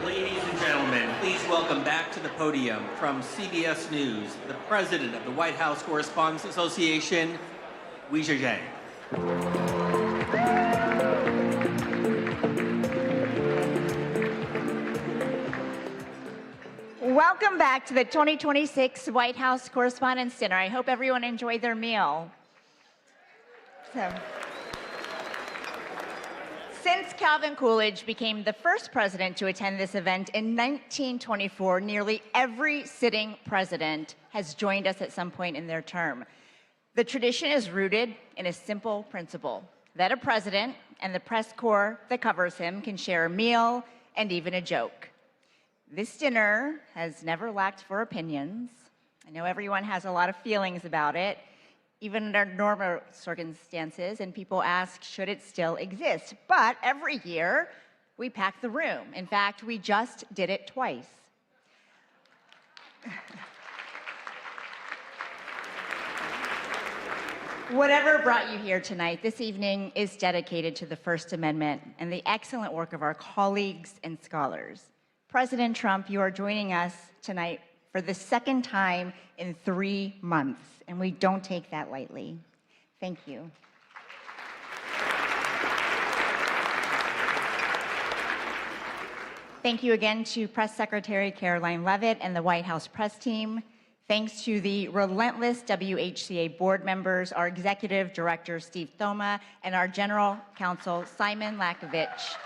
Ladies and gentlemen, please welcome back to the podium from CBS News, the president of the White House Correspondents Association, WHCD. Welcome back to the 2026 White House Correspondents Dinner. I hope everyone enjoyed their meal. Since Calvin Coolidge became the first president to attend this event in 1924, nearly every sitting president has joined us at some point in their term. The tradition is rooted in a simple principle, that a president and the press corps that covers him can share a meal and even a joke. This dinner has never lacked for opinions. I know everyone has a lot of feelings about it, even under normal circumstances, and people ask, should it still exist? But every year, we pack the room. In fact, we just did it twice. Whatever brought you here tonight, this evening is dedicated to the First Amendment and the excellent work of our colleagues and scholars. President Trump, you are joining us tonight for the second time in 3 months, and we don't take that lightly. Thank you. Thank you again to Press Secretary Caroline Leavitt and the White House press team. Thanks to the relentless WHCA board members, our executive director, Steve Thoma, and our general counsel, Simon Lakovich,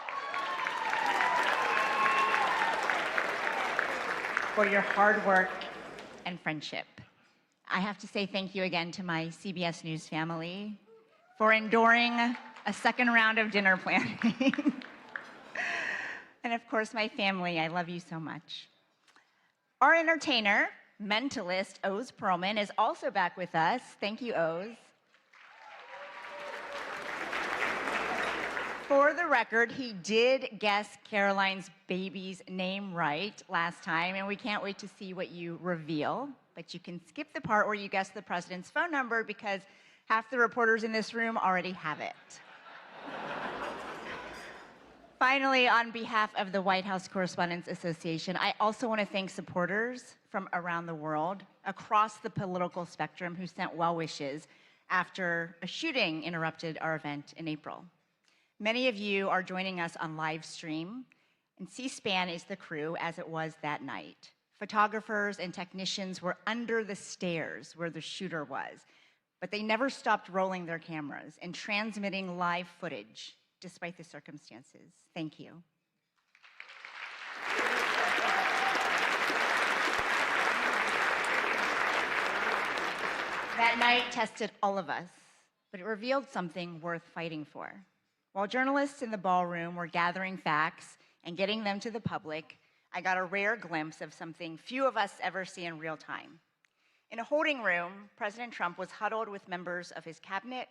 for your hard work and friendship. I have to say thank you again to my CBS News family for enduring a second round of dinner planning. And of course, my family, I love you so much. Our entertainer, mentalist, Oz Perlman, is also back with us. Thank you, Oz. For the record, he did guess Caroline's baby's name right last time, and we can't wait to see what you reveal. But you can skip the part where you guess the president's phone number because half the reporters in this room already have it. Finally, on behalf of the White House Correspondents Association, I also want to thank supporters from around the world, across the political spectrum, who sent well wishes after a shooting interrupted our event in April. Many of you are joining us on live stream, and C-SPAN is the crew as it was that night. Photographers and technicians were under the stairs where the shooter was, but they never stopped rolling their cameras and transmitting live footage despite the circumstances. Thank you. That night tested all of us, but it revealed something worth fighting for. While journalists in the ballroom were gathering facts and getting them to the public, I got a rare glimpse of something few of us ever see in real time. In a holding room, President Trump was huddled with members of his cabinet,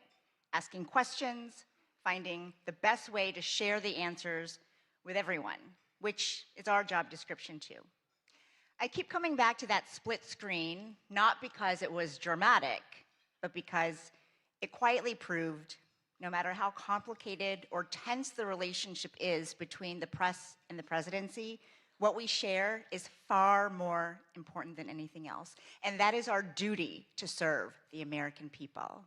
asking questions, finding the best way to share the answers with everyone, which is our job description too. I keep coming back to that split screen, not because it was dramatic, but because it quietly proved no matter how complicated or tense the relationship is between the press and the presidency, what we share is far more important than anything else. And that is our duty to serve the American people.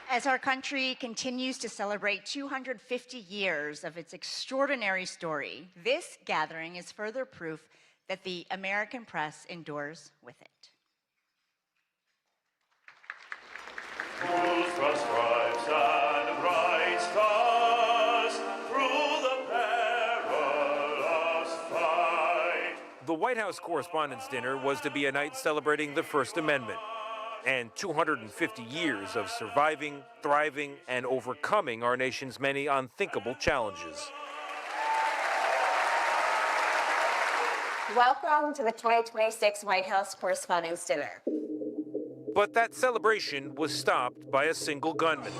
As our country continues to celebrate 250 years of its extraordinary story, this gathering is further proof that the American press endures with it. Whose broad stripes and bright stars through the perilous fight. The White House Correspondents' Dinner was to be a night celebrating the First Amendment and 250 years of surviving, thriving, and overcoming our nation's many unthinkable challenges. Welcome to the 2026 White House Correspondents' Dinner. But that celebration was stopped by a single gunman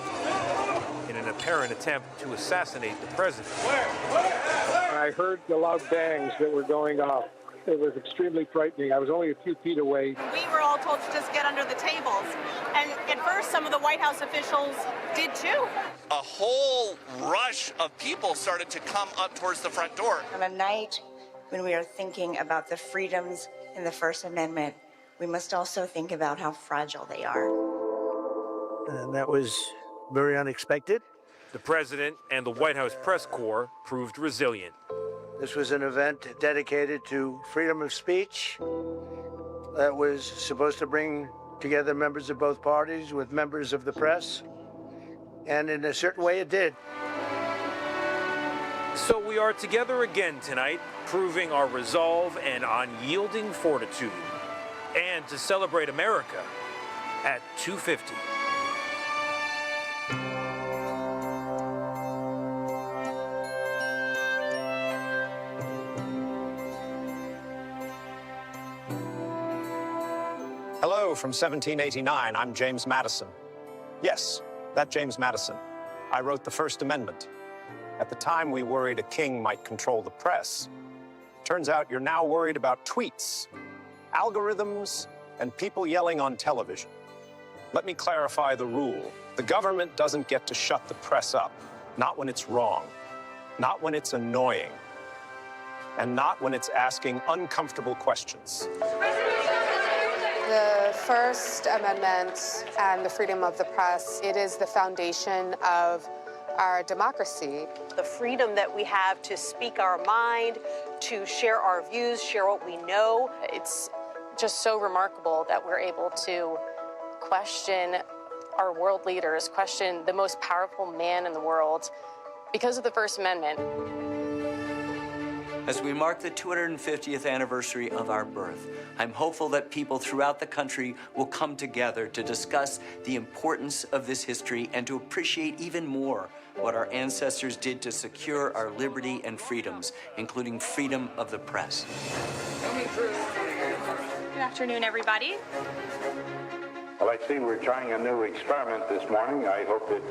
in an apparent attempt to assassinate the president. I heard the loud bangs that were going off. It was extremely frightening. I was only a few feet away. We were all told to just get under the tables. And at first, some of the White House officials did too. A whole rush of people started to come up towards the front door. On a night when we are thinking about the freedoms in the First Amendment, we must also think about how fragile they are. And that was very unexpected. The president and the White House press corps proved resilient. This was an event dedicated to freedom of speech that was supposed to bring together members of both parties with members of the press. And in a certain way, it did. So we are together again tonight, proving our resolve and unyielding fortitude. And to celebrate America at 2:50. Hello from 1789. I'm James Madison. Yes, that James Madison. I wrote the First Amendment. At the time, we worried a king might control the press. Turns out you're now worried about tweets, algorithms, and people yelling on television. Let me clarify the rule. The government doesn't get to shut the press up, not when it's wrong, not when it's annoying, and not when it's asking uncomfortable questions. The First Amendment and the freedom of the press, it is the foundation of our democracy. The freedom that we have to speak our mind, to share our views, share what we know. It's just so remarkable that we're able to question our world leaders, question the most powerful man in the world because of the First Amendment. As we mark the 250th anniversary of our birth, I'm hopeful that people throughout the country will come together to discuss the importance of this history and to appreciate even more what our ancestors did to secure our liberty and freedoms, including freedom of the press. Good afternoon, everybody. Well, I see we're trying a new experiment this morning. I hope it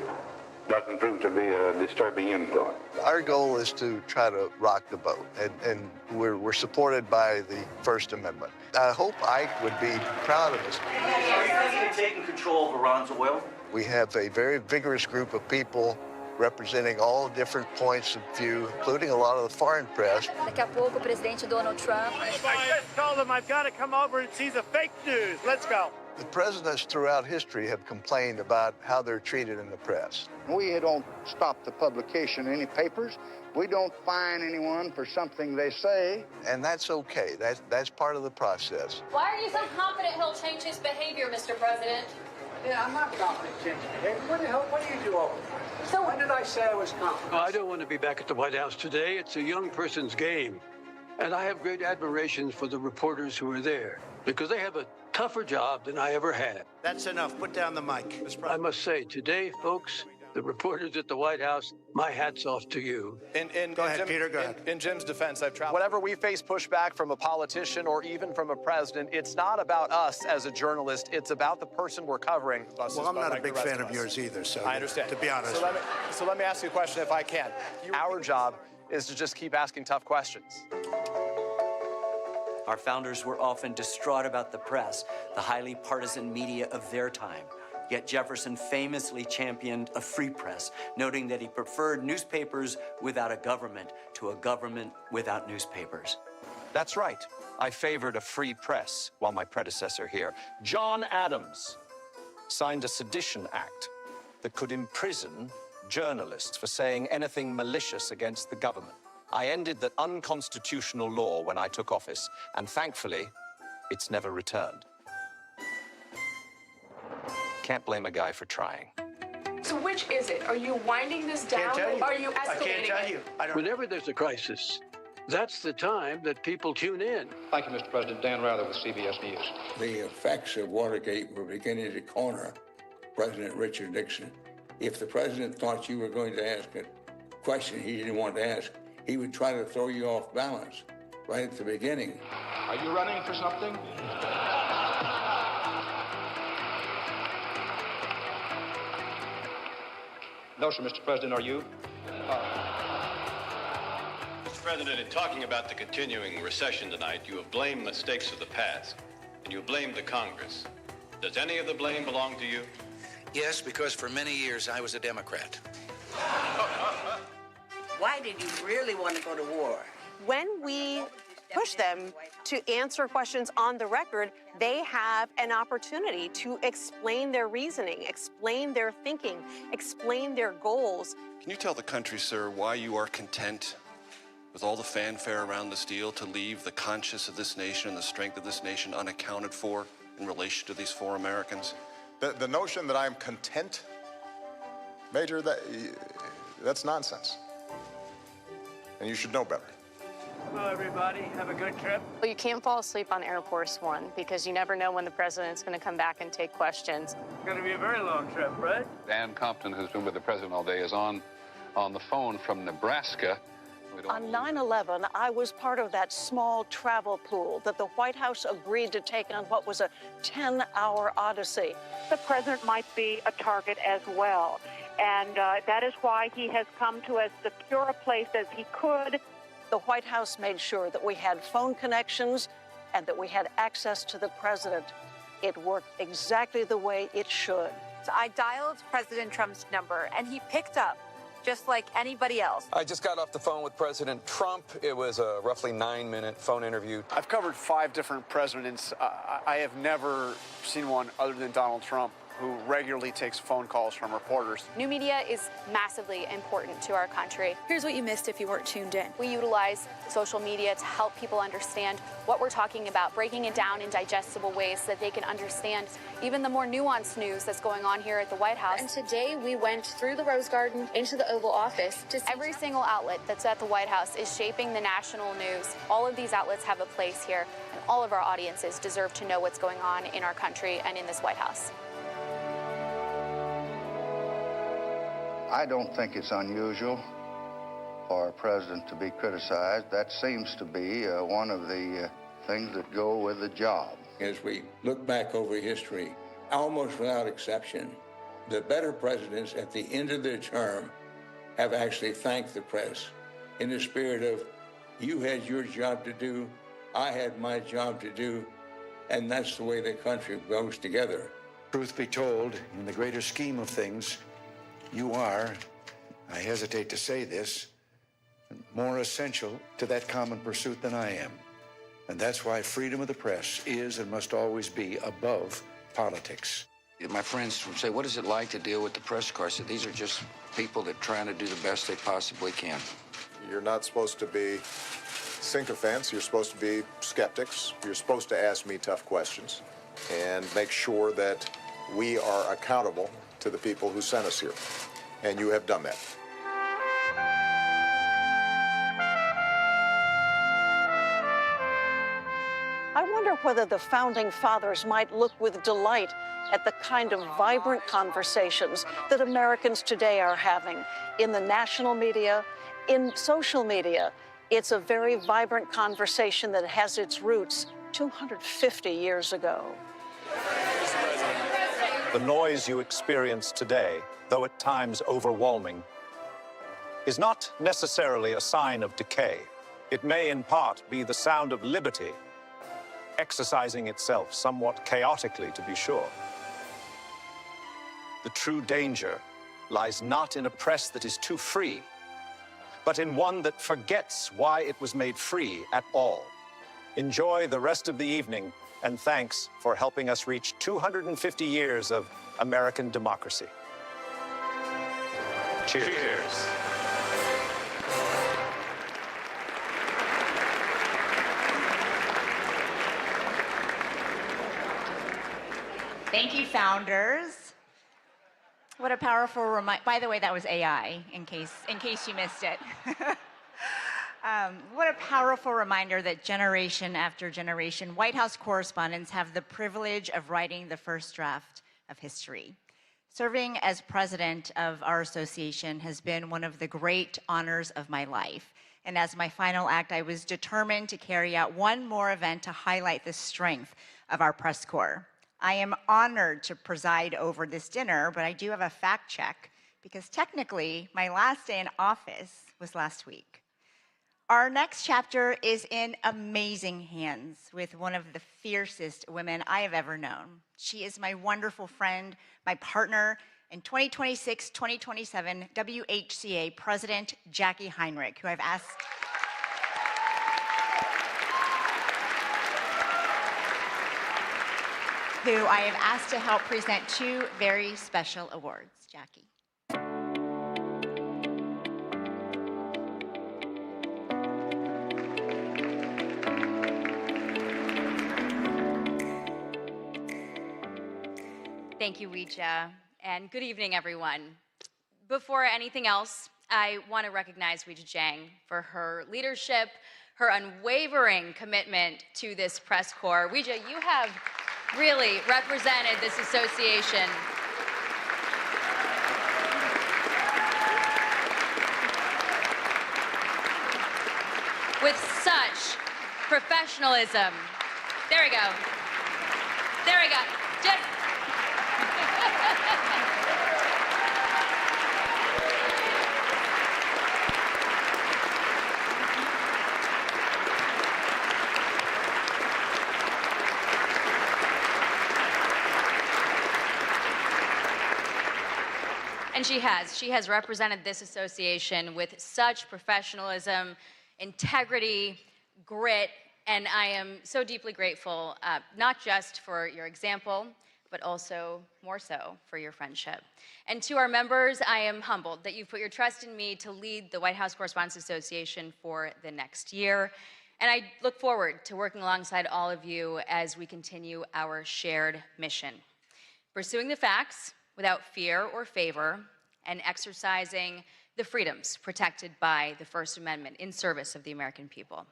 doesn't prove to be a disturbing influence. Our goal is to try to rock the boat, and we're supported by the First Amendment. I hope Ike would be proud of us. Are you thinking of taking control of Iran's oil? We have a very vigorous group of people representing all different points of view, including a lot of the foreign press. Daqui a pouco, o presidente Donald Trump. I just told him I've got to come over and see the fake news. Let's go. The presidents throughout history have complained about how they're treated in the press. We don't stop the publication of any papers. We don't fine anyone for something they say. And that's okay. That's part of the process. Why are you so confident he'll change his behavior, Mr. President? Yeah, I'm not confident in changing behavior. What the hell? What do you do over there? So when did I say I was confident? I don't want to be back at the White House today. It's a young person's game. And I have great admiration for the reporters who are there because they have a tougher job than I ever had. That's enough. Put down the mic. I must say, today, folks, the reporters at the White House, my hat's off to you. Go ahead, Peter, go ahead. In Jim's defense, I've traveled. Whenever we face pushback from a politician or even from a president, it's not about us as a journalist. It's about the person we're covering. Well, I'm not a big fan of yours either, so I understand. To be honest. So let me ask you a question if I can. Our job is to just keep asking tough questions. Our founders were often distraught about the press, the highly partisan media of their time. Yet Jefferson famously championed a free press, noting that he preferred newspapers without a government to a government without newspapers. That's right. I favored a free press while my predecessor here, John Adams, signed a sedition act that could imprison journalists for saying anything malicious against the government. I ended that unconstitutional law when I took office, and thankfully, it's never returned. Can't blame a guy for trying. So which is it? Are you winding this down or are you escalating I can't tell you. Whenever there's a crisis, that's the time that people tune in. Thank you, Mr. President. Dan Rather with CBS News. The effects of Watergate were beginning to corner President Richard Nixon. If the president thought you were going to ask a question he didn't want to ask, he would try to throw you off balance right at the beginning. Are you running for something? No, sir, Mr. President, are you? Mr. President, in talking about the continuing recession tonight, you have blamed mistakes of the past, and you have blamed the Congress. Does any of the blame belong to you? Yes, because for many years I was a Democrat. Why did you really want to go to war? When we push them to answer questions on the record, they have an opportunity to explain their reasoning, explain their thinking, explain their goals. Can you tell the country, sir, why you are content with all the fanfare around this deal to leave the conscience of this nation and the strength of this nation unaccounted for in relation to these 4 Americans? The notion that I'm content, Major, that's nonsense. And you should know better. Hello, everybody. Have a good trip. Well, you can't fall asleep on Air Force One because you never know when the president's going to come back and take questions. It's going to be a very long trip, right? Dan Compton, who's been with the president all day, is on the phone from Nebraska. On 9/11, I was part of that small travel pool that the White House agreed to take on what was a 10-hour odyssey. The president might be a target as well, and that is why he has come to as secure a place as he could. The White House made sure that we had phone connections and that we had access to the president. It worked exactly the way it should. So I dialed President Trump's number, and he picked up, just like anybody else. I just got off the phone with President Trump. It was a roughly 9-minute phone interview. I've covered 5 different presidents. I have never seen one other than Donald Trump, who regularly takes phone calls from reporters. New media is massively important to our country. Here's what you missed if you weren't tuned in. We utilize social media to help people understand what we're talking about, breaking it down in digestible ways so that they can understand even the more nuanced news that's going on here at the White House. And today we went through the Rose Garden into the Oval Office to see every single outlet that's at the White House is shaping the national news. All of these outlets have a place here, and all of our audiences deserve to know what's going on in our country and in this White House. I don't think it's unusual for a president to be criticized. That seems to be one of the things that go with the job. As we look back over history, almost without exception, the better presidents at the end of their term have actually thanked the press in the spirit of, you had your job to do, I had my job to do, and that's the way the country goes together. Truth be told, in the greater scheme of things, you are, I hesitate to say this, more essential to that common pursuit than I am. And that's why freedom of the press is and must always be above politics. My friends say, what is it like to deal with the press corps? I said, these are just people that are trying to do the best they possibly can. You're not supposed to be sycophants. You're supposed to be skeptics. You're supposed to ask me tough questions and make sure that we are accountable to the people who sent us here. And you have done that. I wonder whether the Founding Fathers might look with delight at the kind of vibrant conversations that Americans today are having in the national media, in social media. It's a very vibrant conversation that has its roots 250 years ago. The noise you experience today, though at times overwhelming, is not necessarily a sign of decay. It may in part be the sound of liberty exercising itself somewhat chaotically, to be sure. The true danger lies not in a press that is too free, but in one that forgets why it was made free at all. Enjoy the rest of the evening, and thanks for helping us reach 250 years of American democracy. Cheers. Cheers. Thank you, founders. What a powerful reminder. By the way, that was AI, in case you missed it. What a powerful reminder that generation after generation, White House correspondents have the privilege of writing the first draft of history. Serving as president of our association has been one of the great honors of my life. And as my final act, I was determined to carry out one more event to highlight the strength of our press corps. I am honored to preside over this dinner, but I do have a fact check because technically my last day in office was last week. Our next chapter is in amazing hands with one of the fiercest women I have ever known. She is my wonderful friend, my partner in 2026-2027 WHCA President Jackie Heinrich, who I have asked to help present two very special awards. Jackie. Thank you, Weecha, and good evening, everyone. Before anything else, I want to recognize Weecha Jiang for her leadership, her unwavering commitment to this press corps. Weecha, you have really represented this association with such professionalism. There we go. There we go. Just And she has represented this association with such professionalism, integrity, grit, and I am so deeply grateful, not just for your example, but also more so for your friendship. And to our members, I am humbled that you've put your trust in me to lead the White House Correspondents Association for the next year. And I look forward to working alongside all of you as we continue our shared mission, pursuing the facts without fear or favor, and exercising the freedoms protected by the First Amendment in service of the American people.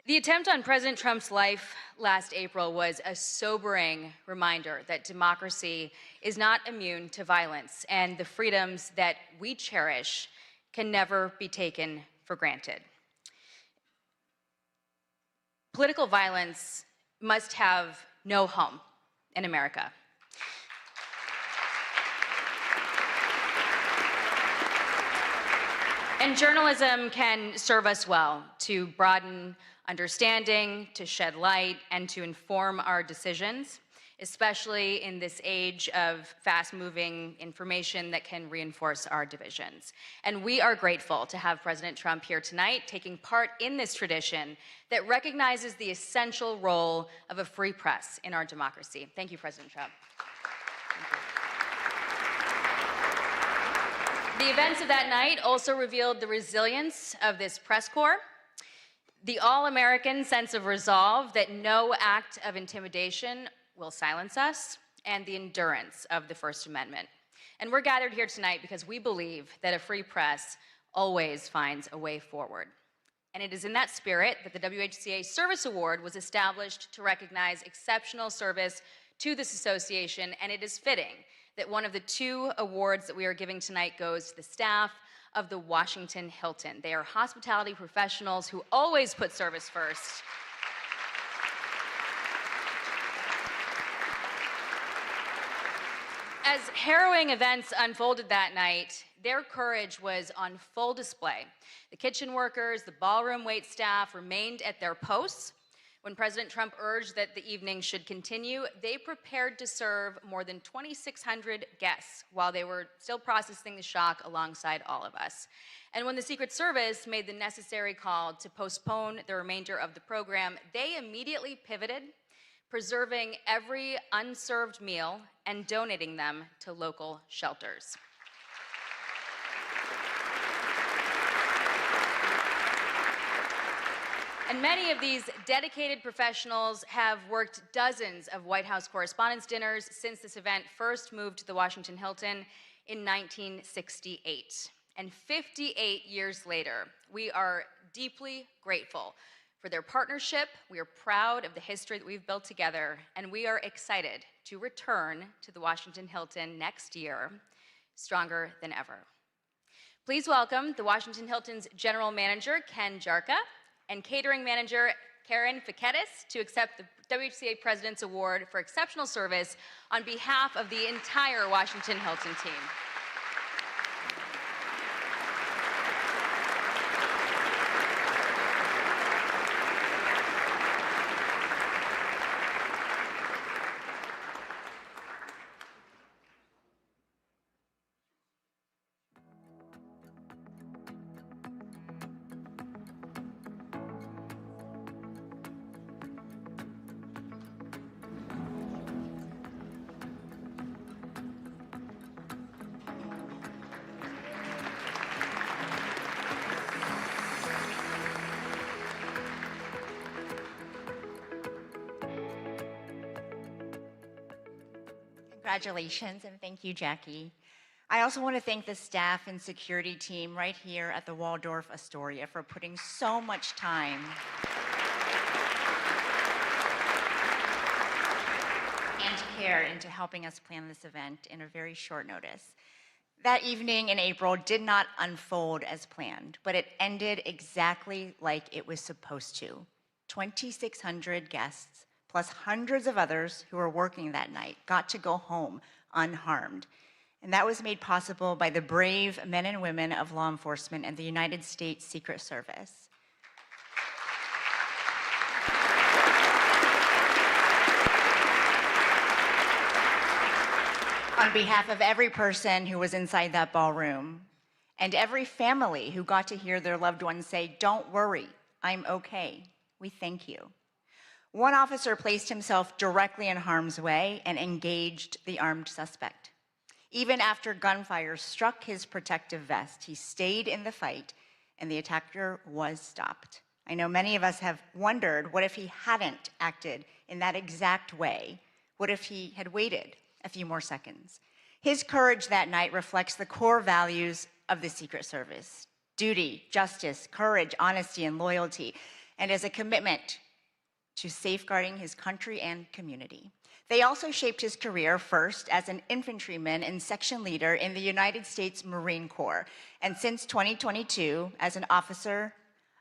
The attempt on President Trump's life last April was a sobering reminder that democracy is not immune to violence, and the freedoms that we cherish can never be taken for granted. Political violence must have no home in America. And journalism can serve us well to broaden understanding, to shed light, and to inform our decisions, especially in this age of fast-moving information that can reinforce our divisions. And we are grateful to have President Trump here tonight, taking part in this tradition that recognizes the essential role of a free press in our democracy. Thank you, President Trump. The events of that night also revealed the resilience of this press corps, the all-American sense of resolve that no act of intimidation will silence us, and the endurance of the First Amendment. And we're gathered here tonight because we believe that a free press always finds a way forward. And it is in that spirit that the WHCA Service Award was established to recognize exceptional service to this association, and it is fitting that one of the two awards that we are giving tonight goes to the staff of the Washington Hilton. They are hospitality professionals who always put service first. As harrowing events unfolded that night, their courage was on full display. The kitchen workers, the ballroom wait staff remained at their posts. When President Trump urged that the evening should continue, they prepared to serve more than 2,600 guests while they were still processing the shock alongside all of us. And when the Secret Service made the necessary call to postpone the remainder of the program, they immediately pivoted, preserving every unserved meal and donating them to local shelters. And many of these dedicated professionals have worked dozens of White House Correspondents Dinners since this event first moved to the Washington Hilton in 1968. And 58 years later, we are deeply grateful for their partnership. We are proud of the history that we've built together, and we are excited to return to the Washington Hilton next year, stronger than ever. Please welcome the Washington Hilton's General Manager, Ken Jarka, and Catering Manager, Karen Fiketis, to accept the WHCA President's Award for Exceptional Service on behalf of the entire Washington Hilton team. Congratulations, and thank you, Jackie. I also want to thank the staff and security team right here at the Waldorf Astoria for putting so much time and care into helping us plan this event in a very short notice. That evening in April did not unfold as planned, but it ended exactly like it was supposed to. 2,600 guests, plus hundreds of others who were working that night, got to go home unharmed. And that was made possible by the brave men and women of law enforcement and the United States Secret Service. On behalf of every person who was inside that ballroom, and every family who got to hear their loved ones say, "Don't worry, I'm okay," we thank you. One officer placed himself directly in harm's way and engaged the armed suspect. Even after gunfire struck his protective vest, he stayed in the fight, and the attacker was stopped. I know many of us have wondered, what if he hadn't acted in that exact way? What if he had waited a few more seconds? His courage that night reflects the core values of the Secret Service: duty, justice, courage, honesty, and loyalty, and as a commitment to safeguarding his country and community. They also shaped his career, first as an infantryman and section leader in the United States Marine Corps, and since 2022 as an officer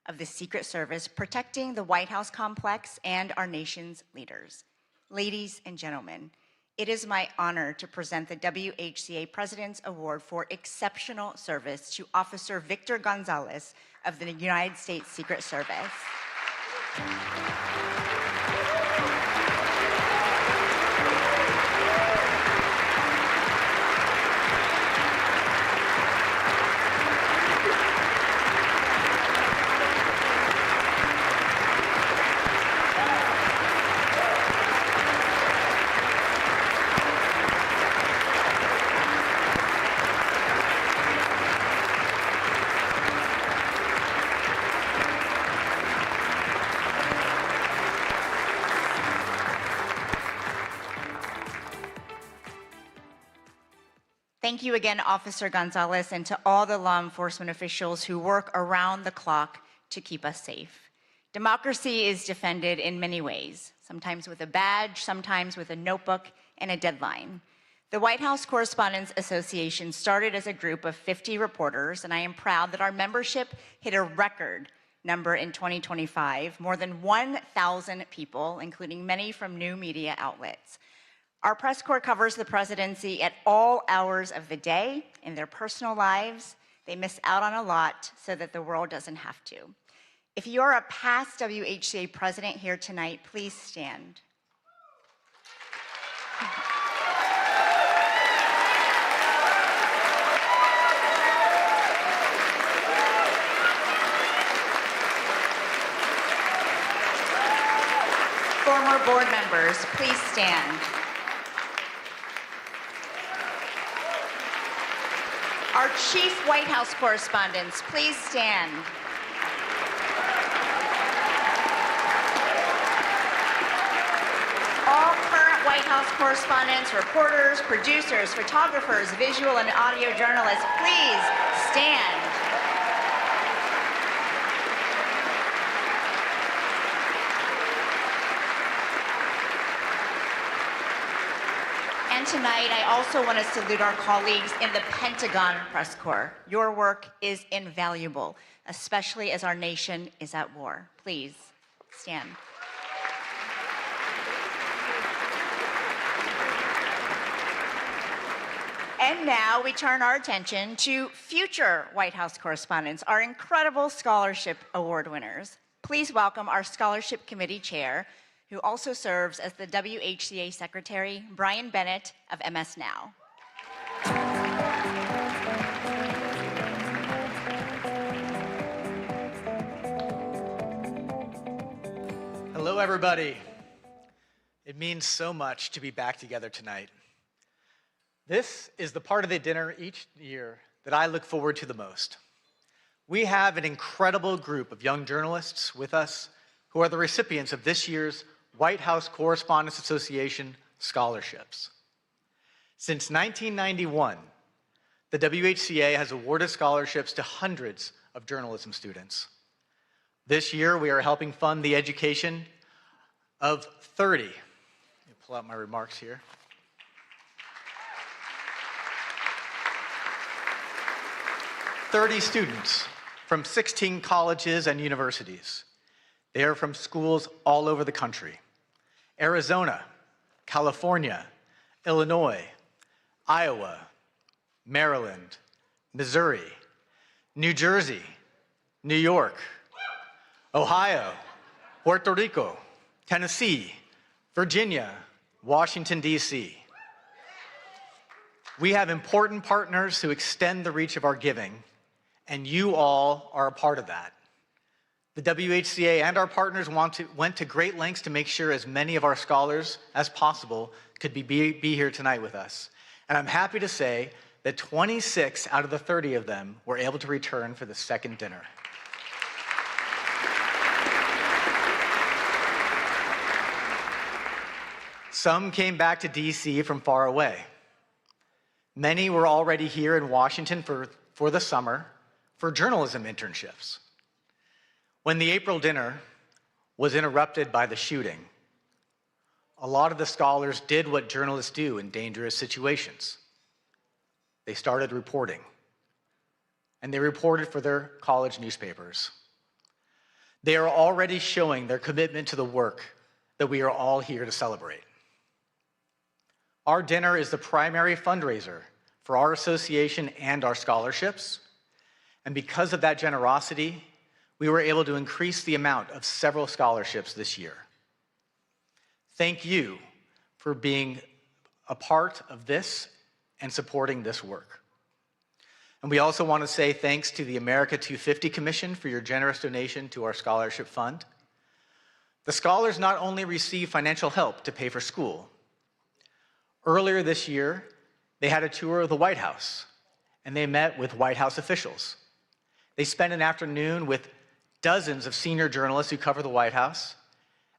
of the Secret Service, protecting the White House complex and our nation's leaders. Ladies and gentlemen, it is my honor to present the WHCA President's Award for Exceptional Service to Officer Victor Gonzalez of the United States Secret Service. Thank you again, Officer Gonzalez, and to all the law enforcement officials who work around the clock to keep us safe. Democracy is defended in many ways, sometimes with a badge, sometimes with a notebook and a deadline. The White House Correspondents Association started as a group of 50 reporters, and I am proud that our membership hit a record number in 2025, more than 1,000 people, including many from new media outlets. Our press corps covers the presidency at all hours of the day in their personal lives. They miss out on a lot so that the world doesn't have to. If you are a past WHCA president here tonight, please stand. Former board members, please stand. Our chief White House correspondents, please stand. All current White House correspondents, reporters, producers, photographers, visual and audio journalists, please stand. And tonight, I also want to salute our colleagues in the Pentagon Press Corps. Your work is invaluable, especially as our nation is at war. Please stand. And now we turn our attention to future White House correspondents, our incredible scholarship award winners. Please welcome our Scholarship Committee Chair, who also serves as the WHCA Secretary, Brian Bennett of MS Now. Hello, everybody. It means so much to be back together tonight. This is the part of the dinner each year that I look forward to the most. We have an incredible group of young journalists with us who are the recipients of this year's White House Correspondents Association scholarships. Since 1991, the WHCA has awarded scholarships to hundreds of journalism students. This year, we are helping fund the education of 30. Let me pull out my remarks here. 30 students from 16 colleges and universities. They are from schools all over the country: Arizona, California, Illinois, Iowa, Maryland, Missouri, New Jersey, New York, Ohio, Puerto Rico, Tennessee, Virginia, Washington, D.C. We have important partners who extend the reach of our giving, and you all are a part of that. The WHCA and our partners went to great lengths to make sure as many of our scholars as possible could be here tonight with us. And I'm happy to say that 26 out of the 30 of them were able to return for the second dinner. Some came back to DC from far away. Many were already here in Washington for the summer for journalism internships. When the April dinner was interrupted by the shooting, a lot of the scholars did what journalists do in dangerous situations. They started reporting, and they reported for their college newspapers. They are already showing their commitment to the work that we are all here to celebrate. Our dinner is the primary fundraiser for our association and our scholarships, and because of that generosity, we were able to increase the amount of several scholarships this year. Thank you for being a part of this and supporting this work. And we also want to say thanks to the America 250 Commission for your generous donation to our scholarship fund. The scholars not only receive financial help to pay for school. Earlier this year, they had a tour of the White House, and they met with White House officials. They spent an afternoon with dozens of senior journalists who cover the White House,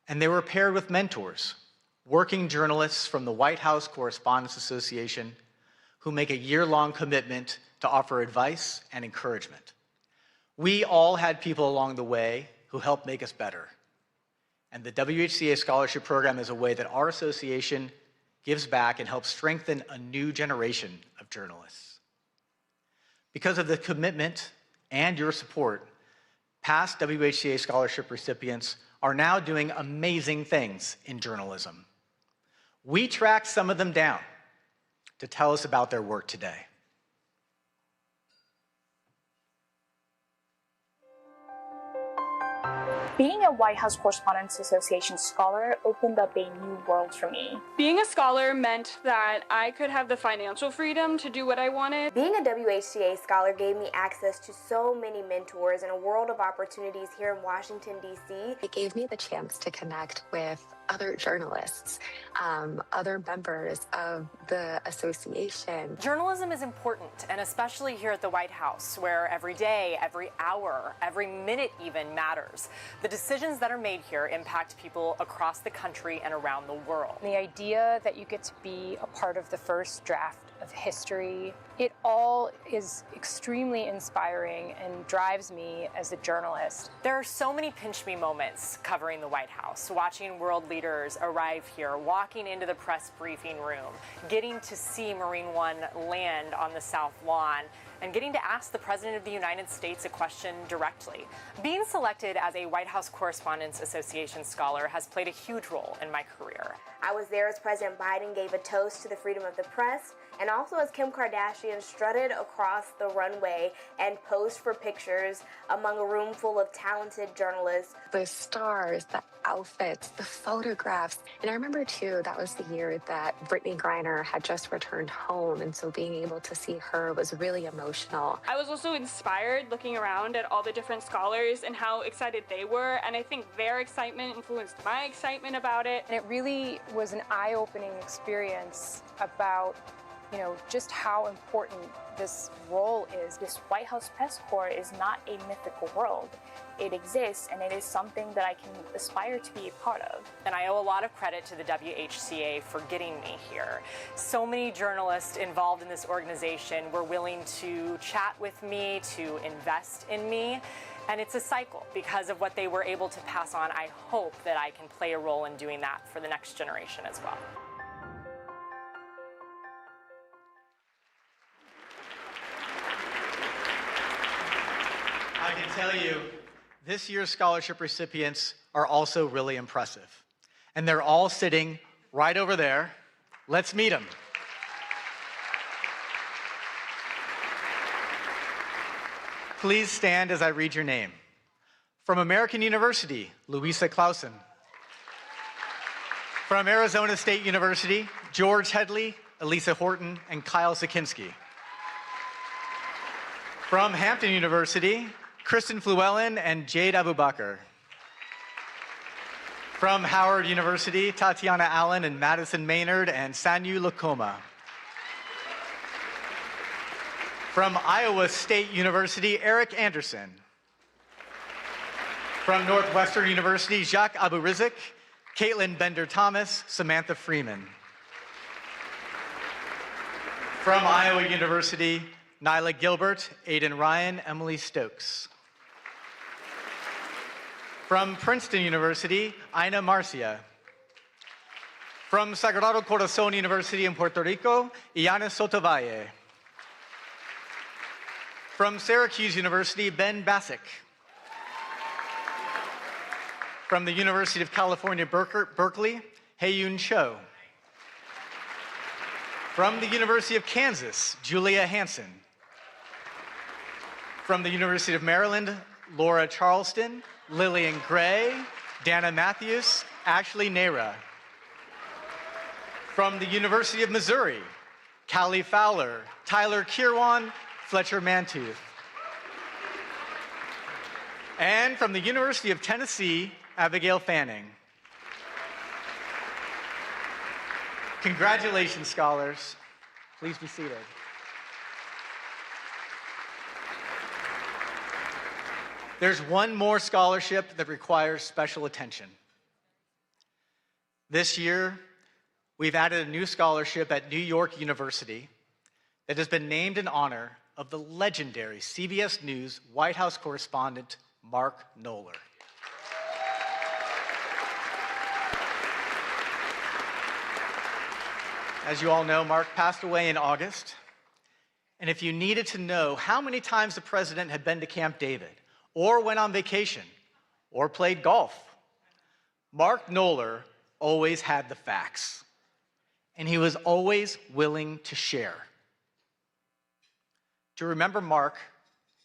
and they were paired with mentors, working journalists from the White House Correspondents Association, who make a year-long commitment to offer advice and encouragement. We all had people along the way who helped make us better. And the WHCA Scholarship Program is a way that our association gives back and helps strengthen a new generation of journalists. Because of the commitment and your support, past WHCA scholarship recipients are now doing amazing things in journalism. We tracked some of them down to tell us about their work today. Being a White House Correspondents Association scholar opened up a new world for me. Being a scholar meant that I could have the financial freedom to do what I wanted. Being a WHCA scholar gave me access to so many mentors and a world of opportunities here in Washington, D.C. It gave me the chance to connect with other journalists, other members of the association. Journalism is important, and especially here at the White House, where every day, every hour, every minute even matters. The decisions that are made here impact people across the country and around the world. The idea that you get to be a part of the first draft of history, it all is extremely inspiring and drives me as a journalist. There are so many pinch me moments covering the White House, watching world leaders arrive here, walking into the press briefing room, getting to see Marine One land on the South Lawn, and getting to ask the President of the United States a question directly. Being selected as a White House Correspondents Association scholar has played a huge role in my career. I was there as President Biden gave a toast to the freedom of the press, and also as Kim Kardashian strutted across the runway and posed for pictures among a room full of talented journalists. The stars, the outfits, the photographs. And I remember too, that was the year that Brittany Griner had just returned home. And so being able to see her was really emotional. I was also inspired looking around at all the different scholars and how excited they were. And I think their excitement influenced my excitement about it. And it really was an eye-opening experience about just how important this role is. This White House press corps is not a mythical world. It exists, and it is something that I can aspire to be a part of. And I owe a lot of credit to the WHCA for getting me here. So many journalists involved in this organization were willing to chat with me, to invest in me. And it's a cycle because of what they were able to pass on. I hope that I can play a role in doing that for the next generation as well. I can tell you, this year's scholarship recipients are also really impressive. And they're all sitting right over there. Let's meet them. Please stand as I read your name. From American University, Louisa Clausen. From Arizona State University, George Headley, Elisa Horton, and Kyle Sikinski. From Hampton University, Kristen Fluellen and Jade Abubakar. From Howard University, Tatiana Allen and Madison Maynard and Sanyu Lakoma. From Iowa State University, Eric Anderson. From Northwestern University, Jacques Aburizik, Caitlin Bender-Thomas, Samantha Freeman. From Iowa University, Nyla Gilbert, Aidan Ryan, Emily Stokes. From Princeton University, Ina Marcia. From Sagrado Corazon University in Puerto Rico, Iana Sotovalle. From Syracuse University, Ben Bassick. From the University of California, Berkeley, Hae-Yoon Cho. From the University of Kansas, Julia Hansen. From the University of Maryland, Laura Charleston, Lillian Gray, Dana Matthews, Ashley Nera. From the University of Missouri, Callie Fowler, Tyler Kirwan, Fletcher Mantooth. And from the University of Tennessee, Abigail Fanning. Congratulations, scholars. Please be seated. There's one more scholarship that requires special attention. This year, we've added a new scholarship at New York University that has been named in honor of the legendary CBS News White House correspondent, Mark Knoller. As you all know, Mark passed away in August. And if you needed to know how many times the president had been to Camp David, or went on vacation, or played golf, Mark Knoller always had the facts. And he was always willing to share. To remember Mark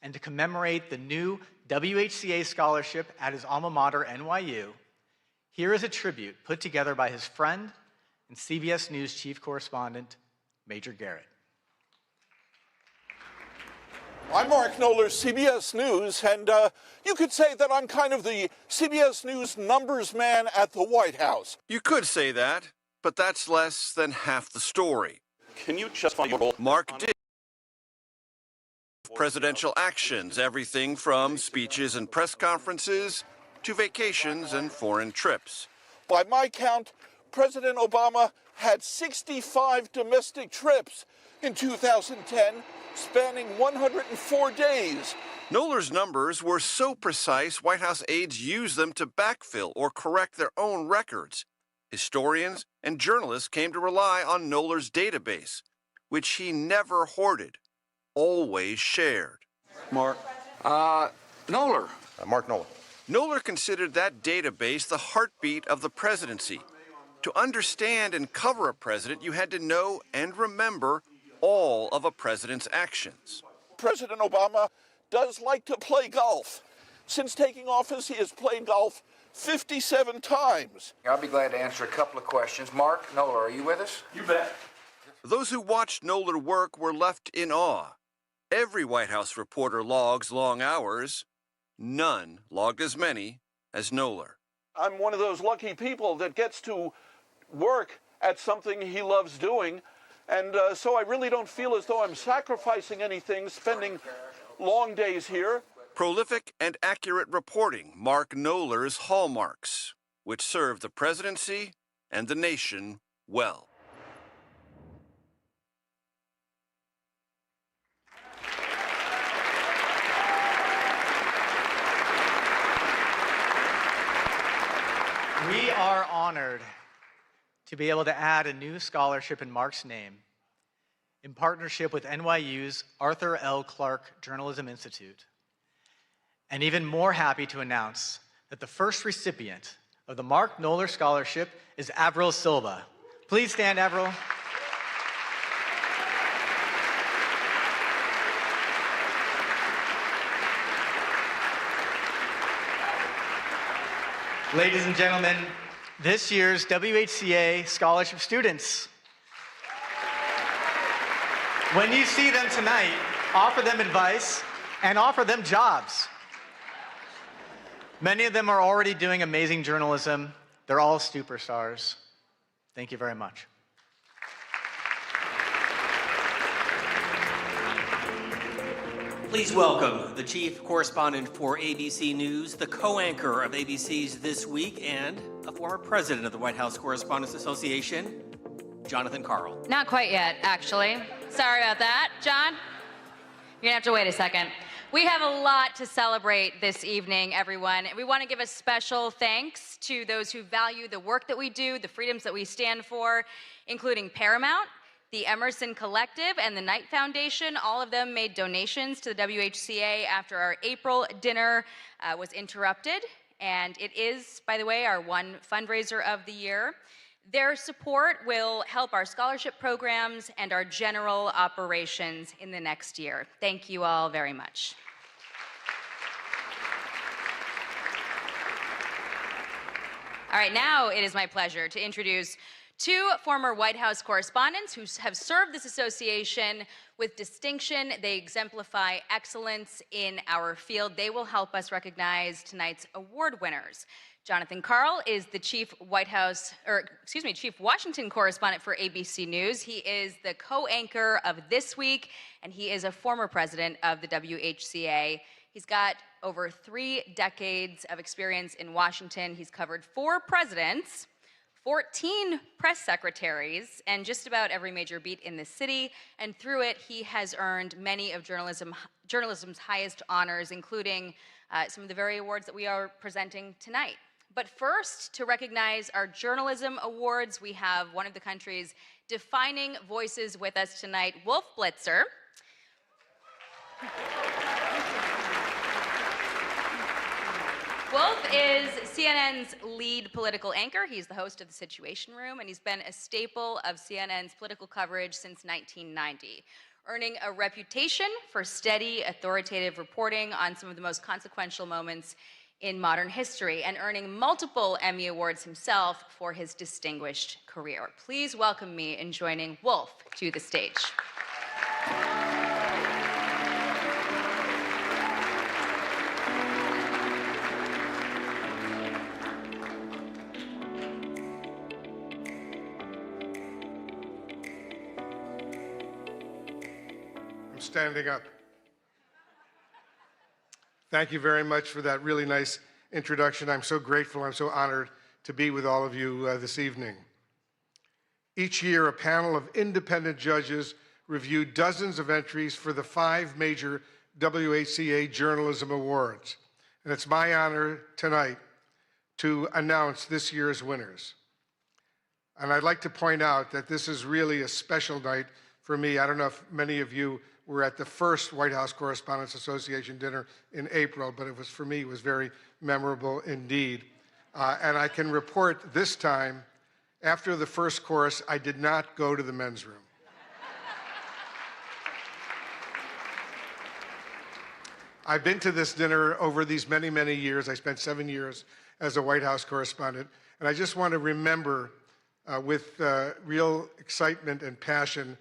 and to commemorate the new WHCA scholarship at his alma mater, NYU, here is a tribute put together by his friend and CBS News chief correspondent, Major Garrett. I'm Mark Knoller, CBS News, and you could say that I'm kind of the CBS News numbers man at the White House. You could say that, but that's less than half the story. Can you justify your role? Mark did presidential actions, everything from speeches and press conferences to vacations and foreign trips. By my count, President Obama had 65 domestic trips in 2010, spanning 104 days. Knoller's numbers were so precise, White House aides used them to backfill or correct their own records. Historians and journalists came to rely on Knoller's database, which he never hoarded, always shared. Mark. Knoller. Mark Knoller. Knoller considered that database the heartbeat of the presidency. To understand and cover a president, you had to know and remember all of a president's actions. President Obama does like to play golf. Since taking office, he has played golf 57 times. I'll be glad to answer a couple of questions. Mark Knoller, are you with us? You bet. Those who watched Knoller work were left in awe. Every White House reporter logs long hours. None logged as many as Knoller. I'm one of those lucky people that gets to work at something he loves doing, And so I really don't feel as though I'm sacrificing anything, spending long days here. Prolific and accurate reporting mark Knoller's hallmarks, which serve the presidency and the nation well. We are honored to be able to add a new scholarship in Mark's name in partnership with NYU's Arthur L. Clarke Journalism Institute. And even more happy to announce that the first recipient of the Mark Knoller Scholarship is Avril Silva. Please stand, Avril. Ladies and gentlemen, this year's WHCA Scholarship students. When you see them tonight, offer them advice and offer them jobs. Many of them are already doing amazing journalism. They're all superstars. Thank you very much. Please welcome the chief correspondent for ABC News, the co-anchor of ABC's This Week, and a former president of the White House Correspondents Association, Jonathan Karl. Not quite yet, actually. Sorry about that. John, you're gonna have to wait a second. We have a lot to celebrate this evening, everyone. We want to give a special thanks to those who value the work that we do, the freedoms that we stand for, including Paramount, the Emerson Collective, and the Knight Foundation. All of them made donations to the WHCA after our April dinner was interrupted. And it is, by the way, our one fundraiser of the year. Their support will help our scholarship programs and our general operations in the next year. Thank you all very much. All right, now it is my pleasure to introduce two former White House correspondents who have served this association with distinction. They exemplify excellence in our field. They will help us recognize tonight's award winners. Jonathan Karl is the chief Washington correspondent for ABC News. He is the co-anchor of This Week, and he is a former president of the WHCA. He's got over 3 decades of experience in Washington. He's covered 4 presidents, 14 press secretaries, and just about every major beat in the city. And through it, he has earned many of journalism's highest honors, including some of the very awards that we are presenting tonight. But first, to recognize our journalism awards, we have one of the country's defining voices with us tonight, Wolf Blitzer. Wolf is CNN's lead political anchor. He's the host of The Situation Room, and he's been a staple of CNN's political coverage since 1990, earning a reputation for steady, authoritative reporting on some of the most consequential moments in modern history, and earning multiple Emmy Awards himself for his distinguished career. Please welcome me in joining Wolf to the stage. I'm standing up. Thank you very much for that really nice introduction. I'm so grateful, I'm so honored to be with all of you this evening. Each year, a panel of independent judges review dozens of entries for the 5 major WHCA Journalism Awards. And it's my honor tonight to announce this year's winners. And I'd like to point out that this is really a special night for me. I don't know if many of you were at the first White House Correspondents Association dinner in April, but for me, it was very memorable indeed. And I can report this time, after the first course, I did not go to the men's room. I've been to this dinner over these many, many years. I spent 7 years as a White House correspondent. And I just want to remember with real excitement and passion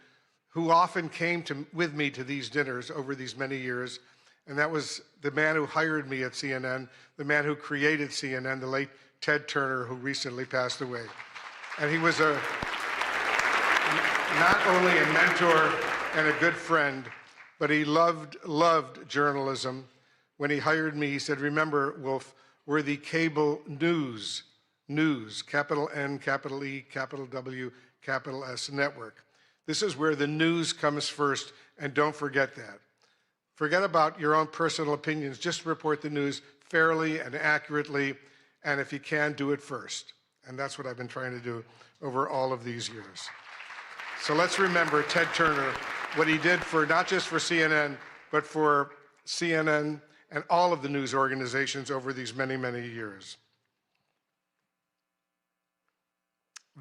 who often came with me to these dinners over these many years. And that was the man who hired me at CNN, the man who created CNN, the late Ted Turner, who recently passed away. And he was a not only a mentor and a good friend, but he loved journalism. When he hired me, he said, remember, Wolf, we're the cable news, capital N, capital E, capital W, capital S network. This is where the news comes first, and don't forget that. Forget about your own personal opinions. Just report the news fairly and accurately, and if you can, do it first. And that's what I've been trying to do over all of these years. So let's remember Ted Turner, what he did for not just for CNN, but for CNN and all of the news organizations over these many, many years.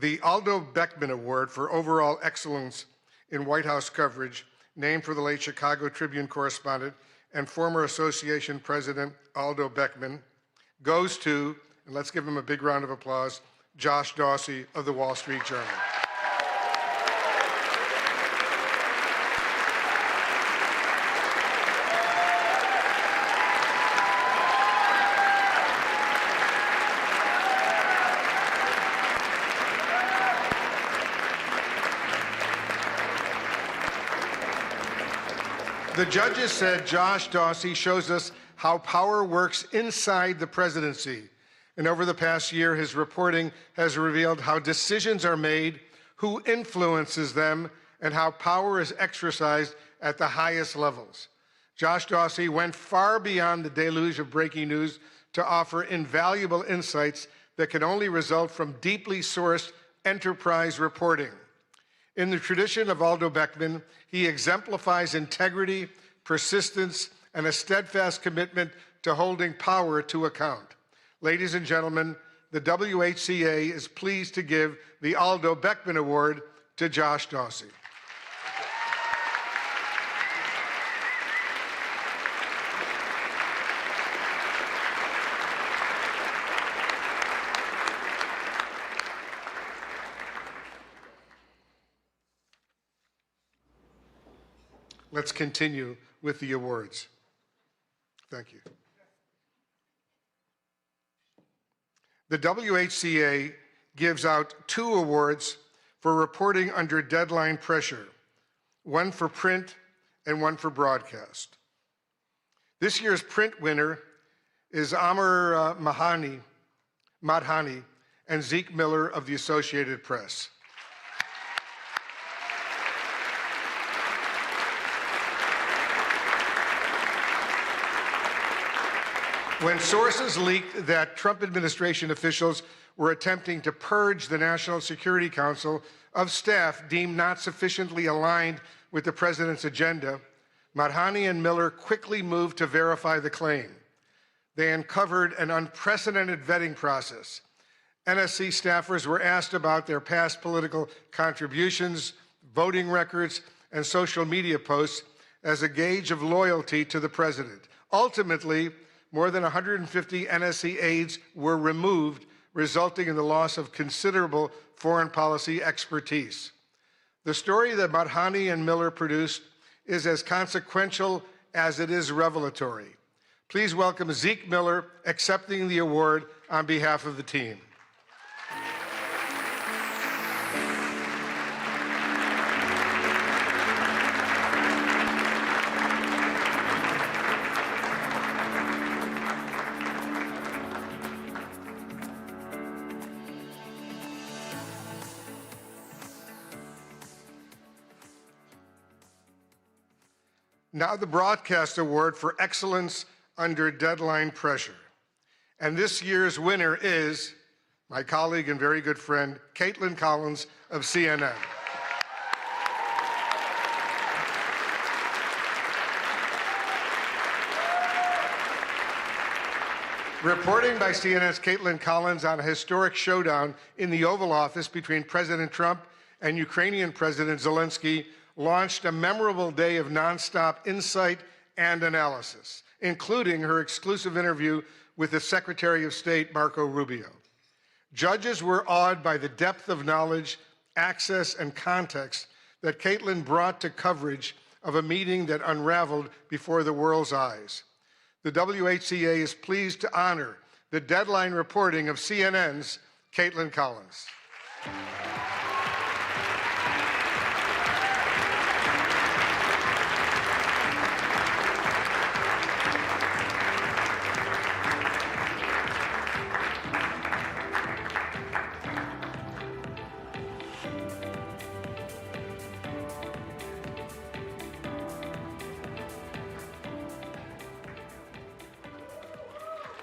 The Aldo Beckman Award for Overall Excellence in White House Coverage, named for the late Chicago Tribune correspondent and former association president Aldo Beckman, goes to, and let's give him a big round of applause, Josh Dawsey of the Wall Street Journal. The judges said Josh Dawsey shows us how power works inside the presidency. And over the past year, his reporting has revealed how decisions are made, who influences them, and how power is exercised at the highest levels. Josh Dawsey went far beyond the deluge of breaking news to offer invaluable insights that can only result from deeply sourced enterprise reporting. In the tradition of Aldo Beckman, he exemplifies integrity, persistence, and a steadfast commitment to holding power to account. Ladies and gentlemen, the WHCA is pleased to give the Aldo Beckman Award to Josh Dawsey. Let's continue with the awards. Thank you. The WHCA gives out 2 awards for reporting under deadline pressure, one for print and one for broadcast. This year's print winner is Amr Madhani and Zeke Miller of the Associated Press. When sources leaked that Trump administration officials were attempting to purge the National Security Council of staff deemed not sufficiently aligned with the president's agenda, Madhani and Miller quickly moved to verify the claim. They uncovered an unprecedented vetting process. NSC staffers were asked about their past political contributions, voting records, and social media posts as a gauge of loyalty to the president. Ultimately, more than 150 NSC aides were removed, resulting in the loss of considerable foreign policy expertise. The story that Madhani and Miller produced is as consequential as it is revelatory. Please welcome Zeke Miller accepting the award on behalf of the team. Now the Broadcast Award for Excellence Under Deadline Pressure. And this year's winner is my colleague and very good friend, Caitlin Collins of CNN. Reporting by CNN's Caitlin Collins on a historic showdown in the Oval Office between President Trump and Ukrainian President Zelensky launched a memorable day of nonstop insight and analysis, including her exclusive interview with the Secretary of State, Marco Rubio. Judges were awed by the depth of knowledge, access, and context that Caitlin brought to coverage of a meeting that unraveled before the world's eyes. The WHCA is pleased to honor the deadline reporting of CNN's Caitlin Collins.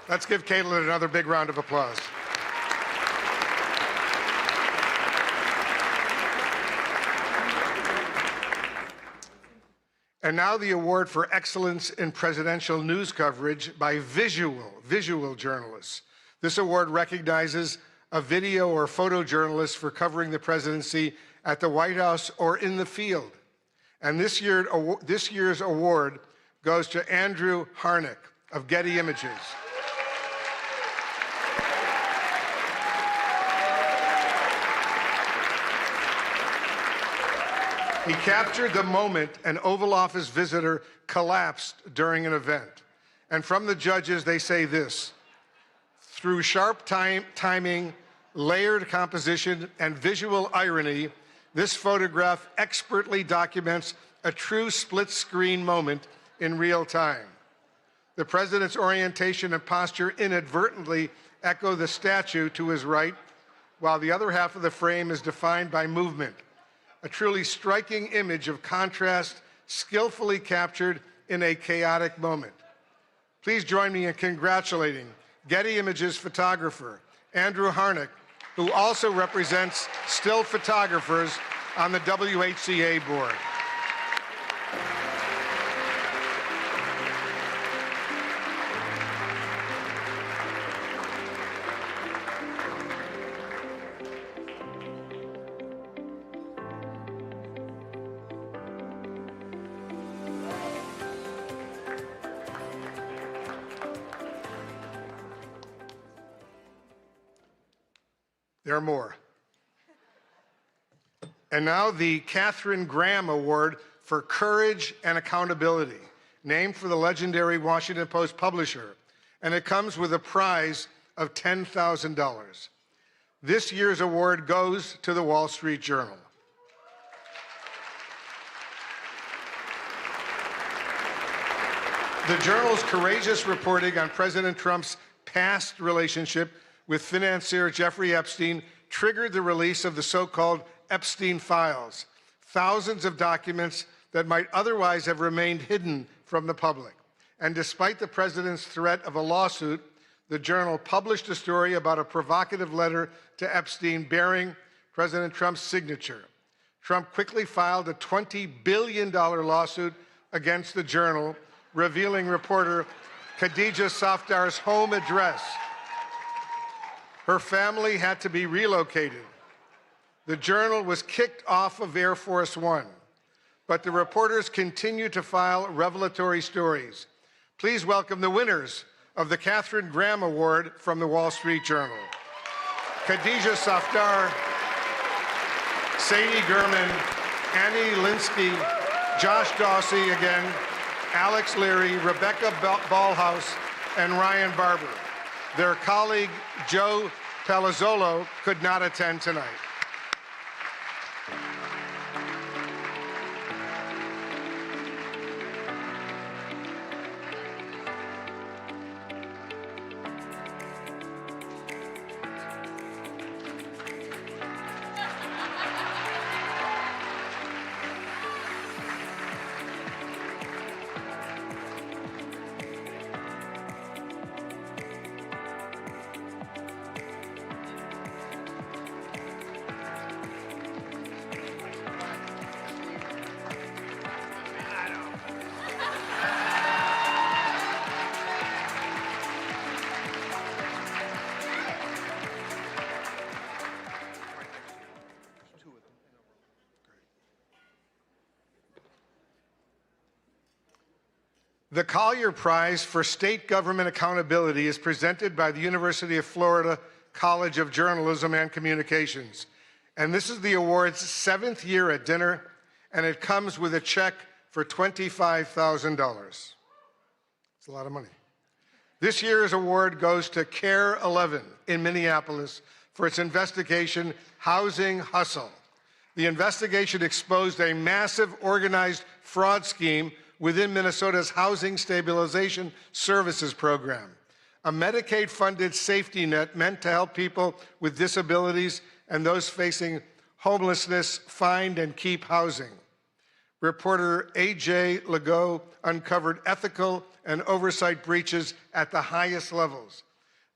Let's give Caitlin another big round of applause. And now the award for excellence in presidential news coverage by visual journalists. This award recognizes a video or photojournalist for covering the presidency at the White House or in the field. And this year's award goes to Andrew Harnick of Getty Images. He captured the moment an Oval Office visitor collapsed during an event. And from the judges, they say this: through sharp timing, layered composition, and visual irony, this photograph expertly documents a true split-screen moment in real time. The president's orientation and posture inadvertently echo the statue to his right, while the other half of the frame is defined by movement. A truly striking image of contrast, skillfully captured in a chaotic moment. Please join me in congratulating Getty Images photographer Andrew Harnick, who also represents still photographers on the WHCA board. There are more. And now the Katharine Graham Award for Courage and Accountability, named for the legendary Washington Post publisher, and it comes with a prize of $10,000. This year's award goes to the Wall Street Journal. The Journal's courageous reporting on President Trump's past relationship with financier Jeffrey Epstein triggered the release of the so-called Epstein files, thousands of documents that might otherwise have remained hidden from the public. And despite the president's threat of a lawsuit, the Journal published a story about a provocative letter to Epstein bearing President Trump's signature. Trump quickly filed a $20 billion lawsuit against the Journal, revealing reporter Khadija Safdar's home address. Her family had to be relocated. The Journal was kicked off of Air Force One, but the reporters continue to file revelatory stories. Please welcome the winners of the Katharine Graham Award from the Wall Street Journal. Khadija Safdar, Sadie Gurman, Annie Linsky, Josh Dawsey again, Alex Leary, Rebecca Ballhaus, and Ryan Barber. Their colleague, Joe Palazzolo, could not attend tonight. The Collier Prize for State Government Accountability is presented by the University of Florida College of Journalism and Communications. And this is the award's 7th year at dinner, and it comes with a check for $25,000. It's a lot of money. This year's award goes to Care 11 in Minneapolis for its investigation, Housing Hustle. The investigation exposed a massive organized fraud scheme within Minnesota's Housing Stabilization Services Program, a Medicaid-funded safety net meant to help people with disabilities and those facing homelessness find and keep housing. Reporter A.J. Legault uncovered ethical and oversight breaches at the highest levels.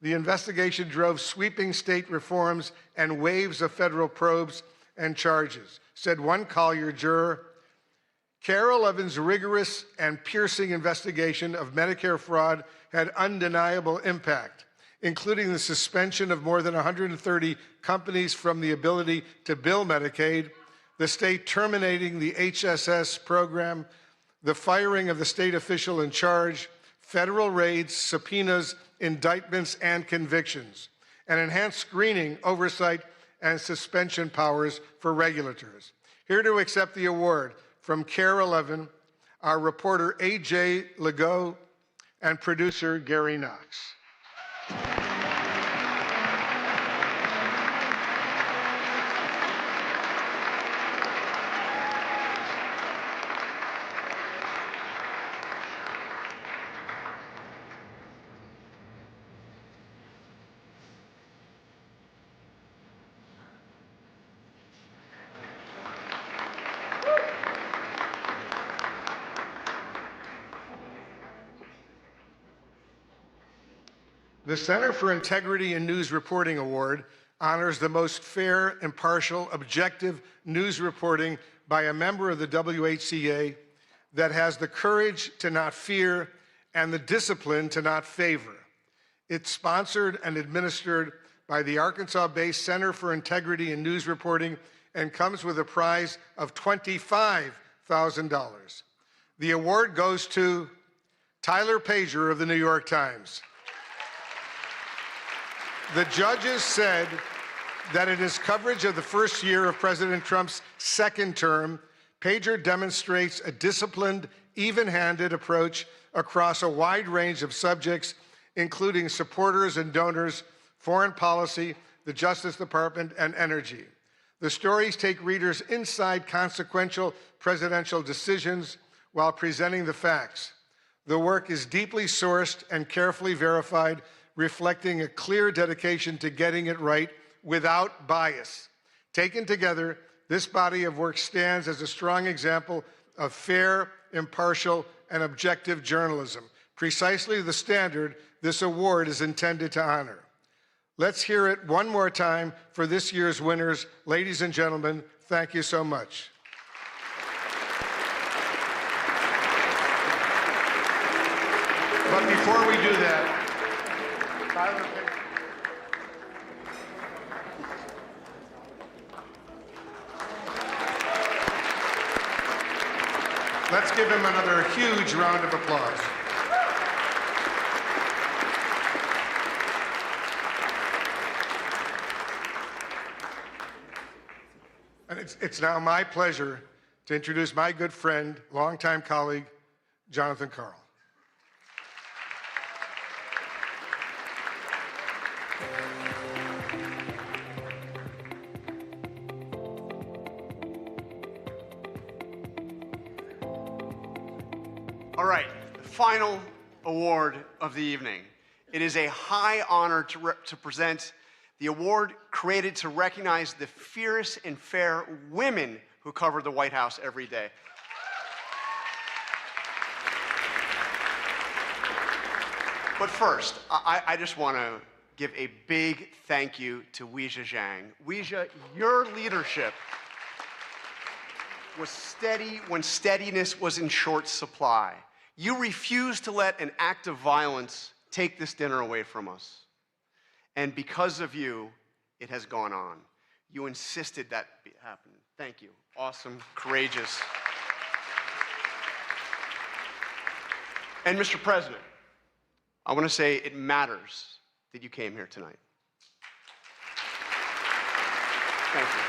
The investigation drove sweeping state reforms and waves of federal probes and charges, said one Collier juror. Carol Levin's rigorous and piercing investigation of Medicare fraud had undeniable impact, including the suspension of more than 130 companies from the ability to bill Medicaid, the state terminating the HSS program, the firing of the state official in charge, federal raids, subpoenas, indictments, and convictions, and enhanced screening, oversight, and suspension powers for regulators. Here to accept the award from KARE 11, our reporter A.J. Legault and producer Gary Knox. The Center for Integrity in News Reporting Award honors the most fair, impartial, objective news reporting by a member of the WHCA that has the courage to not fear and the discipline to not favor. It's sponsored and administered by the Arkansas-based Center for Integrity in News Reporting and comes with a prize of $25,000. The award goes to Tyler Pager of the New York Times. The judges said that in his coverage of the first year of President Trump's second term, Pager demonstrates a disciplined, even-handed approach across a wide range of subjects, including supporters and donors, foreign policy, the Justice Department, and energy. The stories take readers inside consequential presidential decisions while presenting the facts. The work is deeply sourced and carefully verified, reflecting a clear dedication to getting it right without bias. Taken together, this body of work stands as a strong example of fair, impartial, and objective journalism, precisely the standard this award is intended to honor. Let's hear it one more time for this year's winners. Ladies and gentlemen, thank you so much. But before we do that, Tyler, let's give him another huge round of applause. And it's now my pleasure to introduce my good friend, longtime colleague, Jonathan Karl. All right, the final award of the evening. It is a high honor to present the award created to recognize the fierce and fair women who cover the White House every day. But first, I just want to give a big thank you to Weijia Zhang. Weijia, your leadership was steady when steadiness was in short supply. You refused to let an act of violence take this dinner away from us. And because of you, it has gone on. You insisted that happen. Thank you. Awesome, courageous. And Mr. President, I want to say it matters that you came here tonight. Thank you.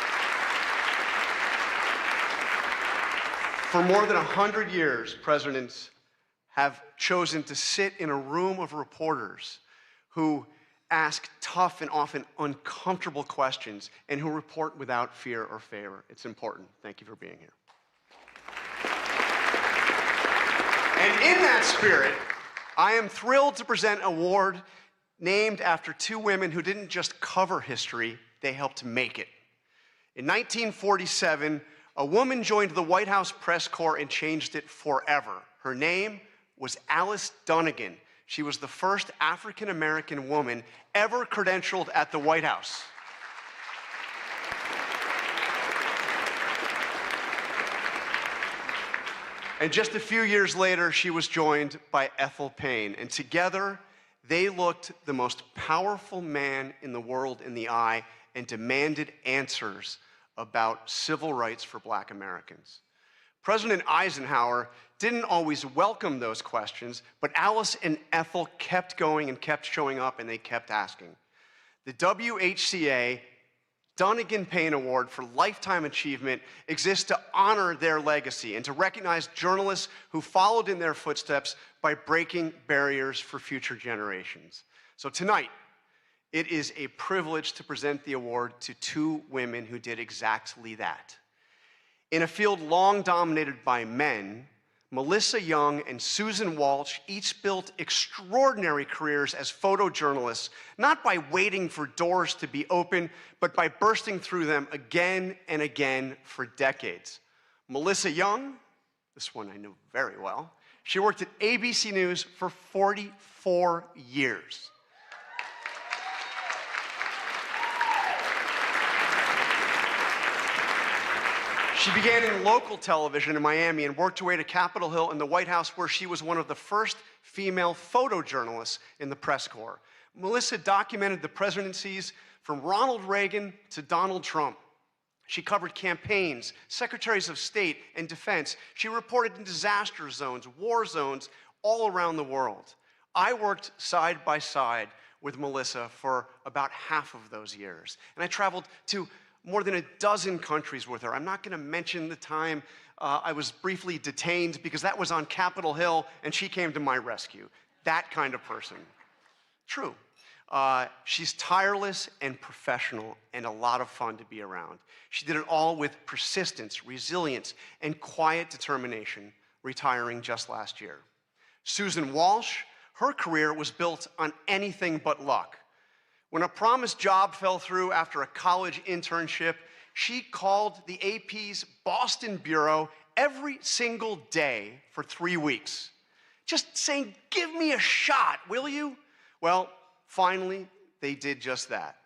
For more than 100 years, presidents have chosen to sit in a room of reporters who ask tough and often uncomfortable questions and who report without fear or favor. It's important. Thank you for being here. And in that spirit, I am thrilled to present an award named after two women who didn't just cover history, they helped make it. In 1947, a woman joined the White House press corps and changed it forever. Her name was Alice Dunnigan. She was the first African-American woman ever credentialed at the White House. And just a few years later, she was joined by Ethel Payne, and together they looked the most powerful man in the world in the eye and demanded answers about civil rights for Black Americans. President Eisenhower didn't always welcome those questions, but Alice and Ethel kept going and kept showing up, and they kept asking. The WHCA Dunnigan Payne Award for Lifetime Achievement exists to honor their legacy and to recognize journalists who followed in their footsteps by breaking barriers for future generations. So tonight, it is a privilege to present the award to two women who did exactly that. In a field long dominated by men, Melissa Young and Susan Walsh each built extraordinary careers as photojournalists, not by waiting for doors to be open, but by bursting through them again and again for decades. Melissa Young, this one I know very well, she worked at ABC News for 44 years. She began in local television in Miami and worked her way to Capitol Hill and the White House, where she was one of the first female photojournalists in the press corps. Melissa documented the presidencies from Ronald Reagan to Donald Trump. She covered campaigns, secretaries of state, and defense. She reported in disaster zones, war zones, all around the world. I worked side by side with Melissa for about half of those years, and I traveled to more than a dozen countries with her. I'm not going to mention the time I was briefly detained because that was on Capitol Hill and she came to my rescue. That kind of person. True. She's tireless and professional and a lot of fun to be around. She did it all with persistence, resilience, and quiet determination, retiring just last year. Susan Walsh, her career was built on anything but luck. When a promised job fell through after a college internship, she called the AP's Boston bureau every single day for 3 weeks, just saying, "Give me a shot, will you?" Well, finally, they did just that.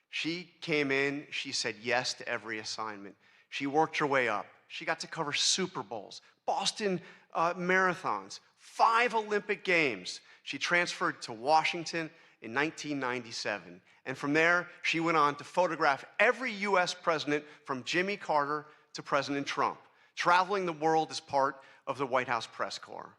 She came in, she said yes to every assignment. She worked her way up. She got to cover Super Bowls, Boston marathons, 5 Olympic Games. She transferred to Washington in 1997. And from there, she went on to photograph every US president from Jimmy Carter to President Trump, traveling the world as part of the White House press corps.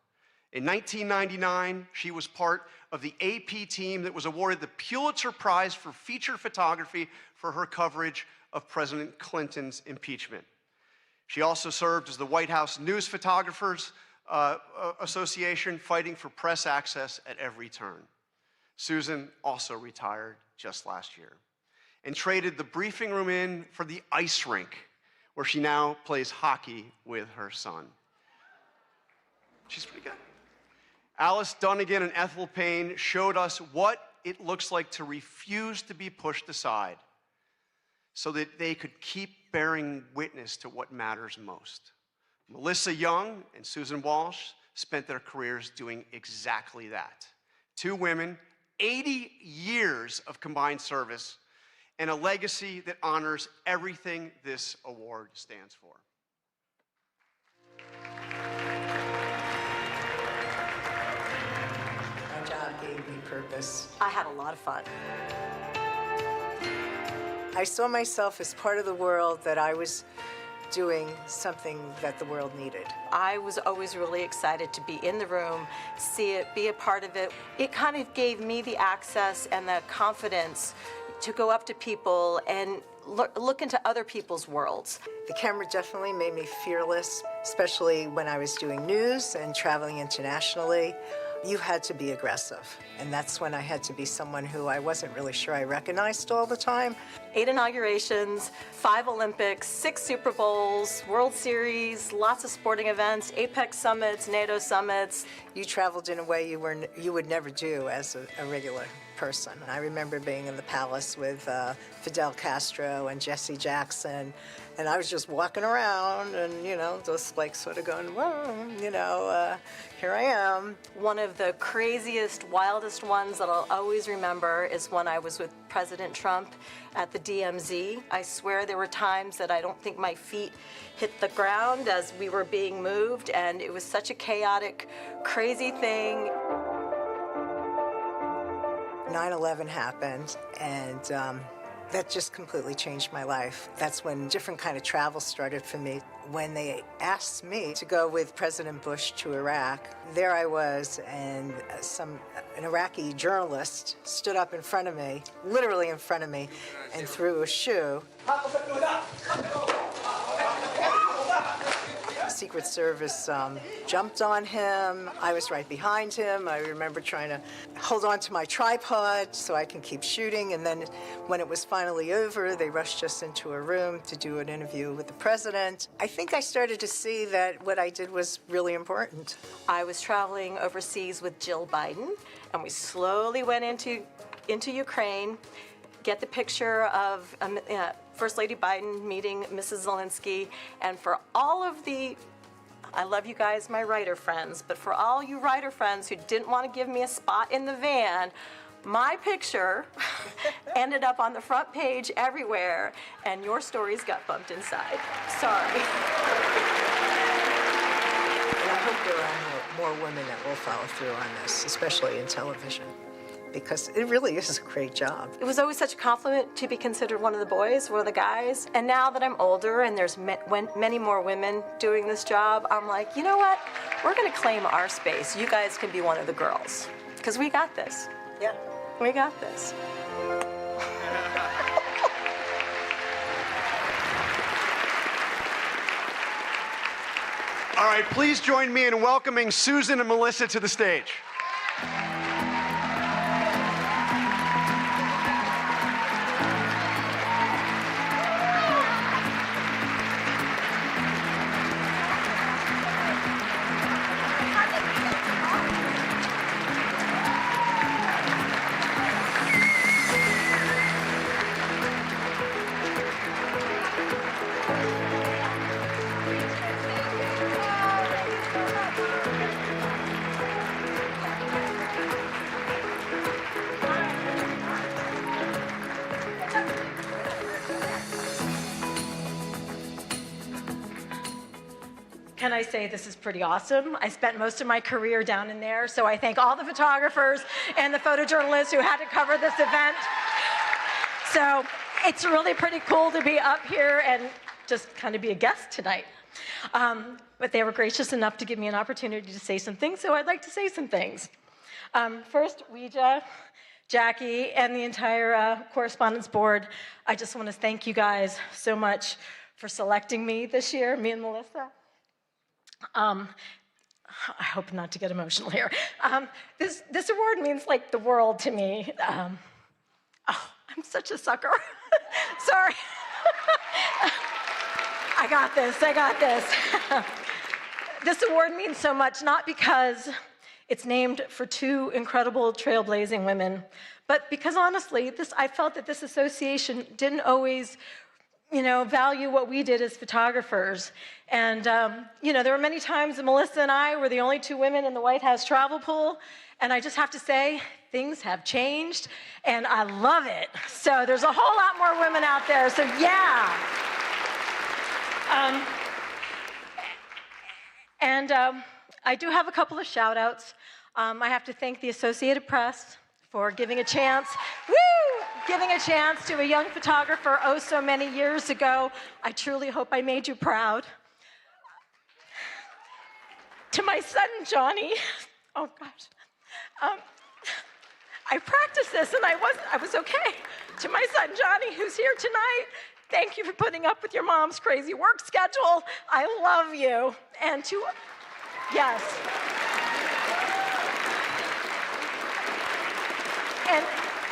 In 1999, she was part of the AP team that was awarded the Pulitzer Prize for feature photography for her coverage of President Clinton's impeachment. She also served as the White House News Photographers Association, fighting for press access at every turn. Susan also retired just last year and traded the briefing room in for the ice rink, where she now plays hockey with her son. She's pretty good. Alice Dunnigan and Ethel Payne showed us what it looks like to refuse to be pushed aside so that they could keep bearing witness to what matters most. Melissa Young and Susan Walsh spent their careers doing exactly that. Two women, 80 years of combined service, and a legacy that honors everything this award stands for. My job gave me purpose. I had a lot of fun. I saw myself as part of the world, that I was doing something that the world needed. I was always really excited to be in the room, see it, be a part of it. It kind of gave me the access and the confidence to go up to people and look into other people's worlds. The camera definitely made me fearless, especially when I was doing news and traveling internationally. You had to be aggressive, and that's when I had to be someone who I wasn't really sure I recognized all the time. 8 inaugurations, 5 Olympics, 6 Super Bowls, World Series, lots of sporting events, APEC summits, NATO summits. You traveled in a way you would never do as a regular person. I remember being in the palace with Fidel Castro and Jesse Jackson, and I was just walking around and, just like sort of going, whoa, here I am. One of the craziest, wildest ones that I'll always remember is when I was with President Trump at the DMZ. I swear there were times that I don't think my feet hit the ground as we were being moved, and it was such a chaotic, crazy thing. 9/11 happened, and that just completely changed my life. That's when different kind of travel started for me. When they asked me to go with President Bush to Iraq, there I was, and an Iraqi journalist stood up in front of me, literally in front of me, and threw a shoe. Secret Service jumped on him. I was right behind him. I remember trying to hold on to my tripod so I can keep shooting. And then when it was finally over, they rushed us into a room to do an interview with the president. I think I started to see that what I did was really important. I was traveling overseas with Jill Biden, and we slowly went into Ukraine, get the picture of First Lady Biden meeting Mrs. Zelensky, and for all of the, I love you guys, my writer friends, but for all you writer friends who didn't want to give me a spot in the van, my picture ended up on the front page everywhere, and your stories got bumped inside. Sorry. And I hope there are more women that will follow through on this, especially in television, because it really is a great job. It was always such a compliment to be considered one of the boys, one of the guys. And now that I'm older and there's many more women doing this job, I'm like, you know what? We're gonna claim our space. You guys can be one of the girls, because we got this. Yeah. We got this. All right, please join me in welcoming Susan and Melissa to the stage. Can I say this is pretty awesome? I spent most of my career down in there, so I thank all the photographers and the photojournalists who had to cover this event. So it's really pretty cool to be up here and just kind of be a guest tonight. But they were gracious enough to give me an opportunity to say some things, so I'd like to say some things. First, Ouija, Jackie, and the entire Correspondents Board, I just want to thank you guys so much for selecting me this year, me and Melissa. I hope not to get emotional here. This award means like the world to me. I'm such a sucker. Sorry. I got this. This award means so much, not because it's named for 2 incredible trailblazing women, but because honestly, I felt that this association didn't always value what we did as photographers. And, there were many times that Melissa and I were the only 2 women in the White House travel pool, and I just have to say, things have changed, and I love it. So there's a whole lot more women out there, so yeah. I do have a couple of shout-outs. I have to thank the Associated Press for giving a chance to a young photographer so many years ago. I truly hope I made you proud. To my son, Johnny, oh gosh, I practiced this and I was okay. To my son, Johnny, who's here tonight, thank you for putting up with your mom's crazy work schedule. I love you. And yes.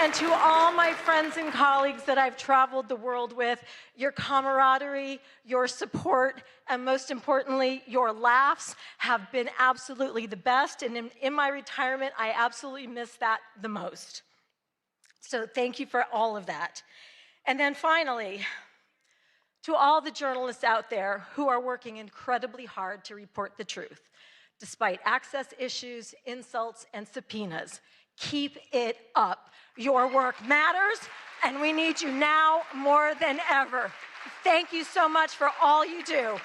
And to all my friends and colleagues that I've traveled the world with, your camaraderie, your support, and most importantly, your laughs have been absolutely the best. And in my retirement, I absolutely miss that the most. So thank you for all of that. And then finally, to all the journalists out there who are working incredibly hard to report the truth, despite access issues, insults, and subpoenas, keep it up. Your work matters, and we need you now more than ever. Thank you so much for all you do.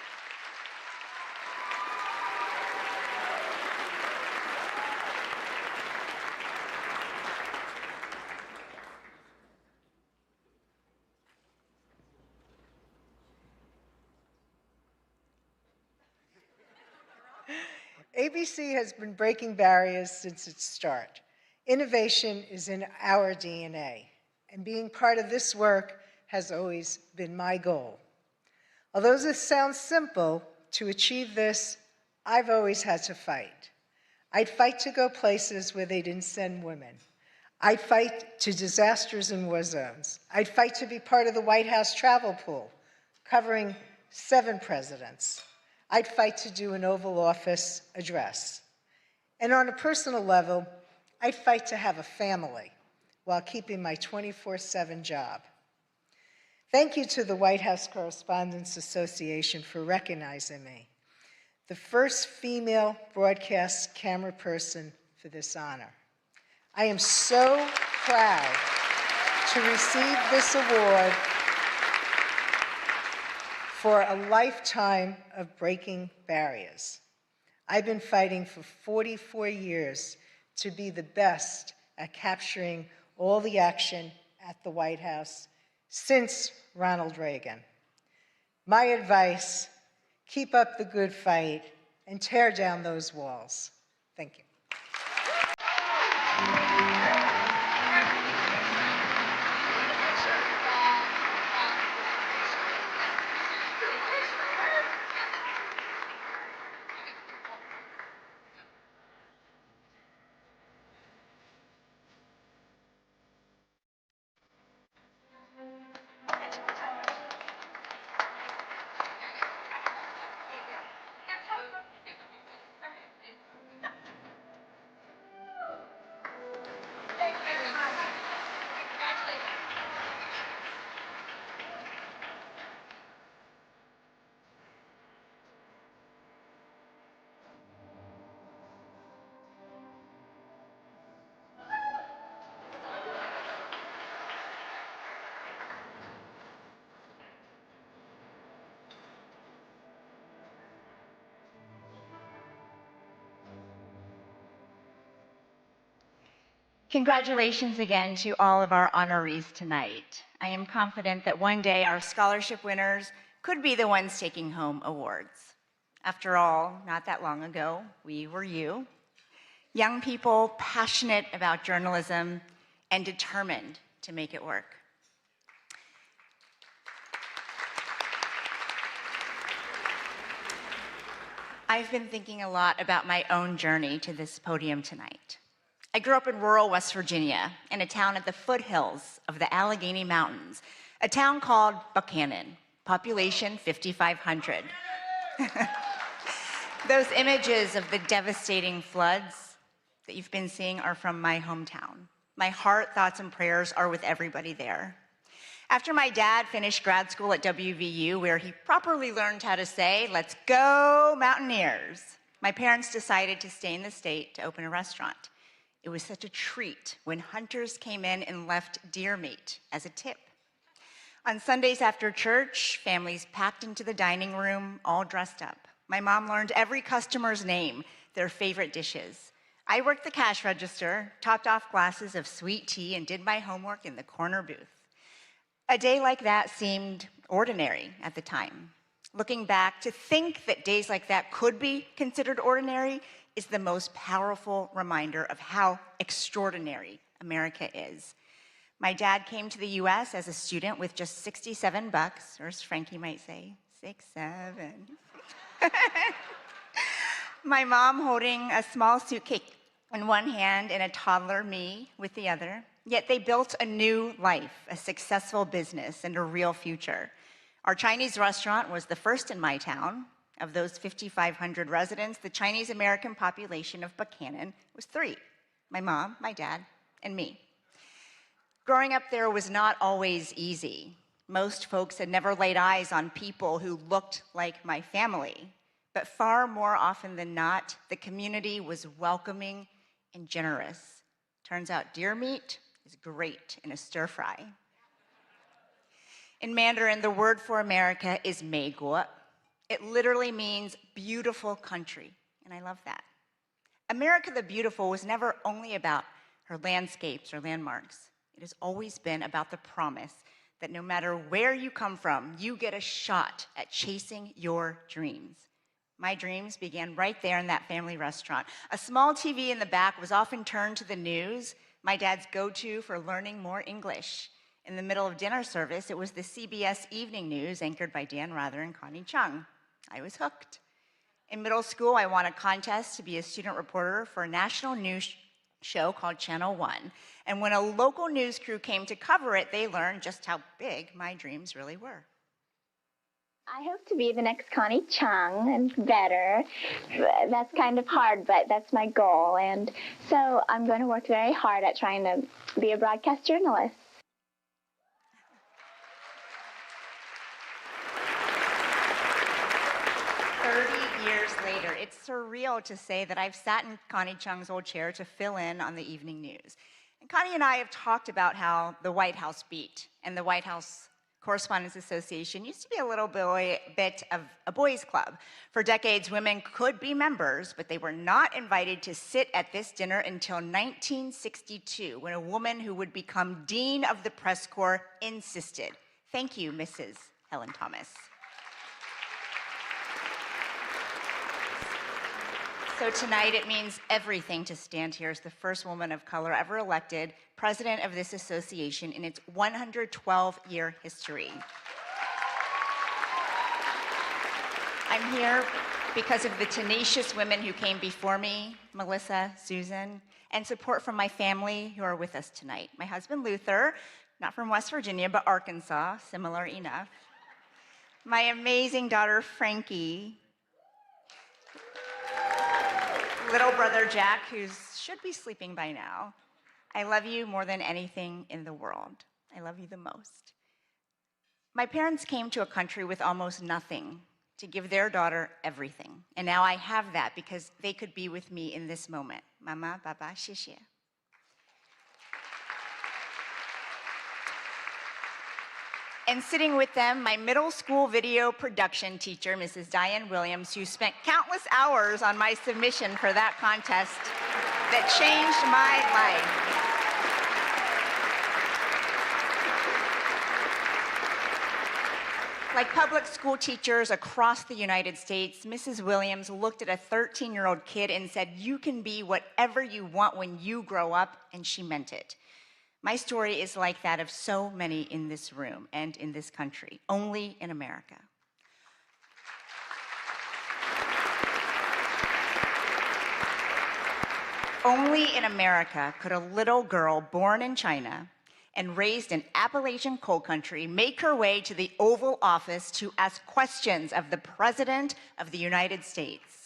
ABC has been breaking barriers since its start. Innovation is in our DNA, and being part of this work has always been my goal. Although this sounds simple, to achieve this, I've always had to fight. I'd fight to go places where they didn't send women. I'd fight to disasters in war zones. I'd fight to be part of the White House travel pool, covering 7 presidents. I'd fight to do an Oval Office address. And on a personal level, I'd fight to have a family while keeping my 24/7 job. Thank you to the White House Correspondents Association for recognizing me, the first female broadcast camera person for this honor. I am so proud to receive this award for a lifetime of breaking barriers. I've been fighting for 44 years to be the best at capturing all the action at the White House since Ronald Reagan. My advice, keep up the good fight and tear down those walls. Thank you. Congratulations again to all of our honorees tonight. I am confident that one day our scholarship winners could be the ones taking home awards. After all, not that long ago, we were you. Young people passionate about journalism and determined to make it work. I've been thinking a lot about my own journey to this podium tonight. I grew up in rural West Virginia, in a town at the foothills of the Allegheny Mountains, a town called Buchanan, population 5,500. Those images of the devastating floods that you've been seeing are from my hometown. My heart, thoughts, and prayers are with everybody there. After my dad finished grad school at WVU, where he properly learned how to say, "Let's go Mountaineers," my parents decided to stay in the state to open a restaurant. It was such a treat when hunters came in and left deer meat as a tip. On Sundays after church, families packed into the dining room, all dressed up. My mom learned every customer's name, their favorite dishes. I worked the cash register, topped off glasses of sweet tea, and did my homework in the corner booth. A day like that seemed ordinary at the time. Looking back, to think that days like that could be considered ordinary is the most powerful reminder of how extraordinary America is. My dad came to the US as a student with just $67, or as Frankie might say, 6'7". My mom holding a small suitcase in one hand and a toddler, me, with the other. Yet they built a new life, a successful business, and a real future. Our Chinese restaurant was the first in my town. Of those 5,500 residents, the Chinese American population of Buchanan was 3: my mom, my dad, and me. Growing up there was not always easy. Most folks had never laid eyes on people who looked like my family. But far more often than not, the community was welcoming and generous. Turns out deer meat is great in a stir fry. In Mandarin, the word for America is 美国. It literally means beautiful country, and I love that. America the Beautiful was never only about her landscapes or landmarks. It has always been about the promise that no matter where you come from, you get a shot at chasing your dreams. My dreams began right there in that family restaurant. A small TV in the back was often turned to the news, my dad's go-to for learning more English. In the middle of dinner service, it was the CBS Evening News, anchored by Dan Rather and Connie Chung. I was hooked. In middle school, I won a contest to be a student reporter for a national news show called Channel One. And when a local news crew came to cover it, they learned just how big my dreams really were. I hope to be the next Connie Chung and better. That's kind of hard, but that's my goal. And so I'm going to work very hard at trying to be a broadcast journalist. 30 years later, it's surreal to say that I've sat in Connie Chung's old chair to fill in on the evening news. And Connie and I have talked about how the White House beat and the White House Correspondents Association used to be a little bit of a boys' club. For decades, women could be members, but they were not invited to sit at this dinner until 1962, when a woman who would become Dean of the Press Corps insisted. Thank you, Mrs. Helen Thomas. So tonight, it means everything to stand here as the first woman of color ever elected president of this association in its 112-year history. I'm here because of the tenacious women who came before me, Melissa, Susan, and support from my family who are with us tonight. My husband, Luther, not from West Virginia, but Arkansas, similar enough. My amazing daughter, Frankie. Little brother Jack, who should be sleeping by now. I love you more than anything in the world. I love you the most. My parents came to a country with almost nothing to give their daughter everything. And now I have that because they could be with me in this moment. Mama, Baba, 谢谢. And sitting with them, my middle school video production teacher, Mrs. Diane Williams, who spent countless hours on my submission for that contest that changed my life. Like public school teachers across the United States, Mrs. Williams looked at a 13-year-old kid and said, "You can be whatever you want when you grow up," and she meant it. My story is like that of so many in this room and in this country, only in America. Only in America could a little girl born in China and raised in Appalachian coal country make her way to the Oval Office to ask questions of the President of the United States.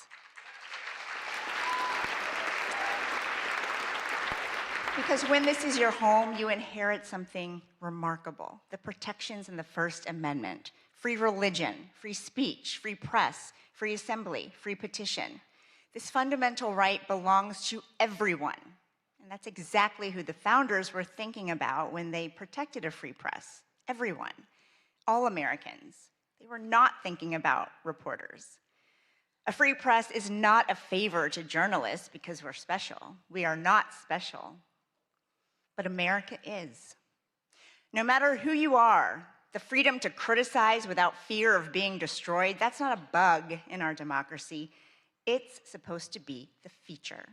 Because when this is your home, you inherit something remarkable: the protections in the First Amendment. Free religion, free speech, free press, free assembly, free petition. This fundamental right belongs to everyone. And that's exactly who the founders were thinking about when they protected a free press. Everyone, all Americans. They were not thinking about reporters. A free press is not a favor to journalists because we're special. We are not special. But America is. No matter who you are, the freedom to criticize without fear of being destroyed, that's not a bug in our democracy. It's supposed to be the feature.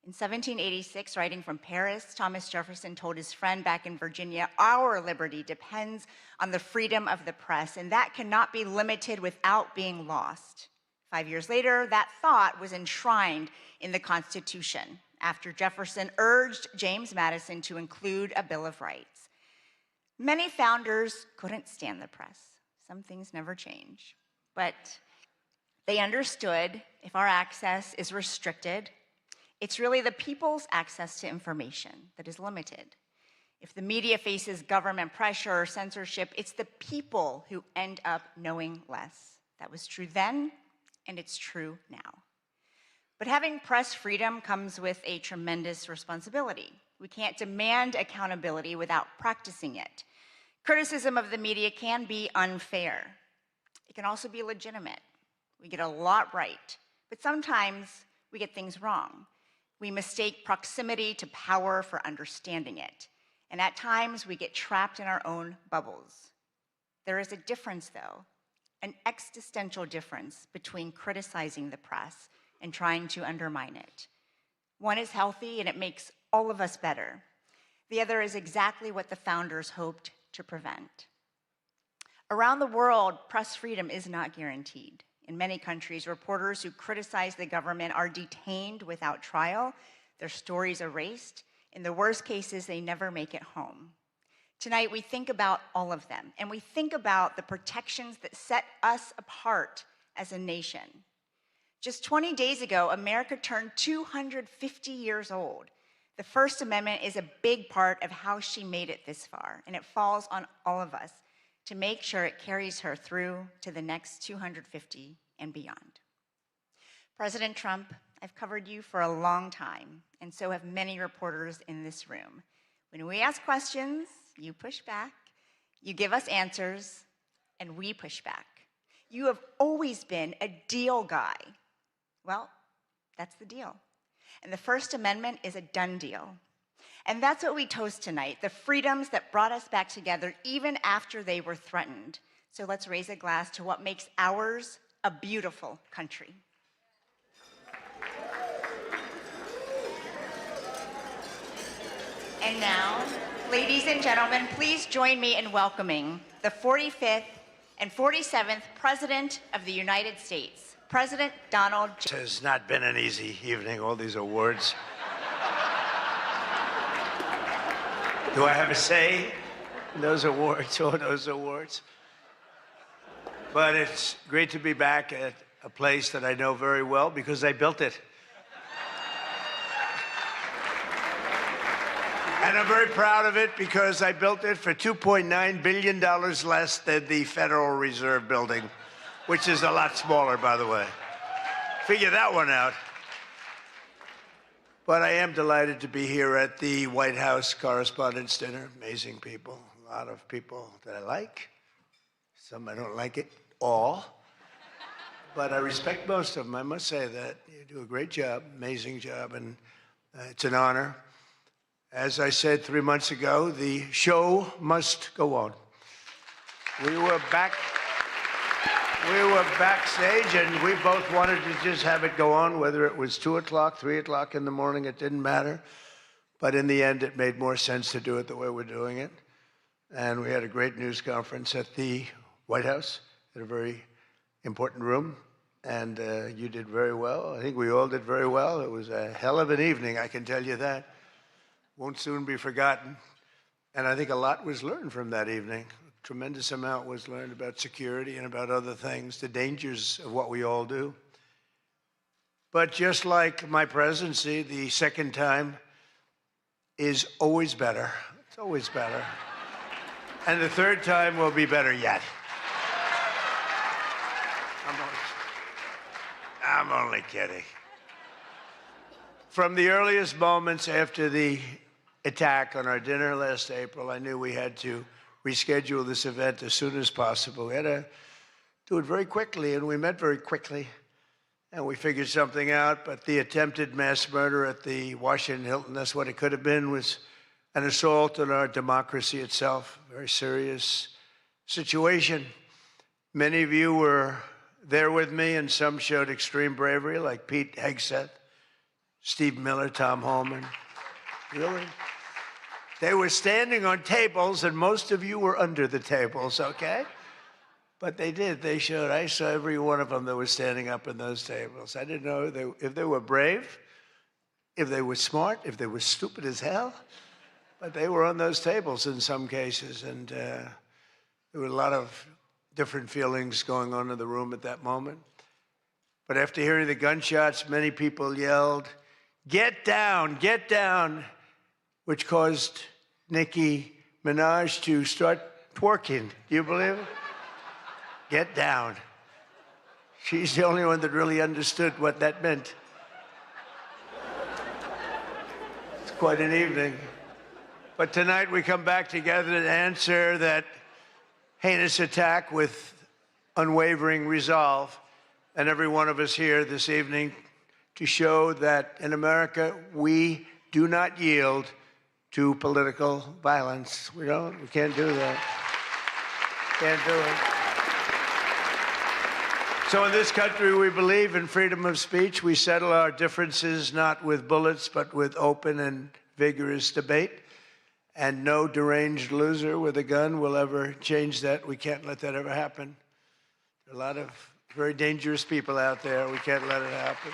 In 1786, writing from Paris, Thomas Jefferson told his friend back in Virginia, "Our liberty depends on the freedom of the press, and that cannot be limited without being lost." 5 years later, that thought was enshrined in the Constitution. after Jefferson urged James Madison to include a Bill of Rights. Many founders couldn't stand the press. Some things never change. But they understood if our access is restricted, it's really the people's access to information that is limited. If the media faces government pressure or censorship, it's the people who end up knowing less. That was true then, and it's true now. But having press freedom comes with a tremendous responsibility. We can't demand accountability without practicing it. Criticism of the media can be unfair. It can also be legitimate. We get a lot right, but sometimes we get things wrong. We mistake proximity to power for understanding it. And at times, we get trapped in our own bubbles. There is a difference, though, an existential difference between criticizing the press and trying to undermine it. One is healthy, and it makes all of us better. The other is exactly what the founders hoped to prevent. Around the world, press freedom is not guaranteed. In many countries, reporters who criticize the government are detained without trial, their stories erased. In the worst cases, they never make it home. Tonight, we think about all of them, and we think about the protections that set us apart as a nation. Just 20 days ago, America turned 250 years old. The First Amendment is a big part of how she made it this far, and it falls on all of us to make sure it carries her through to the next 250 and beyond. President Trump, I've covered you for a long time, and so have many reporters in this room. When we ask questions, you push back, you give us answers, and we push back. You have always been a deal guy. Well, that's the deal. And the First Amendment is a done deal. And that's what we toast tonight, the freedoms that brought us back together even after they were threatened. So let's raise a glass to what makes ours a beautiful country. And now, ladies and gentlemen, please join me in welcoming the 45th and 47th President of the United States, President Donald J. It has not been an easy evening, all these awards. Do I have a say in those awards, all those awards? But it's great to be back at a place that I know very well because I built it. And I'm very proud of it because I built it for $2.9 billion less than the Federal Reserve building, which is a lot smaller, by the way. Figure that one out. But I am delighted to be here at the White House Correspondents Dinner. Amazing people, a lot of people that I like. Some I don't like at all. But I respect most of them, I must say that. You do a great job, amazing job, and it's an honor. As I said 3 months ago, the show must go on. We were backstage, and we both wanted to just have it go on, whether it was 2 o'clock, 3 o'clock in the morning, it didn't matter. But in the end, it made more sense to do it the way we're doing it. And we had a great news conference at the White House, in a very important room. And you did very well. I think we all did very well. It was a hell of an evening, I can tell you that. Won't soon be forgotten. And I think a lot was learned from that evening. A tremendous amount was learned about security and about other things, the dangers of what we all do. But just like my presidency, the second time is always better. It's always better. And the third time will be better yet. I'm only kidding. From the earliest moments after the attack on our dinner last April, I knew we had to reschedule this event as soon as possible. We had to do it very quickly, and we met very quickly, and we figured something out. But the attempted mass murder at the Washington Hilton, that's what it could have been, was an assault on our democracy itself. Very serious situation. Many of you were there with me, and some showed extreme bravery, like Pete Hegseth, Steve Miller, Tom Holman. Really? They were standing on tables, and most of you were under the tables, okay? But they did. They showed. I saw every one of them that was standing up in those tables. I didn't know if they were brave. if they were smart, if they were stupid as hell. But they were on those tables in some cases, and there were a lot of different feelings going on in the room at that moment. But after hearing the gunshots, many people yelled, "Get down, get down," which caused Nicki Minaj to start twerking. Do you believe it? Get down. She's the only one that really understood what that meant. It's quite an evening. But tonight we come back together to answer that heinous attack with unwavering resolve. And every one of us here this evening to show that in America we do not yield to political violence. We can't do that. Can't do it. So in this country, we believe in freedom of speech. We settle our differences not with bullets, but with open and vigorous debate. And no deranged loser with a gun will ever change that. We can't let that ever happen. There are a lot of very dangerous people out there. We can't let it happen.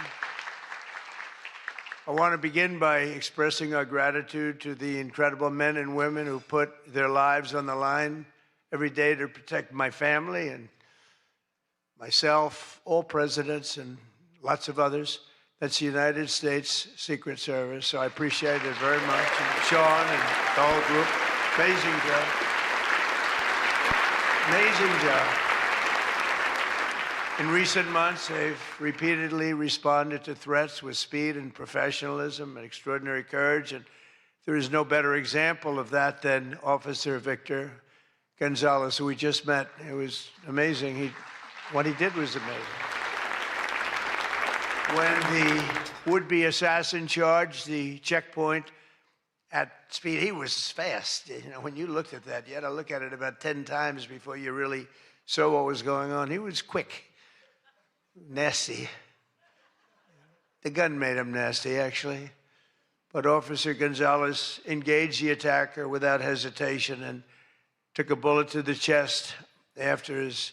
I want to begin by expressing our gratitude to the incredible men and women who put their lives on the line every day to protect my family and myself, all presidents, and lots of others. That's the United States Secret Service. So I appreciate it very much. And Sean and the whole group. Amazing job. Amazing job. In recent months, they've repeatedly responded to threats with speed and professionalism and extraordinary courage. And there is no better example of that than Officer Victor Gonzalez, who we just met. It was amazing. What he did was amazing. When the would-be assassin charged the checkpoint at speed, he was fast. You know, when you looked at that, you had to look at it about 10 times before you really saw what was going on. He was quick. Nasty. The gun made him nasty, actually. But Officer Gonzalez engaged the attacker without hesitation and took a bullet to the chest after his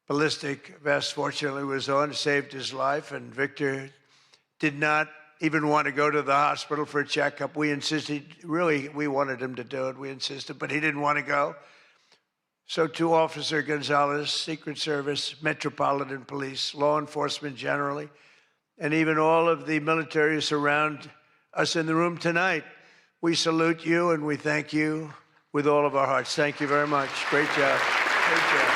ballistic vest, fortunately, was on, saved his life. And Victor did not even want to go to the hospital for a checkup. We insisted, really, we wanted him to do it. We insisted, but he didn't want to go. So to Officer Gonzalez, Secret Service, Metropolitan Police, law enforcement generally, and even all of the military who surround us in the room tonight, we salute you and we thank you with all of our hearts. Thank you very much. Great job. Great job.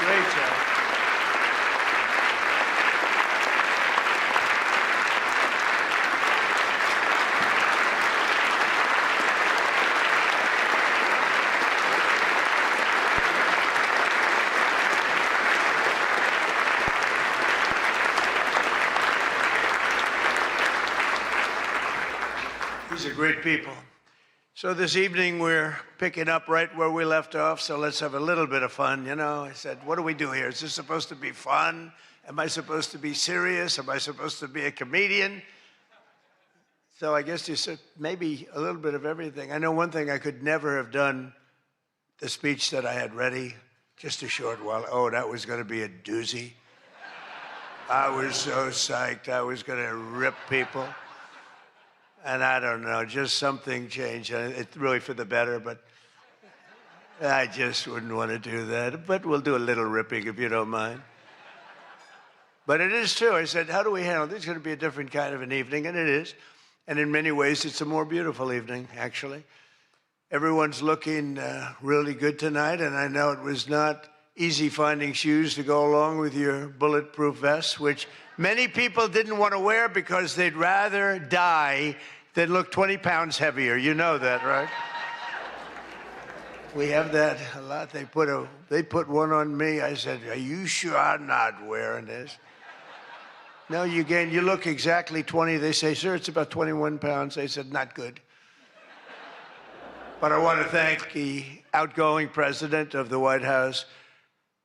Great job. These are great people. So this evening we're picking up right where we left off, so let's have a little bit of fun. You know, I said, what do we do here? Is this supposed to be fun? Am I supposed to be serious? Am I supposed to be a comedian? So I guess you said maybe a little bit of everything. I know one thing, I could never have done the speech that I had ready just a short while. Oh, that was going to be a doozy. I was so psyched. I was going to rip people. And I don't know, just something changed. It's really for the better, but I just wouldn't want to do that. But we'll do a little ripping if you don't mind. But it is true. I said, how do we handle this? It's going to be a different kind of an evening, and it is. And in many ways, it's a more beautiful evening, actually. Everyone's looking really good tonight, and I know it was not easy finding shoes to go along with your bulletproof vests, which many people didn't want to wear because they'd rather die than look 20 pounds heavier. You know that, right? We have that a lot. They put one on me. I said, are you sure I'm not wearing this? No, you look exactly 20. They say, sir, it's about 21 pounds. They said, not good. But I want to thank the outgoing president of the White House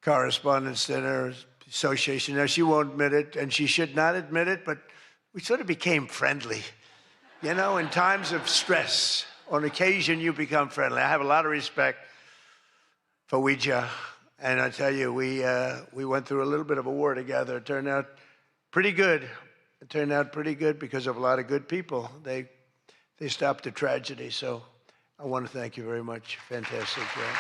Correspondents Dinner Association. Now, she won't admit it, and she should not admit it, but we sort of became friendly. You know, in times of stress, on occasion, you become friendly. I have a lot of respect for Ouija And I tell you, we went through a little bit of a war together. It turned out pretty good. It turned out pretty good because of a lot of good people. They stopped the tragedy. So I want to thank you very much. Fantastic job.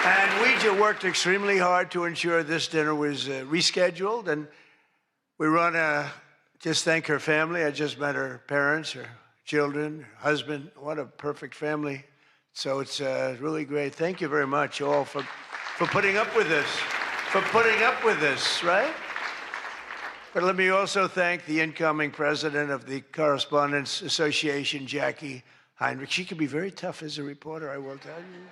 And we just worked extremely hard to ensure this dinner was rescheduled. And we want to just thank her family. I just met her parents, her children, her husband. What a perfect family. So it's really great. Thank you very much, all, for putting up with this. For putting up with this, right? But let me also thank the incoming president of the Correspondents Association, Jackie Heinrich. She can be very tough as a reporter, I will tell you.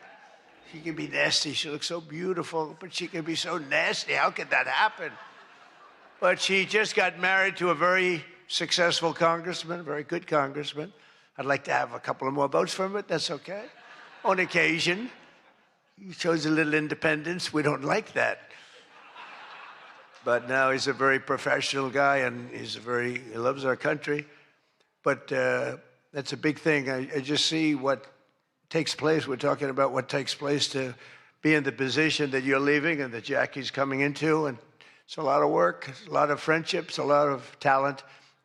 She can be nasty. She looks so beautiful, but she can be so nasty. How could that happen? But she just got married to a very successful congressman, a very good congressman. I'd like to have a couple of more votes from it. That's okay. On occasion, he shows a little independence. We don't like that. But now he's a very professional guy, and he loves our country. But that's a big thing. I just see what takes place. We're talking about what takes place to be in the position that you're leaving and that Jackie's coming into. And it's a lot of work, a lot of friendships, a lot of talent.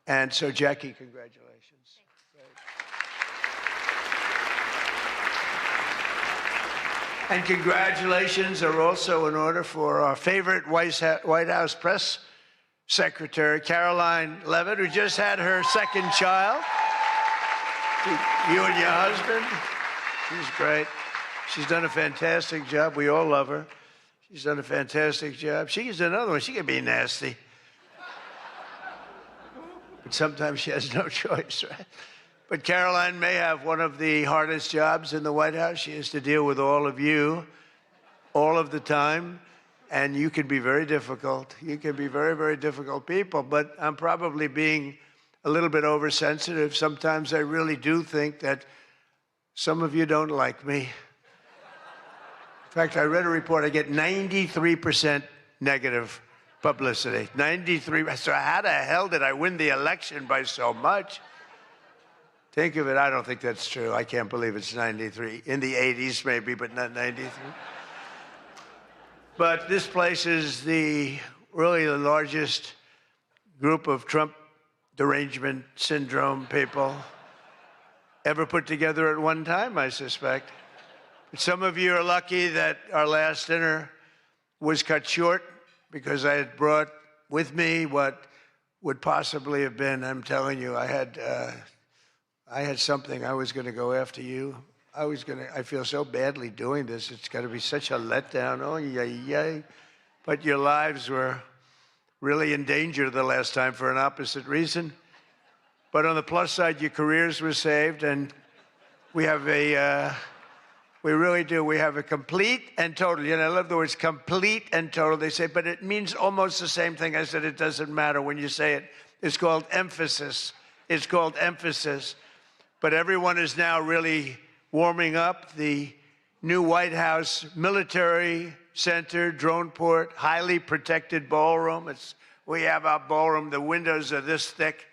And so, Jackie, congratulations. And congratulations are also in order for our favorite White House press secretary, Caroline Levitt, who just had her second child. You and your husband. She's great. She's done a fantastic job. We all love her. She's done a fantastic job. She's another one. She can be nasty. But sometimes she has no choice, right? But Caroline may have one of the hardest jobs in the White House. She has to deal with all of you all of the time. And you can be very difficult. You can be very, very difficult people. But I'm probably being a little bit oversensitive. Sometimes I really do think that some of you don't like me. In fact, I read a report, I get 93% negative publicity. 93. So how the hell did I win the election by so much? Think of it, I don't think that's true. I can't believe it's 93. In the 80s maybe, but not 93. But this place is really the largest group of Trump derangement syndrome people ever put together at one time, I suspect. But some of you are lucky that our last dinner was cut short because I had brought with me what would possibly have been, I'm telling you, I had something. I was going to go after you. I feel so badly doing this. It's going to be such a letdown. Oh, yay. But your lives were really in danger the last time for an opposite reason. But on the plus side, your careers were saved, and we really do. We have a complete and total. You know, I love the words complete and total. They say, but it means almost the same thing. I said, it doesn't matter when you say it. It's called emphasis. It's called emphasis. But everyone is now really warming up. The new White House Military Center, drone port, highly protected ballroom. We have our ballroom. The windows are this thick.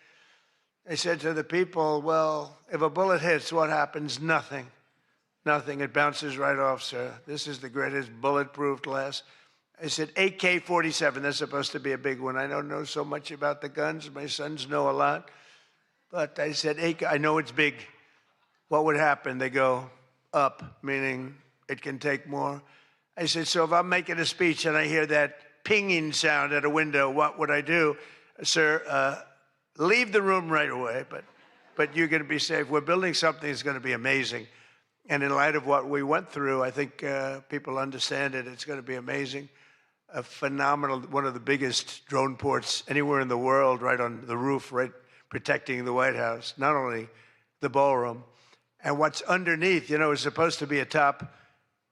I said to the people, well, if a bullet hits, what happens? Nothing. Nothing. It bounces right off, sir. This is the greatest bulletproof glass. I said, AK-47. That's supposed to be a big one. I don't know so much about the guns. My sons know a lot. But I said, I know it's big. What would happen? They go up, meaning it can take more. I said, so if I'm making a speech and I hear that pinging sound at a window, what would I do? Sir, leave the room right away, but you're going to be safe. We're building something that's going to be amazing. And in light of what we went through, I think people understand it. It's going to be amazing. A phenomenal, one of the biggest drone ports anywhere in the world, right on the roof, right protecting the White House, not only the ballroom. And what's underneath, you know, is supposed to be a top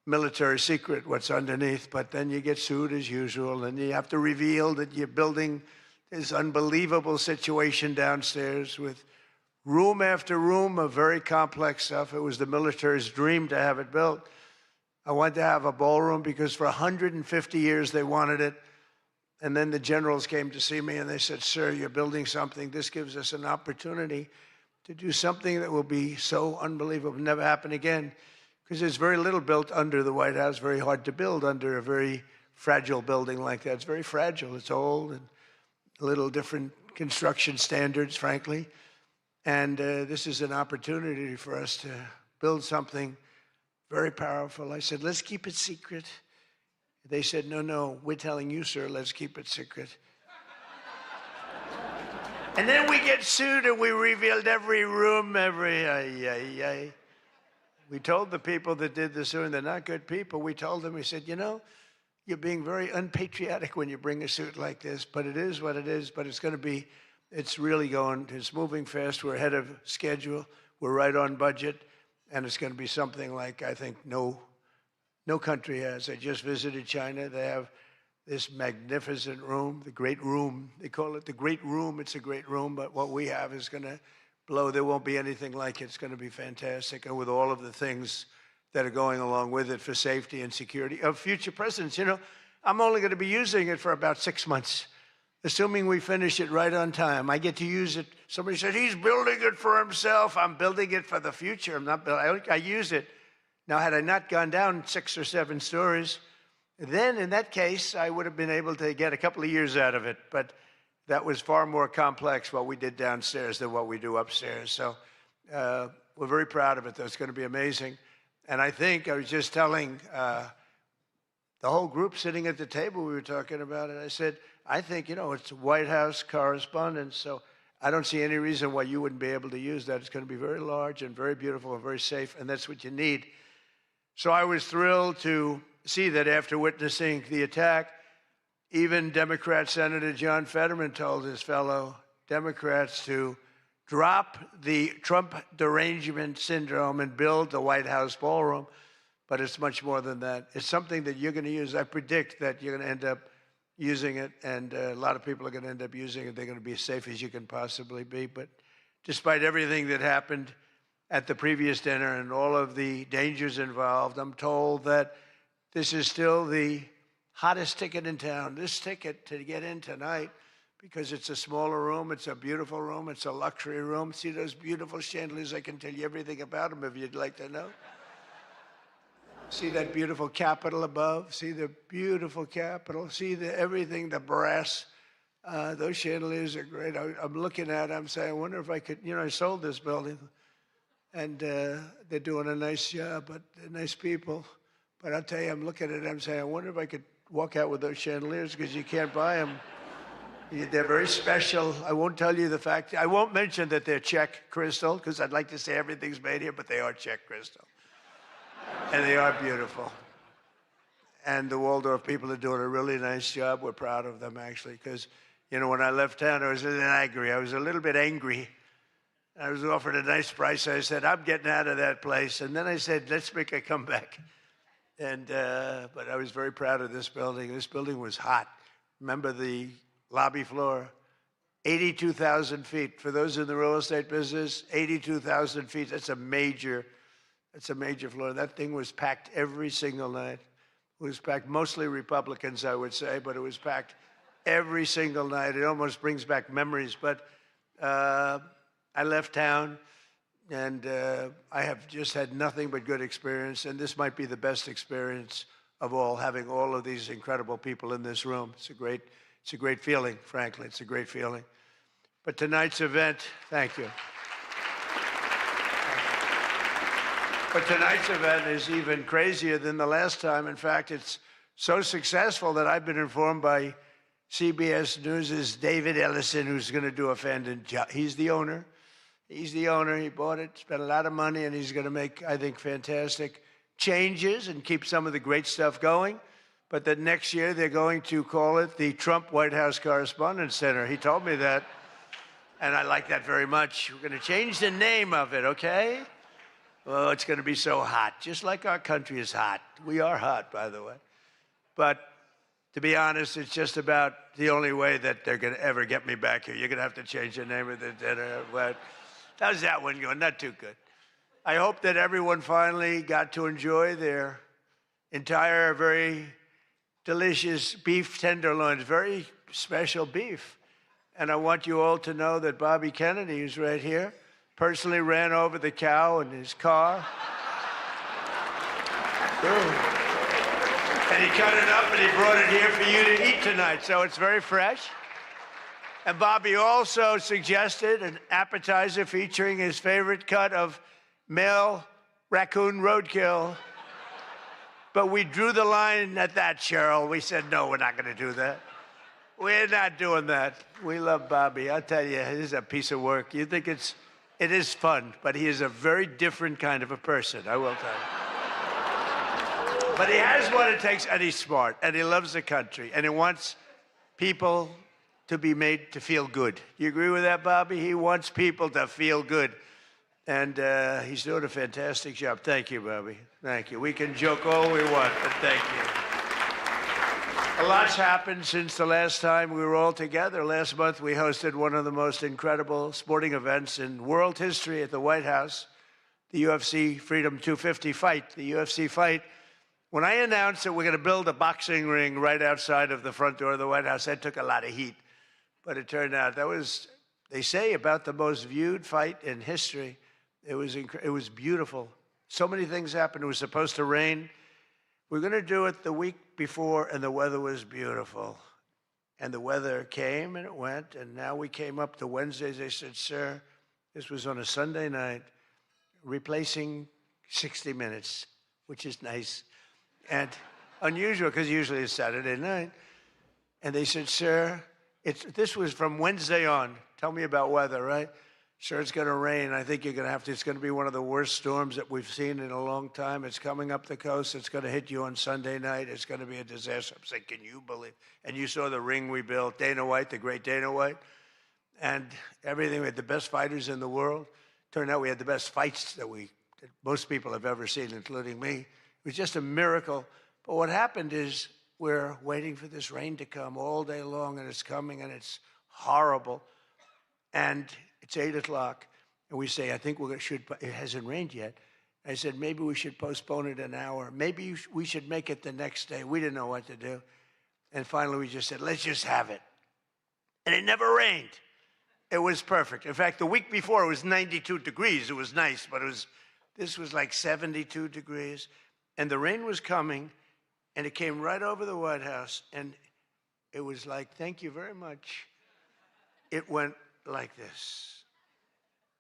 military secret, what's underneath, but then you get sued as usual, and you have to reveal that you're building this unbelievable situation downstairs with room after room of very complex stuff. It was the military's dream to have it built. I wanted to have a ballroom because for 150 years they wanted it. And then the generals came to see me and they said, sir, you're building something. This gives us an opportunity. to do something that will be so unbelievable, never happen again, because there's very little built under the White House, very hard to build under a very fragile building like that. It's very fragile. It's old and a little different construction standards, frankly. And this is an opportunity for us to build something very powerful. I said, let's keep it secret. They said, no, we're telling you, sir, let's keep it secret. And then we get sued and we revealed every room, We told the people that did the suing, they're not good people. We told them, we said, you're being very unpatriotic when you bring a suit like this, but it is what it is, but it's really going, it's moving fast. We're ahead of schedule. We're right on budget. And it's going to be something like, I think, no country has. I just visited China. They have this magnificent room, the Great Room. They call it the Great Room. It's a great room, but what we have is going to blow. There won't be anything like it. It's going to be fantastic. And with all of the things that are going along with it for safety and security of future presidents. I'm only going to be using it for about 6 months, assuming we finish it right on time. I get to use it. Somebody said, he's building it for himself. I'm building it for the future. I use it. Now, had I not gone down 6 or 7 stories, then in that case, I would have been able to get a couple of years out of it. But that was far more complex what we did downstairs than what we do upstairs. So we're very proud of it, though. It's going to be amazing. And I think I was just telling the whole group sitting at the table, we were talking about it. I said, I think, it's White House Correspondents, so I don't see any reason why you wouldn't be able to use that. It's going to be very large and very beautiful and very safe, and that's what you need. So I was thrilled to see that after witnessing the attack, even Democrat Senator John Fetterman told his fellow Democrats to drop the Trump derangement syndrome and build the White House ballroom. But it's much more than that. It's something that you're going to use. I predict that you're going to end up using it, and a lot of people are going to end up using it. They're going to be as safe as you can possibly be. But despite everything that happened at the previous dinner and all of the dangers involved, I'm told that this is still the hottest ticket in town. This ticket to get in tonight, because it's a smaller room, it's a beautiful room, it's a luxury room. See those beautiful chandeliers? I can tell you everything about them if you'd like to know. See that beautiful Capitol above? See the beautiful Capitol? See everything, the brass. Those chandeliers are great. I'm looking at them, I'm saying, I wonder if I could, I sold this building, and they're doing a nice job, but they're nice people. But I'll tell you, I'm looking at it, I'm saying, I wonder if I could walk out with those chandeliers, because you can't buy them. They're very special. I won't tell you the fact. I won't mention that they're Czech crystal, because I'd like to say everything's made here, but they are Czech crystal. And they are beautiful. And the Waldorf people are doing a really nice job. We're proud of them, actually, because, when I left town, I was a little angry. I was a little bit angry. I was offered a nice price. I said, I'm getting out of that place. And then I said, let's make a comeback. And but I was very proud of this building. This building was hot. Remember the lobby floor? 82,000 feet. For those in the real estate business, 82,000 feet. That's a major floor. That thing was packed every single night. It was packed, mostly Republicans, I would say, but it was packed every single night. It almost brings back memories. But I left town, and I have just had nothing but good experience. And this might be the best experience of all, having all of these incredible people in this room. It's a great feeling, frankly. It's a great feeling. But tonight's event, thank you. But tonight's event is even crazier than the last time. In fact, it's so successful that I've been informed by CBS News' David Ellison, who's going to do a fantastic job. He's the owner. He's the owner. He bought it, spent a lot of money, and he's going to make, I think, fantastic changes and keep some of the great stuff going. But that next year they're going to call it the Trump White House Correspondents Dinner. He told me that, and I like that very much. We're going to change the name of it, okay? Oh, it's going to be so hot, just like our country is hot. We are hot, by the way. But to be honest, it's just about the only way that they're going to ever get me back here. You're going to have to change the name of the dinner. But how's that one going? Not too good. I hope that everyone finally got to enjoy their entire, very delicious beef tenderloins, very special beef. And I want you all to know that Bobby Kennedy, who's right here, personally ran over the cow in his car. And he cut it up and he brought it here for you to eat tonight, so it's very fresh. And Bobby also suggested an appetizer featuring his favorite cut of male raccoon roadkill. But we drew the line at that, Cheryl. We said, no, we're not going to do that. We're not doing that. We love Bobby. I'll tell you, it is a piece of work. You think it is fun, but he is a very different kind of a person, I will tell you. But he has what it takes, and he's smart, and he loves the country, and he wants people to be made to feel good. You agree with that, Bobby? He wants people to feel good. And he's doing a fantastic job. Thank you, Bobby. Thank you. We can joke all we want, but thank you. A lot's happened since the last time we were all together. Last month, we hosted one of the most incredible sporting events in world history at the White House, the UFC Freedom 250 fight. The UFC fight. When I announced that we're going to build a boxing ring right outside of the front door of the White House, that took a lot of heat. But it turned out that was, they say, about the most viewed fight in history. It was beautiful. So many things happened. It was supposed to rain. We were going to do it the week before, and the weather was beautiful. And the weather came, and it went, and now we came up to Wednesdays. They said, sir, this was on a Sunday night, replacing 60 Minutes, which is nice and unusual because usually it's Saturday night. And they said, sir, this was from Wednesday on. Tell me about weather, right? Sure, it's going to rain. I think you're going to have to. It's going to be one of the worst storms that we've seen in a long time. It's coming up the coast. It's going to hit you on Sunday night. It's going to be a disaster. I'm saying, can you believe? And you saw the ring we built, Dana White, the great Dana White, and everything. We had the best fighters in the world. Turned out we had the best fights that most people have ever seen, including me. It was just a miracle. But what happened is we're waiting for this rain to come all day long, and it's coming, and it's horrible. And it's 8 o'clock, and we say, I think it hasn't rained yet. I said, maybe we should postpone it an hour. Maybe we should make it the next day. We didn't know what to do. And finally, we just said, let's just have it. And it never rained. It was perfect. In fact, the week before, it was 92 degrees. It was nice, but this was like 72 degrees. And the rain was coming, and it came right over the White House. And it was like, thank you very much. It went like this.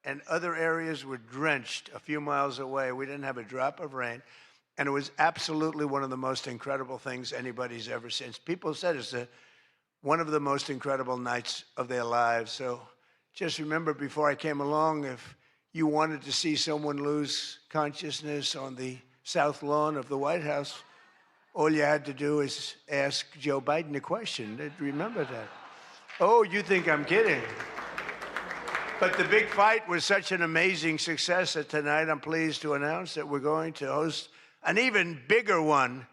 And other areas were drenched a few miles away. We didn't have a drop of rain. And it was absolutely one of the most incredible things anybody's ever seen. People said it's one of the most incredible nights of their lives. So just remember, before I came along, if you wanted to see someone lose consciousness on the south lawn of the White House, all you had to do is ask Joe Biden a question. Remember that. Oh, you think I'm kidding. But the big fight was such an amazing success that tonight I'm pleased to announce that we're going to host an even bigger one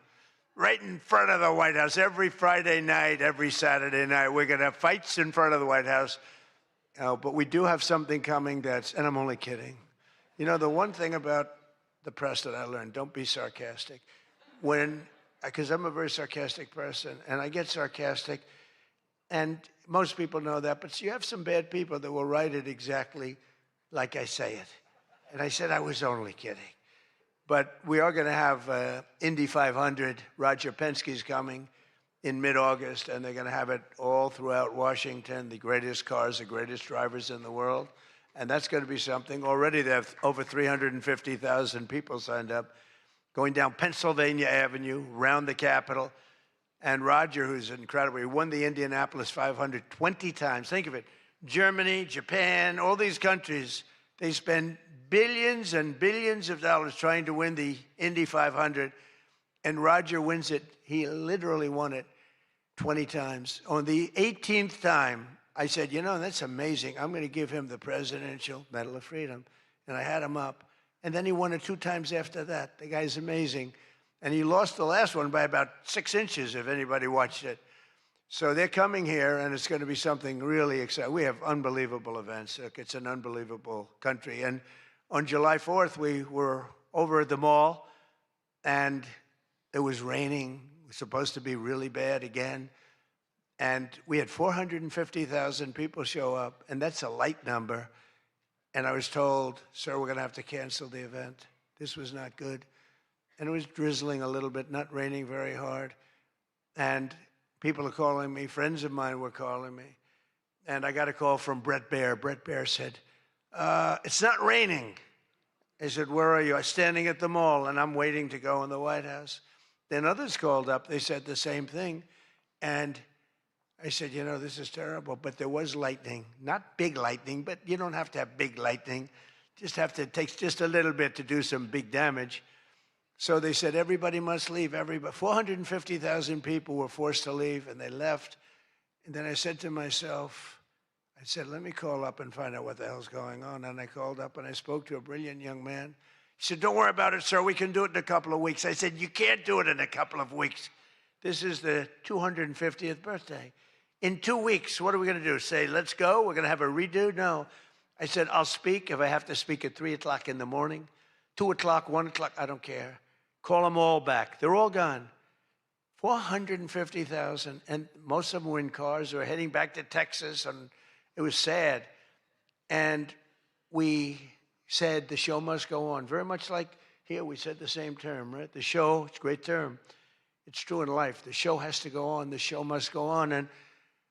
right in front of the White House. Every Friday night, every Saturday night, we're going to have fights in front of the White House. But we do have something coming and I'm only kidding. You know, the one thing about the press that I learned, don't be sarcastic. Because I'm a very sarcastic person, and I get sarcastic, and most people know that, but you have some bad people that will write it exactly like I say it. And I said I was only kidding. But we are going to have Indy 500. Roger Penske's coming in mid-August, and they're going to have it all throughout Washington, the greatest cars, the greatest drivers in the world. And that's going to be something. Already they have over 350,000 people signed up, going down Pennsylvania Avenue, around the Capitol. And Roger, who's incredible, he won the Indianapolis 500 20 times. Think of it. Germany, Japan, all these countries, they spend billions and billions of dollars trying to win the Indy 500. And Roger wins it. He literally won it 20 times. On the 18th time, I said, you know, that's amazing. I'm going to give him the Presidential Medal of Freedom. And I had him up. And then he won it 2 times after that. The guy's amazing. And he lost the last one by about 6 inches, if anybody watched it. So they're coming here, and it's going to be something really exciting. We have unbelievable events. It's an unbelievable country. And on July 4th, we were over at the mall, and it was raining. It was supposed to be really bad again. And we had 450,000 people show up, and that's a light number. And I was told, sir, we're going to have to cancel the event. This was not good. And it was drizzling a little bit, not raining very hard. And people are calling me, friends of mine were calling me. And I got a call from Brett Baer. Brett Baer said, it's not raining. I said, where are you? I'm standing at the mall, and I'm waiting to go in the White House. Then others called up. They said the same thing. And I said, you know, this is terrible. But there was lightning. Not big lightning, but you don't have to have big lightning. It takes just a little bit to do some big damage. So they said, everybody must leave. 450,000 people were forced to leave, and they left. And then I said to myself, I said, let me call up and find out what the hell's going on. And I called up and I spoke to a brilliant young man. He said, don't worry about it, sir. We can do it in a couple of weeks. I said, you can't do it in a couple of weeks. This is the 250th birthday. In 2 weeks, what are we going to do? Say, let's go? We're going to have a redo? No. I said, I'll speak if I have to speak at 3 o'clock in the morning, 2 o'clock, 1 o'clock. I don't care. Call them all back. They're all gone. 450,000. And most of them were in cars. They were heading back to Texas. And it was sad. And we said the show must go on. Very much like here, we said the same term, right? The show, it's a great term. It's true in life. The show has to go on. The show must go on. And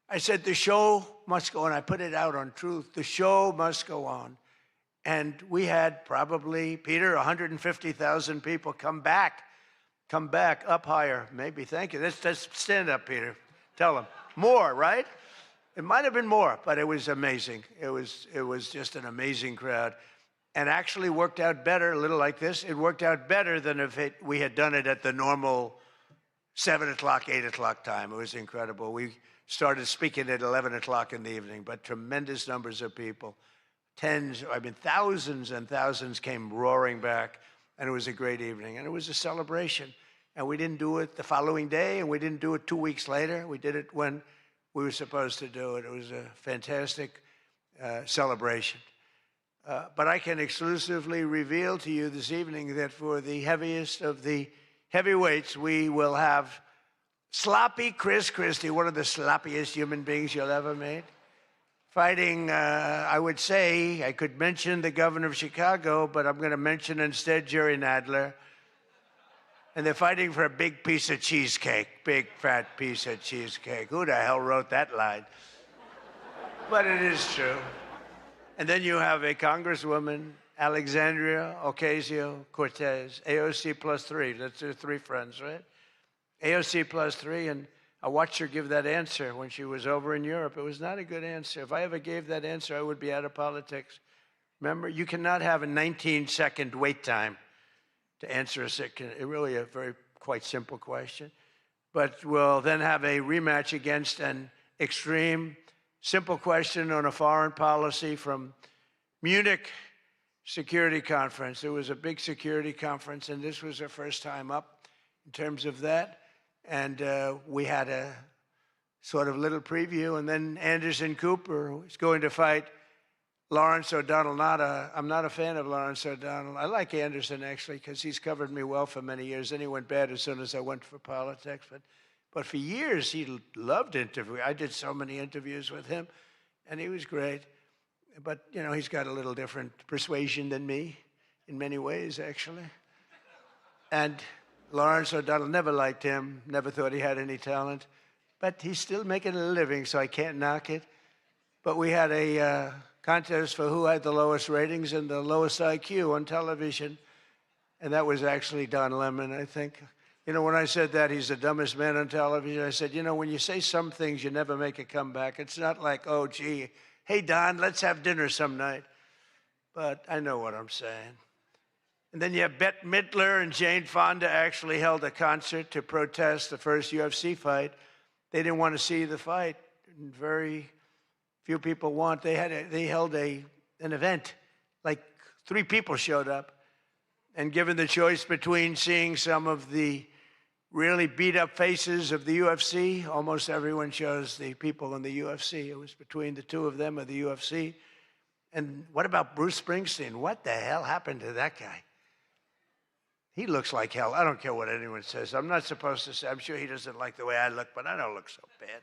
I said, the show must go on. I put it out on Truth. The show must go on. And we had probably, Peter, 150,000 people come back up higher. Maybe, thank you. Let's stand up, Peter. Tell them. More, right? It might have been more, but it was amazing. It was just an amazing crowd. And actually worked out better, a little like this. It worked out better than if we had done it at the normal 7 o'clock, 8 o'clock time. It was incredible. We started speaking at 11 o'clock in the evening, but tremendous numbers of people. Thousands and thousands came roaring back, and it was a great evening. And it was a celebration. And we didn't do it the following day, and we didn't do it 2 weeks later. We did it when we were supposed to do it. It was a fantastic celebration. But I can exclusively reveal to you this evening that for the heaviest of the heavyweights, we will have sloppy Chris Christie, one of the sloppiest human beings you'll ever meet, fighting, I would say, I could mention the governor of Chicago, but I'm going to mention instead Jerry Nadler. And they're fighting for a big piece of cheesecake, big fat piece of cheesecake. Who the hell wrote that line? But it is true. And then you have a Congresswoman, Alexandria Ocasio-Cortez, AOC plus 3. That's her 3 friends, right? AOC plus 3, and I watched her give that answer when she was over in Europe. It was not a good answer. If I ever gave that answer, I would be out of politics. Remember, you cannot have a 19-second wait time to answer really a quite simple question. But we'll then have a rematch against an extreme, simple question on a foreign policy from Munich Security Conference. It was a big security conference, and this was her first time up in terms of that. And we had a sort of little preview, and then Anderson Cooper is going to fight Lawrence O'Donnell. I'm not a fan of Lawrence O'Donnell. I like Anderson, actually, because he's covered me well for many years. Then he went bad as soon as I went for politics. But for years, he loved interviewing. I did so many interviews with him, and he was great. But, you know, he's got a little different persuasion than me in many ways, actually. And Lawrence O'Donnell, never liked him, never thought he had any talent. But he's still making a living, so I can't knock it. But we had a contest for who had the lowest ratings and the lowest IQ on television. And that was actually Don Lemon, I think. You know, when I said that he's the dumbest man on television, I said, you know, when you say some things, you never make a comeback. It's not like, oh, gee, hey, Don, let's have dinner some night. But I know what I'm saying. And then you have Bette Midler and Jane Fonda actually held a concert to protest the first UFC fight. They didn't want to see the fight. And very few people want. They held an event. Like 3 people showed up. And given the choice between seeing some of the really beat-up faces of the UFC, almost everyone chose the people in the UFC. It was between the 2 of them of the UFC. And what about Bruce Springsteen? What the hell happened to that guy? He looks like hell. I don't care what anyone says. I'm not supposed to say. I'm sure he doesn't like the way I look, but I don't look so bad.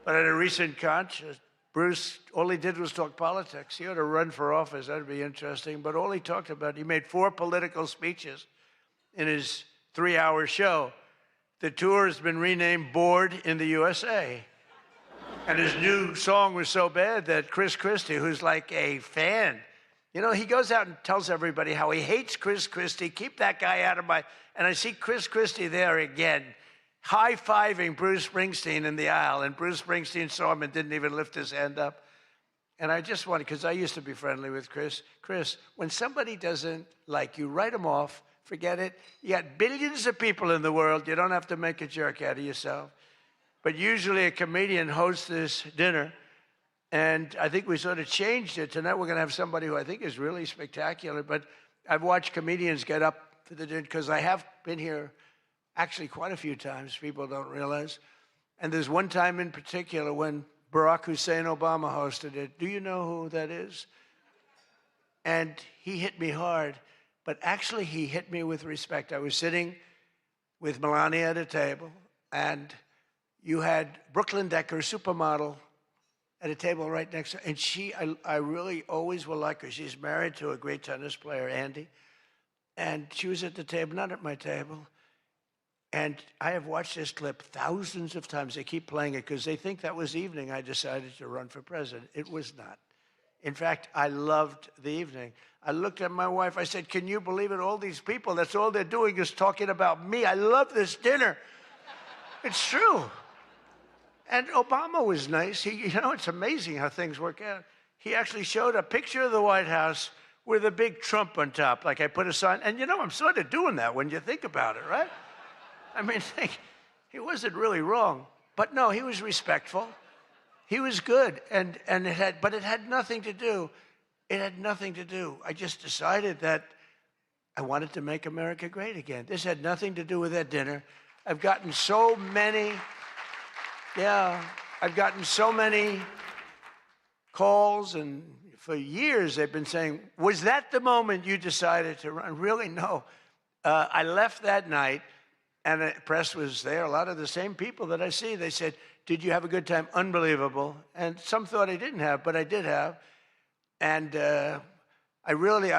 But at a recent concert, Bruce, all he did was talk politics. He ought to run for office. That'd be interesting. But all he talked about, he made 4 political speeches in his 3-hour show. The tour has been renamed Bored in the USA. And his new song was so bad that Chris Christie, who's like a fan, you know, he goes out and tells everybody how he hates Chris Christie. Keep that guy out of my... And I see Chris Christie there again, high-fiving Bruce Springsteen in the aisle. And Bruce Springsteen saw him and didn't even lift his hand up. And I just wanted, because I used to be friendly with Chris. Chris, when somebody doesn't like you, write them off. Forget it. You got billions of people in the world. You don't have to make a jerk out of yourself. But usually a comedian hosts this dinner. And I think we sort of changed it. Tonight we're going to have somebody who I think is really spectacular. But I've watched comedians get up for the dinner because I have been here actually quite a few times. People don't realize. And there's one time in particular when Barack Hussein Obama hosted it. Do you know who that is? And he hit me hard. But actually, he hit me with respect. I was sitting with Melania at a table, and you had Brooklyn Decker, supermodel, at a table right next to her. And I really always will like her. She's married to a great tennis player, Andy. And she was at the table, not at my table. And I have watched this clip thousands of times. They keep playing it because they think that was the evening I decided to run for president. It was not. In fact, I loved the evening. I looked at my wife. I said, can you believe it? All these people, that's all they're doing is talking about me. I love this dinner. It's true. And Obama was nice. You know, it's amazing how things work out. He actually showed a picture of the White House with a big Trump on top. Like I put a sign. And, you know, I'm sort of doing that when you think about it, right? I mean, he wasn't really wrong. But, no, he was respectful. He was good. But it had nothing to do. It had nothing to do. I just decided that I wanted to make America great again. This had nothing to do with that dinner. I've gotten so many... Yeah, I've gotten so many calls, and for years they've been saying, was that the moment you decided to run? Really, no. I left that night, and the press was there. A lot of the same people that I see, they said, did you have a good time? Unbelievable. And some thought I didn't have, but I did have. And I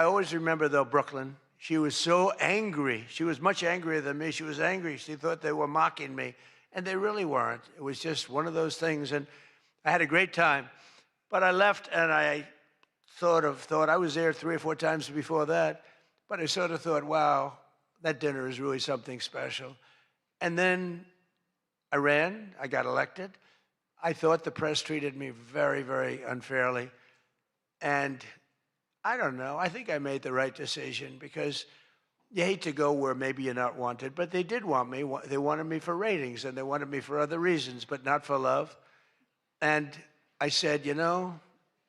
always remember, though, Brooklyn. She was so angry. She was much angrier than me. She was angry. She thought they were mocking me. And they really weren't. It was just one of those things. And I had a great time. But I left, and I thought I was there 3 or 4 times before that. But I sort of thought, wow, that dinner is really something special. And then I ran. I got elected. I thought the press treated me very, very unfairly. And I don't know. I think I made the right decision because you hate to go where maybe you're not wanted, but they did want me. They wanted me for ratings, and they wanted me for other reasons, but not for love. And I said, you know,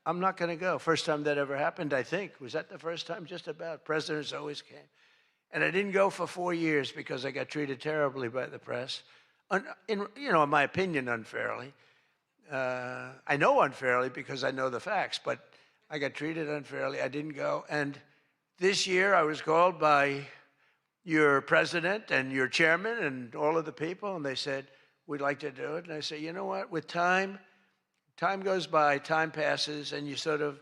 I'm not going to go. First time that ever happened, I think. Was that the first time? Just about. Presidents always came. And I didn't go for 4 years because I got treated terribly by the press. In my opinion, unfairly. I know unfairly because I know the facts, but I got treated unfairly. I didn't go. And this year, I was called by your president and your chairman and all of the people, and they said, we'd like to do it. And I said, you know what? With time goes by, time passes, and you sort of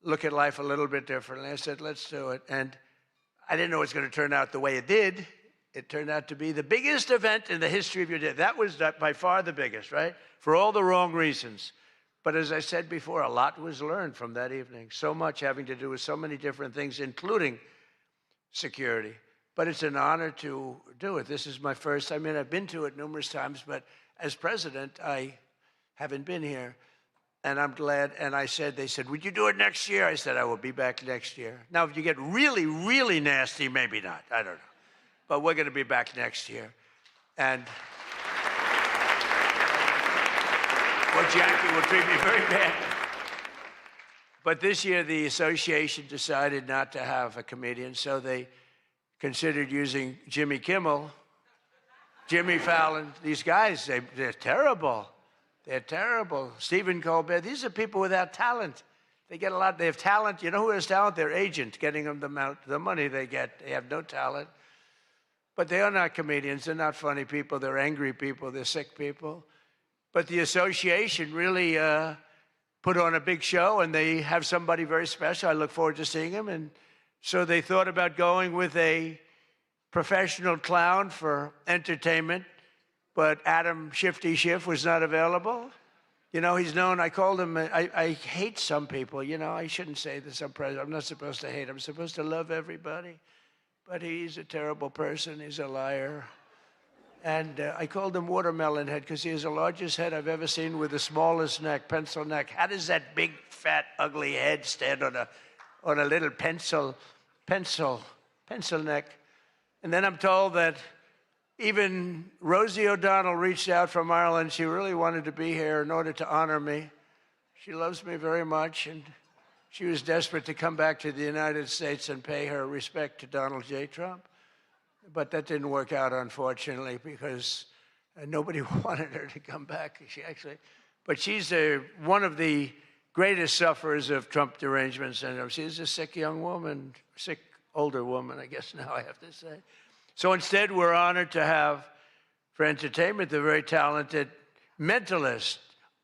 look at life a little bit differently. I said, let's do it. And I didn't know it was going to turn out the way it did. It turned out to be the biggest event in the history of your day. That was by far the biggest, right? For all the wrong reasons. But as I said before, a lot was learned from that evening. So much having to do with so many different things, including security. But it's an honor to do it. This is my first. I mean, I've been to it numerous times, but as president, I haven't been here. And I'm glad. And they said, would you do it next year? I said, I will be back next year. Now, if you get really, really nasty, maybe not. I don't know. But we're going to be back next year. And Jackie will treat me very bad. But this year, the association decided not to have a comedian, so they considered using Jimmy Kimmel, Jimmy Fallon. These guys, they're terrible. They're terrible. Stephen Colbert. These are people without talent. They get a lot. They have talent. You know who has talent? Their agent, getting them the money they get. They have no talent. But they are not comedians. They're not funny people. They're angry people. They're sick people. But the association really put on a big show, and they have somebody very special. I look forward to seeing him. And so they thought about going with a professional clown for entertainment, but Adam Shifty Schiff was not available. You know, he's known, I called him, I hate some people, you know, I shouldn't say this, I'm not supposed to hate, I'm supposed to love everybody, but he's a terrible person, he's a liar. And I called him Watermelon Head because he has the largest head I've ever seen with the smallest neck, pencil neck. How does that big, fat, ugly head stand on a little pencil neck? And then I'm told that even Rosie O'Donnell reached out from Ireland. She really wanted to be here in order to honor me. She loves me very much, and she was desperate to come back to the United States and pay her respect to Donald J. Trump. But that didn't work out, unfortunately, because nobody wanted her to come back. But she's one of the greatest sufferers of Trump derangement syndrome. She's a sick young woman, sick older woman, I guess now I have to say. So instead, we're honored to have, for entertainment, the very talented mentalist,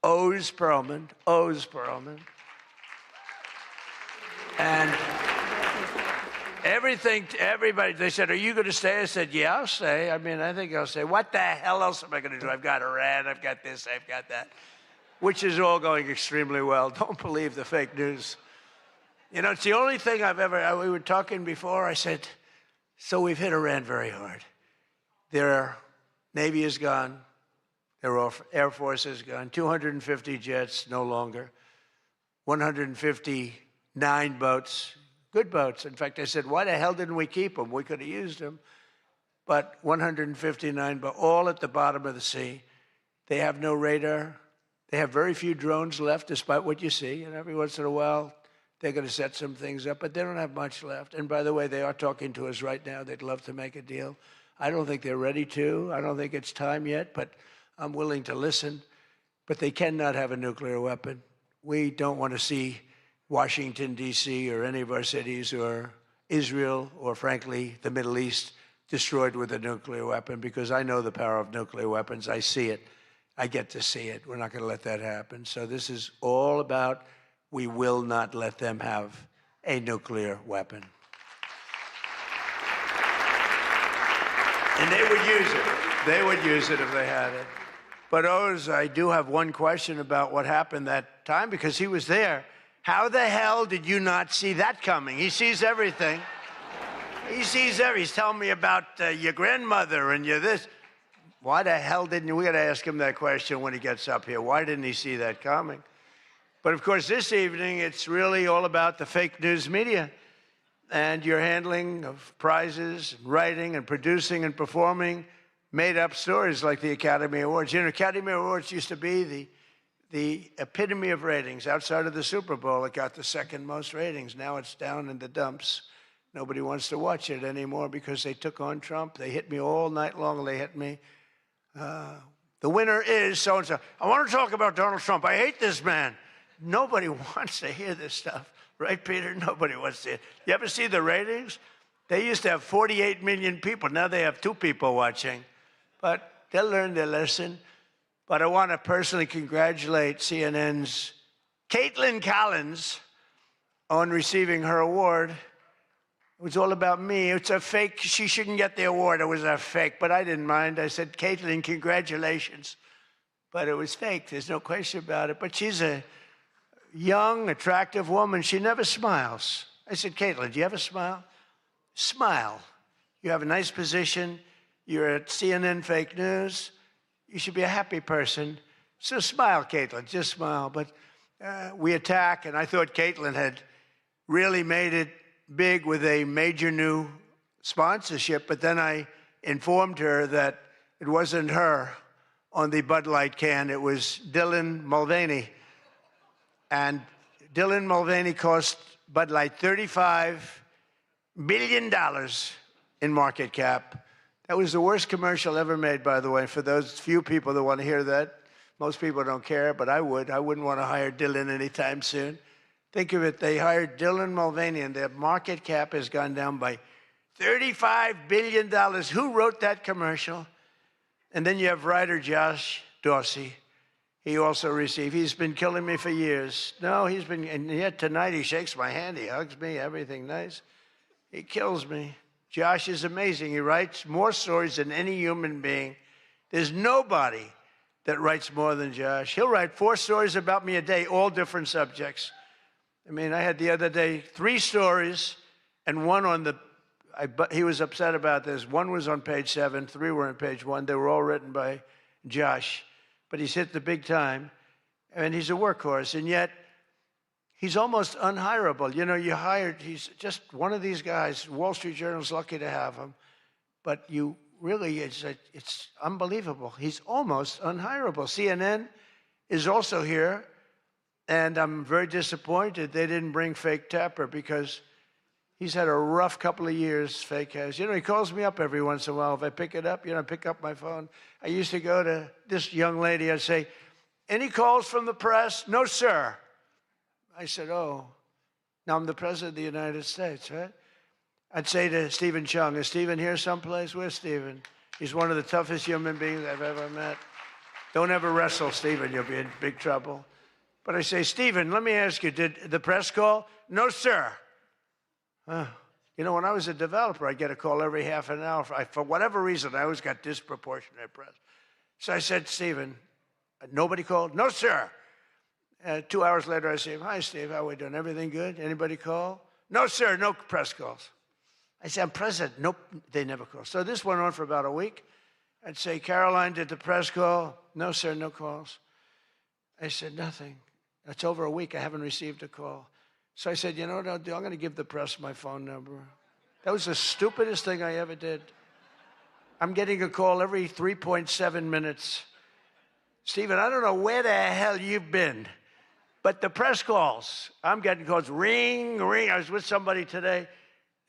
Oz Perlman. And everybody, they said, are you going to stay? I said, yeah, I'll stay. I mean, I think I'll stay. What the hell else am I going to do? I've got Iran, I've got this, I've got that, which is all going extremely well. Don't believe the fake news. You know, it's the only thing we were talking before, I said, so we've hit Iran very hard. Their Navy is gone. Their Air Force is gone. 250 jets, no longer. 159 boats, good boats. In fact, I said, why the hell didn't we keep them? We could have used them. But 159, but all at the bottom of the sea. They have no radar. They have very few drones left, despite what you see. And every once in a while, they're going to set some things up, but they don't have much left. And by the way, they are talking to us right now. They'd love to make a deal. I don't think they're ready to. I don't think it's time yet, but I'm willing to listen. But they cannot have a nuclear weapon. We don't want to see Washington, D.C., or any of our cities, or Israel, or frankly, the Middle East, destroyed with a nuclear weapon, because I know the power of nuclear weapons. I see it. I get to see it. We're not going to let that happen. So this is all about we will not let them have a nuclear weapon. And they would use it. They would use it if they had it. But Oz, I do have one question about what happened that time, because he was there. How the hell did you not see that coming? He sees everything. He sees everything. He's telling me about your grandmother and your this. Why the hell didn't you? We got to ask him that question when he gets up here. Why didn't he see that coming? But of course, this evening, it's really all about the fake news media and your handling of prizes, and writing and producing and performing made-up stories like the Academy Awards. You know, Academy Awards used to be the epitome of ratings. Outside of the Super Bowl, it got the second most ratings. Now it's down in the dumps. Nobody wants to watch it anymore because they took on Trump. They hit me all night long. They hit me. The winner is so-and-so. I want to talk about Donald Trump. I hate this man. Nobody wants to hear this stuff. Right, Peter? Nobody wants to hear it. You ever see the ratings? They used to have 48 million people. Now they have 2 people watching. But they'll learn their lesson. But I want to personally congratulate CNN's Caitlin Collins on receiving her award. It was all about me. It's a fake. She shouldn't get the award. It was a fake. But I didn't mind. I said, Caitlin, congratulations. But it was fake. There's no question about it. But she's a young, attractive woman. She never smiles. I said, Caitlin, do you have a smile? Smile. You have a nice position. You're at CNN Fake News. You should be a happy person. So smile, Caitlin. Just smile. But we attack, and I thought Caitlin had really made it big with a major new sponsorship, but then I informed her that it wasn't her on the Bud Light can. It was Dylan Mulvaney. And Dylan Mulvaney cost Bud Light $35 billion in market cap. That was the worst commercial ever made, by the way, for those few people that want to hear that. Most people don't care, but I would. I wouldn't want to hire Dylan anytime soon. Think of it, they hired Dylan Mulvaney, and their market cap has gone down by $35 billion. Who wrote that commercial? And then you have writer Josh Dorsey. he also received. He's been killing me for years. No, and yet tonight he shakes my hand, he hugs me, everything nice. He kills me. Josh is amazing. He writes more stories than any human being. There's nobody that writes more than Josh. He'll write 4 stories about me a day, all different subjects. I mean, I had the other day 3 stories and one on the, he was upset about this. 1 was on page 7, 3 were on page 1. They were all written by Josh. But he's hit the big time, and he's a workhorse, and yet he's almost unhirable. You know, he's just one of these guys. Wall Street Journal's lucky to have him, but you really, it's unbelievable. He's almost unhirable. CNN is also here, and I'm very disappointed they didn't bring Fake Tapper because he's had a rough couple of years, Fake has. You know, he calls me up every once in a while. If I pick it up, I pick up my phone. I used to go to this young lady. I'd say, any calls from the press? No, sir. I said, oh, now I'm the president of the United States, right? I'd say to Stephen Chung, is Stephen here someplace? Where's Stephen? He's one of the toughest human beings I've ever met. Don't ever wrestle Stephen, you'll be in big trouble. But I say, Stephen, let me ask you, did the press call? No, sir. You know, when I was a developer, I'd get a call every half an hour. For whatever reason, I always got disproportionate press. So I said, Stephen, nobody called? No, sir. 2 hours later, I say, hi, Steve, how are we doing? Everything good? Anybody call? No, sir, no press calls. I said, I'm president. Nope, they never call. So this went on for about a week. I'd say, Caroline, did the press call? No, sir, no calls. I said, nothing. It's over a week. I haven't received a call. So I said, you know what I'll do? I'm going to give the press my phone number. That was the stupidest thing I ever did. I'm getting a call every 3.7 minutes. Stephen, I don't know where the hell you've been, but the press calls, I'm getting calls, ring, ring. I was with somebody today.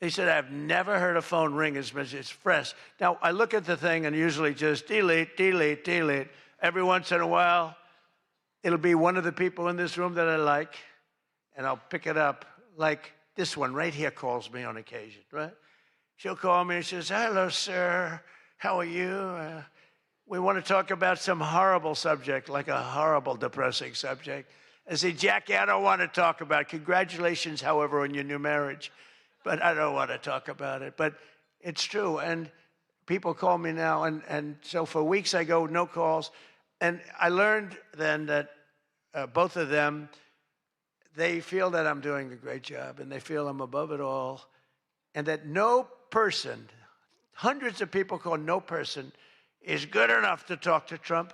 They said, I've never heard a phone ring as much as it's fresh. Now, I look at the thing and usually just delete, delete, delete. Every once in a while, it'll be one of the people in this room that I like, and I'll pick it up. Like this one right here calls me on occasion, right? She'll call me and she says, hello, sir. How are you? We want to talk about some horrible subject, like a horrible, depressing subject. I say, Jackie, I don't want to talk about it. Congratulations, however, on your new marriage. But I don't want to talk about it. But it's true. And people call me now. And so for weeks I go, no calls. And I learned then that both of them, they feel that I'm doing a great job. And they feel I'm above it all. And that no person, hundreds of people call, no person is good enough to talk to Trump.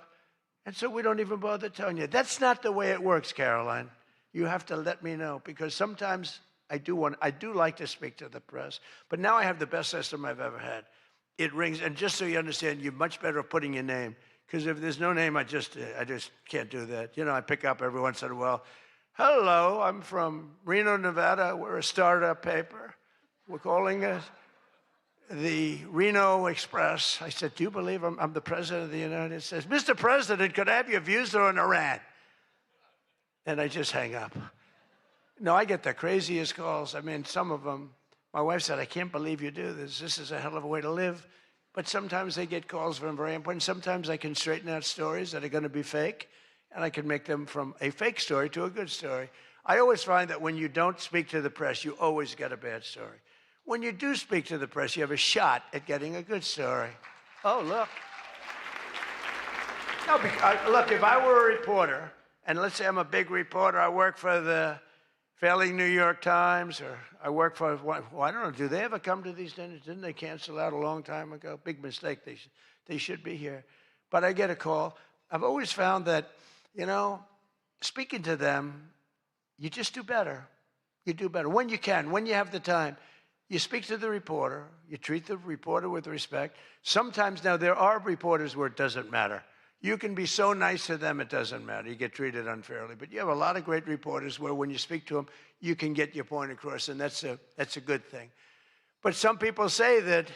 And so we don't even bother telling you. That's not the way it works, Caroline. You have to let me know, because sometimes I do like to speak to the press, but now I have the best system I've ever had. It rings, and just so you understand, you're much better at putting your name, because if there's no name, I just can't do that. You know, I pick up every once in a while. Hello, I'm from Reno, Nevada. We're a startup paper. We're calling it the Reno Express. I said, do you believe I'm the president of the United States? Mr. President, could I have your views on Iran? And I just hang up. No, I get the craziest calls. I mean, some of them, my wife said, I can't believe you do this. This is a hell of a way to live. But sometimes they get calls from very important. Sometimes I can straighten out stories that are going to be fake, and I can make them from a fake story to a good story. I always find that when you don't speak to the press, you always get a bad story. When you do speak to the press, you have a shot at getting a good story. Oh, look. No, look, if I were a reporter, and let's say I'm a big reporter, I work for the failing New York Times, or I work for, well, I don't know, do they ever come to these dinners? Didn't they cancel out a long time ago? Big mistake. They should be here. But I get a call. I've always found that, you know, speaking to them, you just do better. You do better. When you can, when you have the time. You speak to the reporter. You treat the reporter with respect. Sometimes, now, there are reporters where it doesn't matter. You can be so nice to them, it doesn't matter. You get treated unfairly. But you have a lot of great reporters where when you speak to them, you can get your point across, and that's a good thing. But some people say that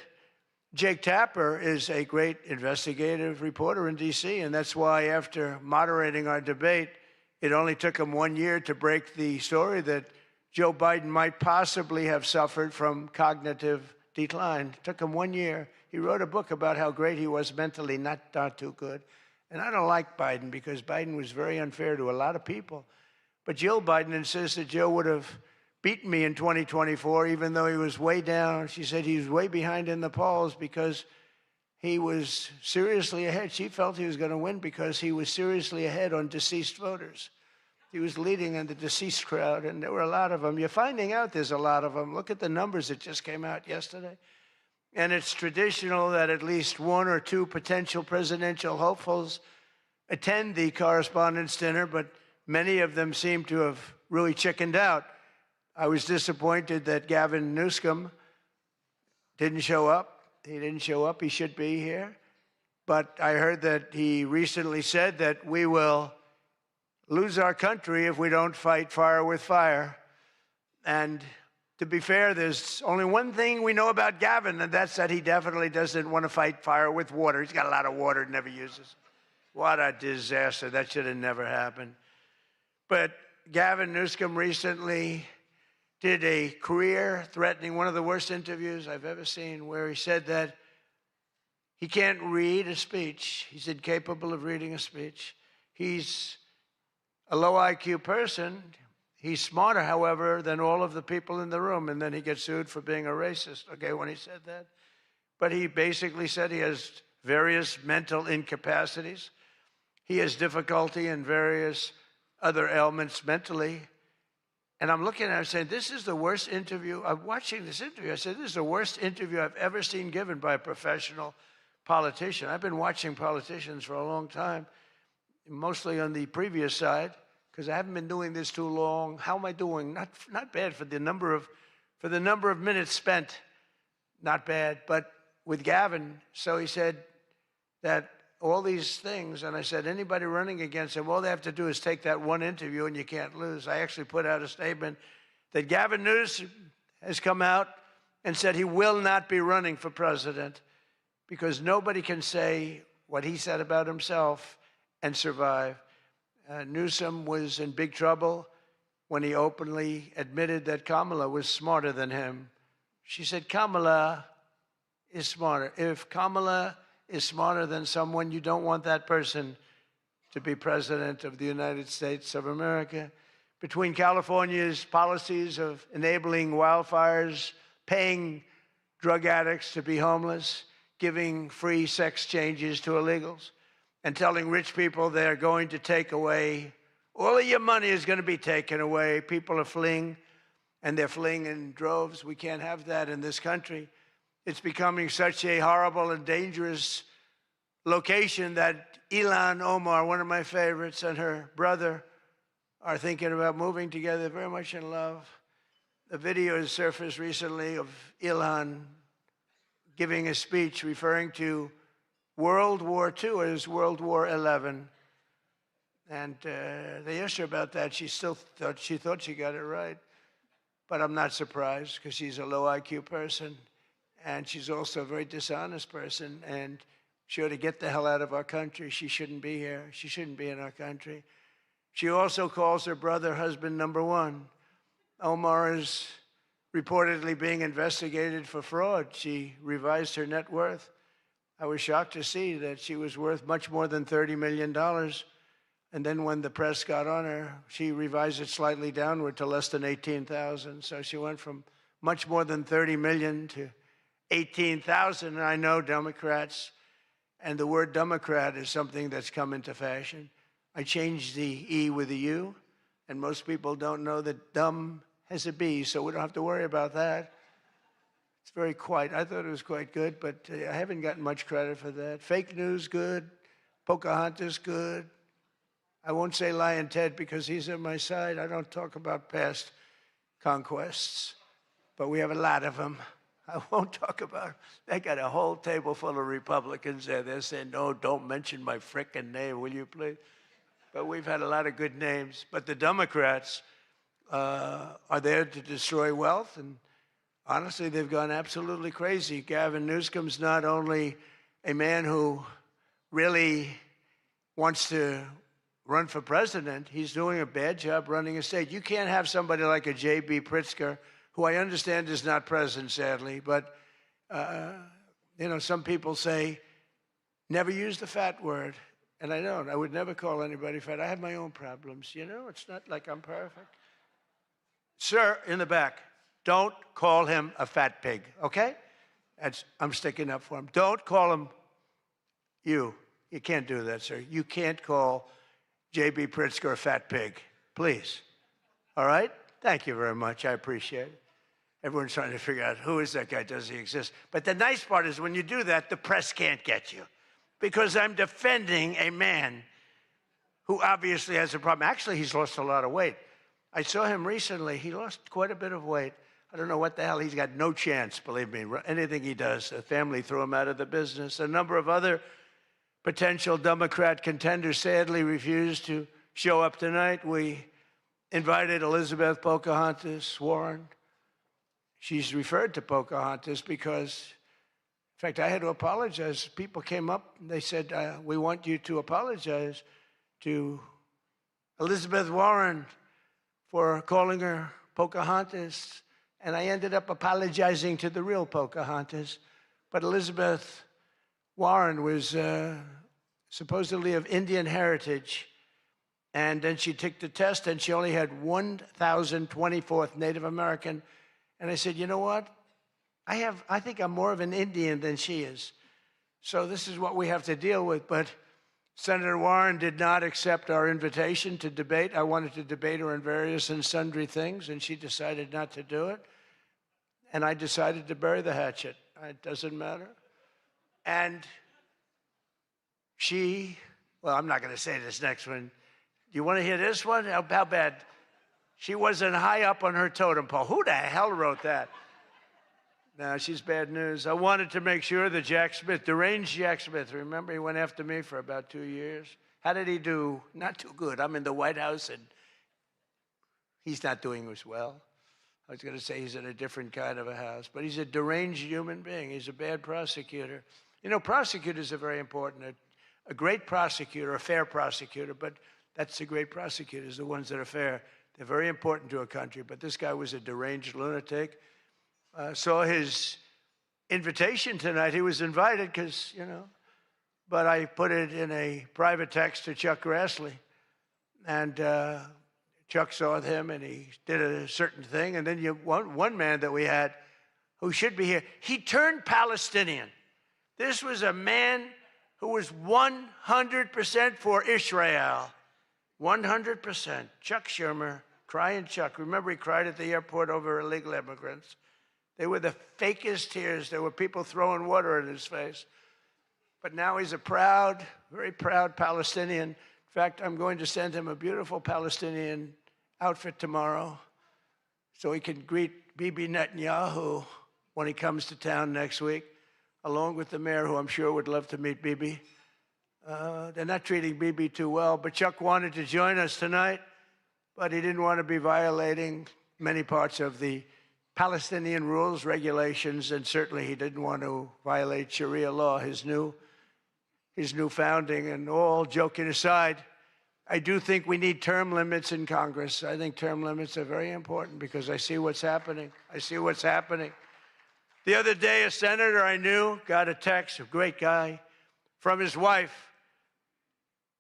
Jake Tapper is a great investigative reporter in D.C., and that's why after moderating our debate, it only took him 1 year to break the story that Joe Biden might possibly have suffered from cognitive decline. It took him 1 year. He wrote a book about how great he was mentally, not too good. And I don't like Biden because Biden was very unfair to a lot of people. But Jill Biden insists that Joe would have beaten me in 2024, even though he was way down. She said he was way behind in the polls because he was seriously ahead. She felt he was going to win because he was seriously ahead on deceased voters. He was leading in the deceased crowd, and there were a lot of them. You're finding out there's a lot of them. Look at the numbers that just came out yesterday. And it's traditional that at least one or two potential presidential hopefuls attend the Correspondents' Dinner, but many of them seem to have really chickened out. I was disappointed that Gavin Newsom didn't show up. He didn't show up. He should be here. But I heard that he recently said that we will lose our country if we don't fight fire with fire. And to be fair, there's only one thing we know about Gavin, and that's that he definitely doesn't want to fight fire with water. He's got a lot of water, never uses it. What a disaster. That should have never happened. But Gavin Newsom recently did a career-threatening, one of the worst interviews I've ever seen, where he said that he can't read a speech. He's incapable of reading a speech. He's a low IQ person. He's smarter, however, than all of the people in the room, and then he gets sued for being a racist, okay, when he said that. But he basically said he has various mental incapacities. He has difficulty in various other ailments mentally. And I'm looking at him saying, this is the worst interview. I'm watching this interview. I said, this is the worst interview I've ever seen given by a professional politician. I've been watching politicians for a long time, mostly on the previous side, because I haven't been doing this too long. How am I doing? Not bad for the number of minutes spent. Not bad. But with Gavin, so he said that all these things, and I said, anybody running against him, all they have to do is take that one interview and you can't lose. I actually put out a statement that Gavin Newsom has come out and said he will not be running for president because nobody can say what he said about himself and survive. Newsom was in big trouble when he openly admitted that Kamala was smarter than him. She said, Kamala is smarter. If Kamala is smarter than someone, you don't want that person to be president of the United States of America. Between California's policies of enabling wildfires, paying drug addicts to be homeless, giving free sex changes to illegals, and telling rich people they're going to take away, all of your money is going to be taken away. People are fleeing, and they're fleeing in droves. We can't have that in this country. It's becoming such a horrible and dangerous location that Ilhan Omar, one of my favorites, and her brother are thinking about moving together, very much in love. The video has surfaced recently of Ilhan giving a speech referring to World War II as World War XI. And they asked her about that. She thought she got it right. But I'm not surprised because she's a low IQ person. And she's also a very dishonest person, and she ought to get the hell out of our country. She shouldn't be here. She shouldn't be in our country. She also calls her brother husband number one. Omar is reportedly being investigated for fraud. She revised her net worth. I was shocked to see that she was worth much more than $30 million. And then when the press got on her, she revised it slightly downward to less than 18,000. So she went from much more than 30 million to 18,000. And I know Democrats, and the word Democrat is something that's come into fashion. I changed the E with a U, and most people don't know that dumb has a B, so we don't have to worry about that. It's very quiet. I thought it was quite good, but I haven't gotten much credit for that. Fake news, good. Pocahontas, good. I won't say Lion Ted because he's on my side. I don't talk about past conquests, but we have a lot of them. I won't talk about it. They got a whole table full of Republicans there. They're saying, no, don't mention my frickin' name, will you please? But we've had a lot of good names. But the Democrats are there to destroy wealth, and honestly, they've gone absolutely crazy. Gavin Newsom's not only a man who really wants to run for president, he's doing a bad job running a state. You can't have somebody like a J.B. Pritzker, who I understand is not present, sadly, but, some people say, never use the fat word. And I don't. I would never call anybody fat. I have my own problems, you know? It's not like I'm perfect. Sir, in the back, don't call him a fat pig, okay? I'm sticking up for him. Don't call him you. You can't do that, sir. You can't call J.B. Pritzker a fat pig, please. All right? Thank you very much. I appreciate it. Everyone's trying to figure out who is that guy, does he exist? But the nice part is when you do that, the press can't get you because I'm defending a man who obviously has a problem. Actually, he's lost a lot of weight. I saw him recently. He lost quite a bit of weight. I don't know what the hell. He's got no chance, believe me. Anything he does, the family threw him out of the business. A number of other potential Democrat contenders sadly refused to show up tonight. We invited Elizabeth Pocahontas Warren. She's referred to Pocahontas because, in fact, I had to apologize. People came up and they said, we want you to apologize to Elizabeth Warren for calling her Pocahontas. And I ended up apologizing to the real Pocahontas. But Elizabeth Warren was supposedly of Indian heritage. And then she took the test and she only had 1,024th Native American. And I said, you know what? I think I'm more of an Indian than she is. So this is what we have to deal with. But Senator Warren did not accept our invitation to debate. I wanted to debate her on various and sundry things, and she decided not to do it. And I decided to bury the hatchet. It doesn't matter. And well, I'm not going to say this next one. Do you want to hear this one? How bad? She wasn't high up on her totem pole. Who the hell wrote that? No, she's bad news. I wanted to make sure that Jack Smith, deranged Jack Smith, remember he went after me for about 2 years? How did he do? Not too good. I'm in the White House and he's not doing as well. I was going to say he's in a different kind of a house, but he's a deranged human being. He's a bad prosecutor. You know, prosecutors are very important. A great prosecutor, a fair prosecutor, but that's the great prosecutors, the ones that are fair. They're very important to a country, but this guy was a deranged lunatic. Saw his invitation tonight. He was invited because, you know, but I put it in a private text to Chuck Grassley. And Chuck saw him and he did a certain thing. And then one man that we had who should be here, he turned Palestinian. This was a man who was 100% for Israel. 100%. Chuck Schumer, crying Chuck. Remember, he cried at the airport over illegal immigrants. They were the fakest tears. There were people throwing water in his face. But now he's a proud, very proud Palestinian. In fact, I'm going to send him a beautiful Palestinian outfit tomorrow so he can greet Bibi Netanyahu when he comes to town next week, along with the mayor, who I'm sure would love to meet Bibi. They're not treating Bibi too well, but Chuck wanted to join us tonight, but he didn't want to be violating many parts of the Palestinian rules, regulations, and certainly he didn't want to violate Sharia law, his new founding. And all joking aside, I do think we need term limits in Congress. I think term limits are very important because I see what's happening. I see what's happening. The other day, a senator I knew got a text, a great guy, from his wife.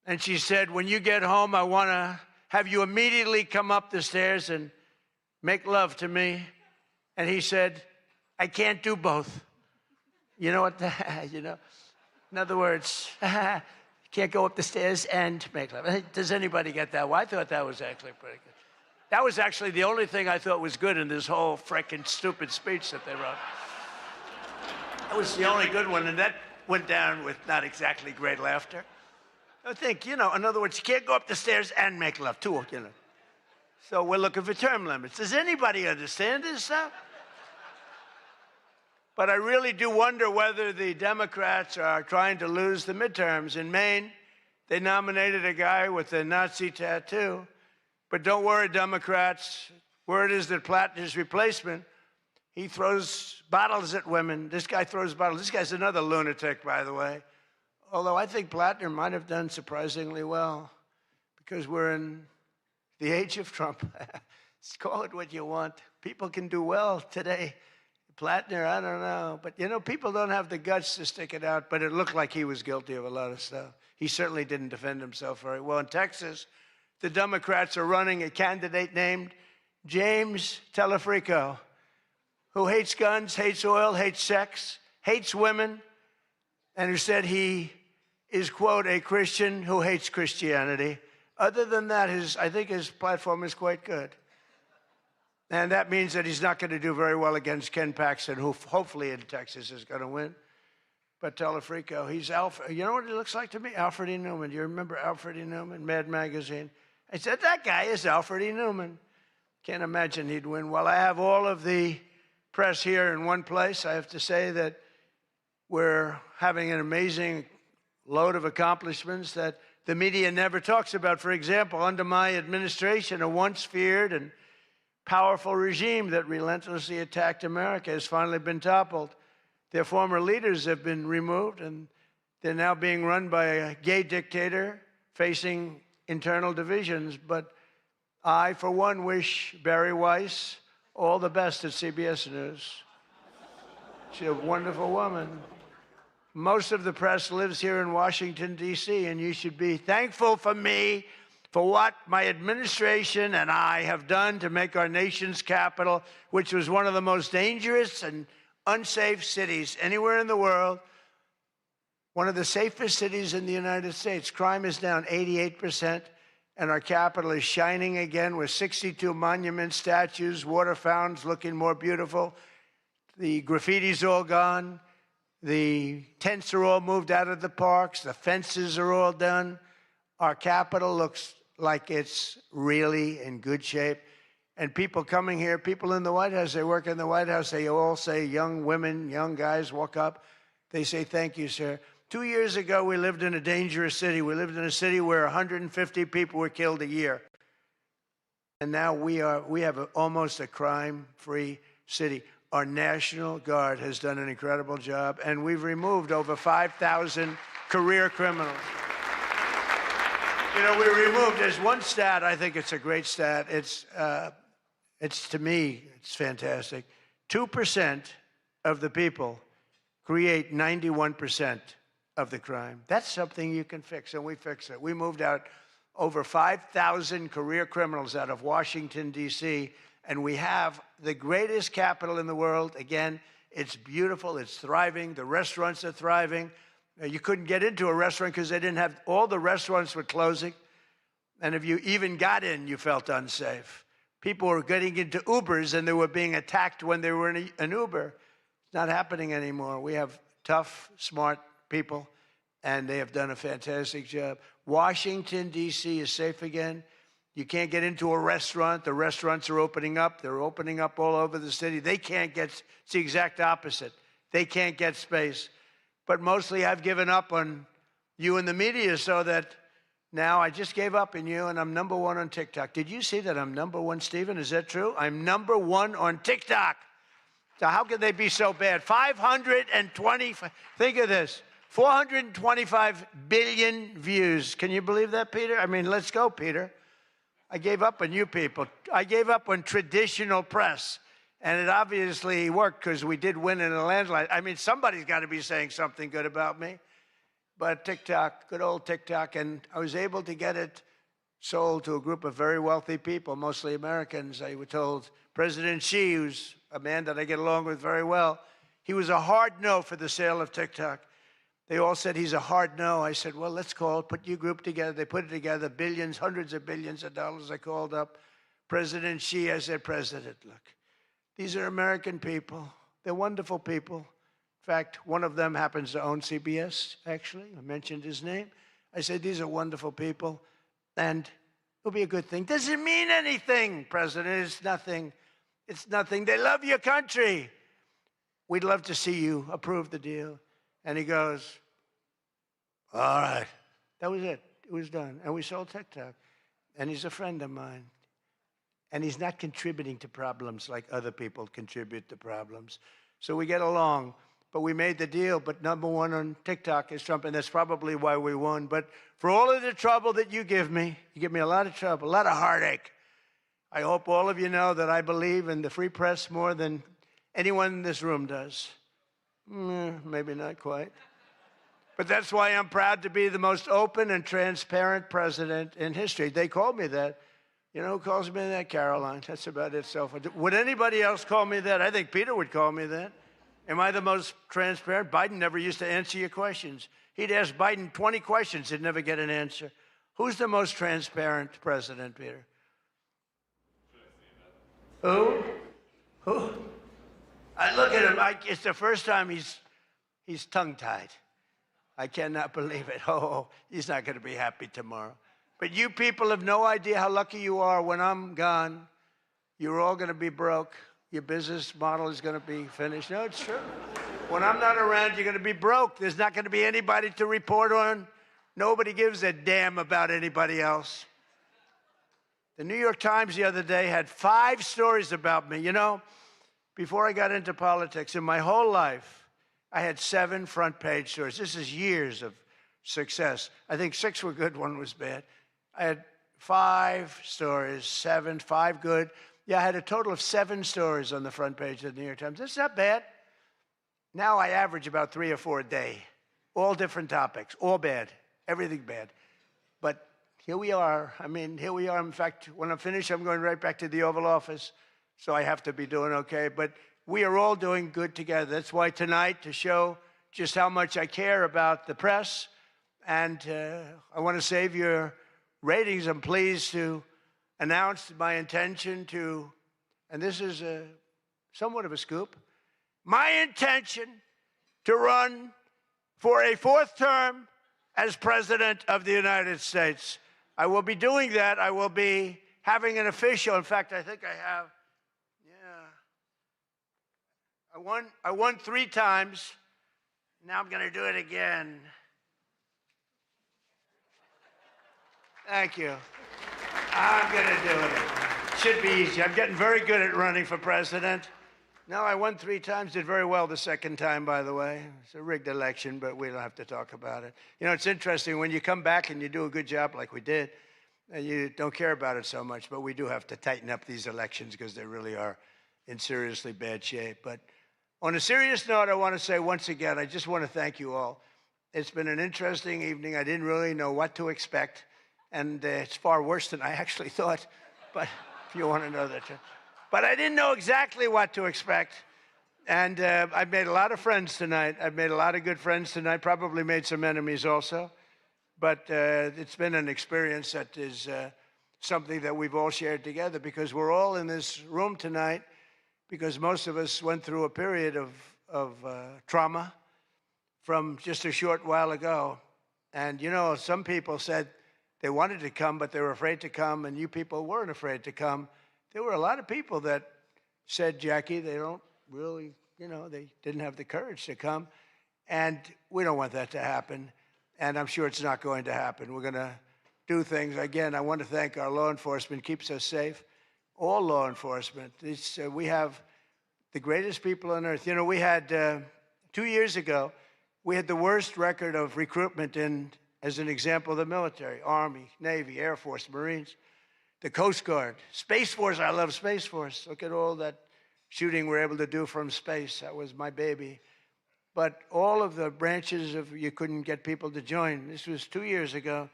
And she said, when you get home, I want to have you immediately come up the stairs and make love to me. And he said, I can't do both. You know what? You know, in other words, you can't go up the stairs and make love. Does anybody get that? Well, I thought that was actually pretty good. That was actually the only thing I thought was good in this whole frickin' stupid speech that they wrote. That was the only good one, and that went down with not exactly great laughter. I think, you know, in other words, you can't go up the stairs and make love, too, you know. So we're looking for term limits. Does anybody understand this stuff? But I really do wonder whether the Democrats are trying to lose the midterms. In Maine, they nominated a guy with a Nazi tattoo. But don't worry, Democrats. Word is that Plattner's replacement, he throws bottles at women. This guy throws bottles. This guy's another lunatic, by the way. Although I think Plattner might have done surprisingly well because we're in the age of Trump. Call it what you want. People can do well today. Platner, I don't know. But, you know, people don't have the guts to stick it out, but it looked like he was guilty of a lot of stuff. He certainly didn't defend himself very well. In Texas, the Democrats are running a candidate named James Telefrico, who hates guns, hates oil, hates sex, hates women, and who said he is, quote, a Christian who hates Christianity. Other than that, I think his platform is quite good. And that means that he's not going to do very well against Ken Paxton, who hopefully in Texas is going to win. But Telefrico, he's Alfred. You know what he looks like to me? Alfred E. Newman. Do you remember Alfred E. Newman, Mad Magazine? I said, that guy is Alfred E. Newman. Can't imagine he'd win. Well, I have all of the press here in one place. I have to say that we're having an amazing load of accomplishments that the media never talks about. For example, under my administration, a once feared and powerful regime that relentlessly attacked America has finally been toppled. Their former leaders have been removed, and they're now being run by a gay dictator facing internal divisions. But I, for one, wish Barry Weiss all the best at CBS News. She's a wonderful woman. Most of the press lives here in Washington, D.C., and you should be thankful for me for what my administration and I have done to make our nation's capital, which was one of the most dangerous and unsafe cities anywhere in the world, one of the safest cities in the United States. Crime is down 88%, and our capital is shining again with 62 monuments, statues, water fountains looking more beautiful. The graffiti's all gone. The tents are all moved out of the parks. The fences are all done. Our capital looks like it's really in good shape. And people coming here, people in the White House, they work in the White House, they all say, young women, young guys walk up. They say, thank you, sir. 2 years ago, we lived in a dangerous city. We lived in a city where 150 people were killed a year. And now we have almost a crime-free city. Our National Guard has done an incredible job, and we've removed over 5,000 career criminals. You know, we removed, there's one stat, I think it's a great stat. It's to me, it's fantastic. 2% of the people create 91% of the crime. That's something you can fix, and we fix it. We moved out over 5,000 career criminals out of Washington, D.C., and we have the greatest capital in the world. Again, it's beautiful, it's thriving, the restaurants are thriving. You couldn't get into a restaurant because they didn't have, all the restaurants were closing. And if you even got in, you felt unsafe. People were getting into Ubers and they were being attacked when they were in an Uber. It's not happening anymore. We have tough, smart people, and they have done a fantastic job. Washington, D.C. is safe again. You can't get into a restaurant. The restaurants are opening up. They're opening up all over the city. They can't get, it's the exact opposite. They can't get space. But mostly I've given up on you and the media so that now I just gave up on you and I'm #1 on TikTok. Did you see that I'm #1, Stephen? Is that true? I'm #1 on TikTok. So how could they be so bad? 520, think of this, 425 billion views. Can you believe that, Peter? I mean, let's go, Peter. I gave up on you people. I gave up on traditional press. And it obviously worked because we did win in a landslide. I mean, somebody's got to be saying something good about me. But TikTok, good old TikTok, and I was able to get it sold to a group of very wealthy people, mostly Americans. I was told President Xi, who's a man that I get along with very well, he was a hard no for the sale of TikTok. They all said he's a hard no. I said, well, let's put your group together. They put it together, billions, hundreds of billions of dollars. I called up President Xi. I said, President, look. These are American people. They're wonderful people. In fact, one of them happens to own CBS, actually. I mentioned his name. I said, these are wonderful people, and it'll be a good thing. Does it mean anything, President? It's nothing. It's nothing. They love your country. We'd love to see you approve the deal. And he goes, all right. That was it. It was done. And we sold TikTok. And he's a friend of mine. And he's not contributing to problems like other people contribute to problems. So we get along. But we made the deal. But #1 on TikTok is Trump, and that's probably why we won. But for all of the trouble that you give me a lot of trouble, a lot of heartache. I hope all of you know that I believe in the free press more than Anyone in this room does. Maybe not quite. But that's why I'm proud to be the most open and transparent president in history. They called me that. You know who calls me that? Caroline. That's about it. Would anybody else call me that? I think Peter would call me that. Am I the most transparent? Biden never used to answer your questions. He'd ask Biden 20 questions, he'd never get an answer. Who's the most transparent president, Peter? Who? I look at him, it's the first time he's tongue-tied. I cannot believe it. Oh, he's not going to be happy tomorrow. But you people have no idea how lucky you are. When I'm gone, you're all going to be broke. Your business model is going to be finished. No, it's true. When I'm not around, you're going to be broke. There's not going to be anybody to report on. Nobody gives a damn about anybody else. The New York Times the other day had 5 stories about me. You know, before I got into politics, in my whole life, I had 7 front-page stories. This is years of success. I think 6 were good, 1 was bad. I had 5 stories, 7, 5 good. Yeah, I had a total of 7 stories on the front page of the New York Times. That's not bad. Now I average about 3 or 4 a day. All different topics, all bad, everything bad. But here we are. I mean, here we are. In fact, when I'm finished, I'm going right back to the Oval Office, so I have to be doing okay. But we are all doing good together. That's why tonight, to show just how much I care about the press, and I want to save your ratings, I'm pleased to announce my intention to, and this is somewhat of a scoop, my intention to run for a 4th term as President of the United States. I will be doing that. I will be having an official, in fact, I think I have, I won 3 times. Now I'm going to do it again. Thank you. I'm going to do it. Should be easy. I'm getting very good at running for president. No, I won 3 times, did very well the 2nd time, by the way. It's a rigged election, but we don't have to talk about it. You know, it's interesting, when you come back and you do a good job like we did, and you don't care about it so much, but we do have to tighten up these elections because they really are in seriously bad shape. But on a serious note, I want to say once again, I just want to thank you all. It's been an interesting evening. I didn't really know what to expect, and it's far worse than I actually thought, but if you want to know that. But I didn't know exactly what to expect, and I've made a lot of friends tonight. I've made a lot of good friends tonight, probably made some enemies also, but it's been an experience that is something that we've all shared together, because we're all in this room tonight because most of us went through a period of trauma from just a short while ago. And, you know, some people said they wanted to come, but they were afraid to come, and you people weren't afraid to come. There were a lot of people that said, Jackie, they don't really, you know, they didn't have the courage to come. And we don't want that to happen. And I'm sure it's not going to happen. We're going to do things. Again, I want to thank our law enforcement, keeps us safe. All law enforcement. We have the greatest people on earth. You know, we had, 2 years ago, we had the worst record of recruitment in, as an example, the military, Army, Navy, Air Force, Marines, the Coast Guard, Space Force. I love Space Force. Look at all that shooting we're able to do from space. That was my baby. But all of the branches of, you couldn't get people to join. This was 2 years ago.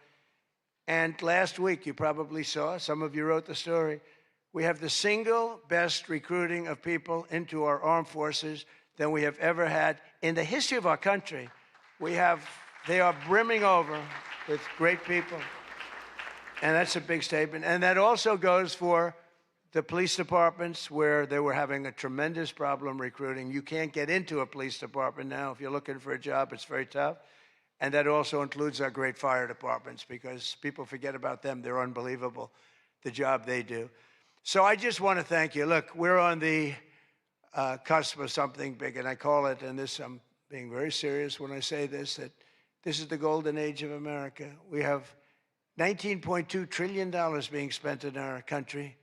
And last week, you probably saw, some of you wrote the story, we have the single best recruiting of people into our armed forces than we have ever had in the history of our country. They are brimming over with great people. And that's a big statement. And that also goes for the police departments, where they were having a tremendous problem recruiting. You can't get into a police department now. If you're looking for a job, it's very tough. And that also includes our great fire departments, because people forget about them. They're unbelievable, the job they do. So I just want to thank you. Look, we're on the cusp of something big, and I call it, and this, I'm being very serious when I say this, that this is the golden age of America. We have $19.2 trillion being spent in our country.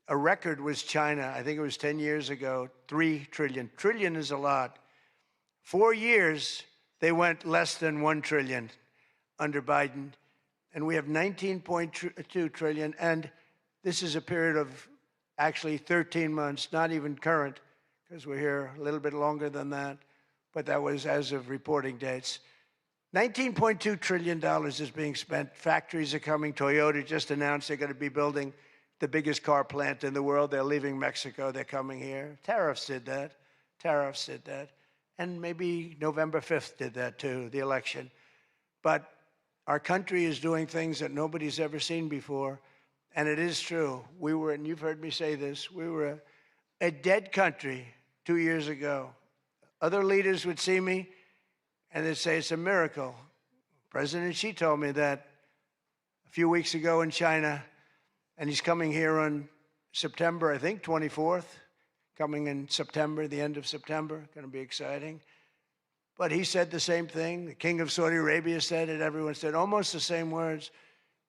A record was China. I think it was 10 years ago, $3 trillion. Trillion is a lot. 4 years, they went less than $1 trillion under Biden. And we have $19.2 trillion. And this is a period of actually 13 months, not even current, because we're here a little bit longer than that, but that was as of reporting dates. $19.2 trillion is being spent. Factories are coming. Toyota just announced they're going to be building the biggest car plant in the world. They're leaving Mexico. They're coming here. Tariffs did that. Tariffs did that. And maybe November 5th did that too, the election. But our country is doing things that nobody's ever seen before. And it is true. We were, and you've heard me say this, we were a dead country 2 years ago. Other leaders would see me and they'd say it's a miracle. President Xi told me that a few weeks ago in China, and he's coming here on September, I think, 24th, coming in September, the end of September, going to be exciting. But he said the same thing. The King of Saudi Arabia said it. Everyone said almost the same words.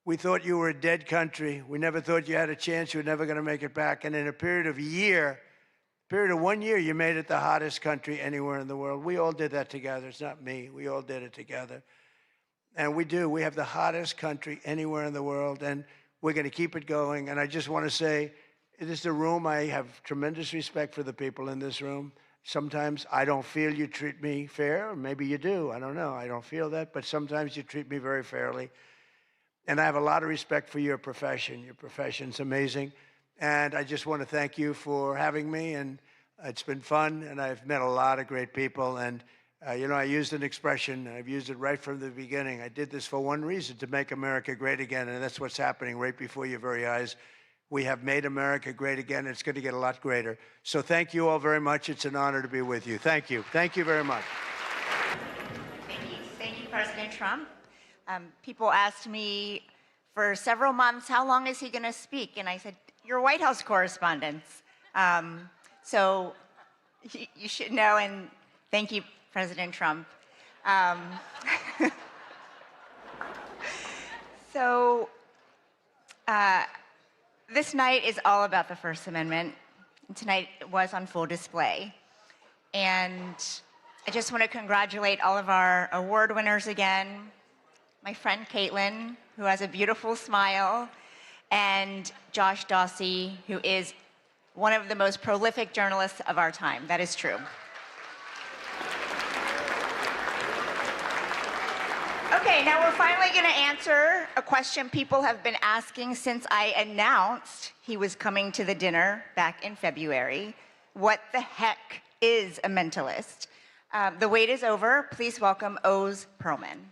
We thought you were a dead country. We never thought you had a chance. You were never going to make it back. And in a period of 1 year, you made it the hottest country anywhere in the world. We all did that together. It's not me. We all did it together. And we do. We have the hottest country anywhere in the world, and we're going to keep it going. And I just want to say, this is a room. I have tremendous respect for the people in this room. Sometimes I don't feel you treat me fair. Or maybe you do. I don't know. I don't feel that. But sometimes you treat me very fairly. And I have a lot of respect for your profession. Your profession's amazing. And I just want to thank you for having me. And it's been fun. And I've met a lot of great people. And, you know, I used an expression. I've used it right from the beginning. I did this for one reason, to make America great again. And that's what's happening right before your very eyes. We have made America great again. It's going to get a lot greater. So thank you all very much. It's an honor to be with you. Thank you. Thank you very much. Thank you. Thank you, President Trump. People asked me for several months, how long is he going to speak? And I said, you're White House correspondents. So you should know, and thank you, President Trump. This night is all about the First Amendment. And tonight it was on full display. And I just want to congratulate all of our award winners again. My friend Caitlin, who has a beautiful smile, and Josh Dawsey, who is one of the most prolific journalists of our time. That is true. Okay, now we're finally going to answer a question people have been asking since I announced he was coming to the dinner back in February. What the heck is a mentalist? The wait is over. Please welcome Oz Perlman.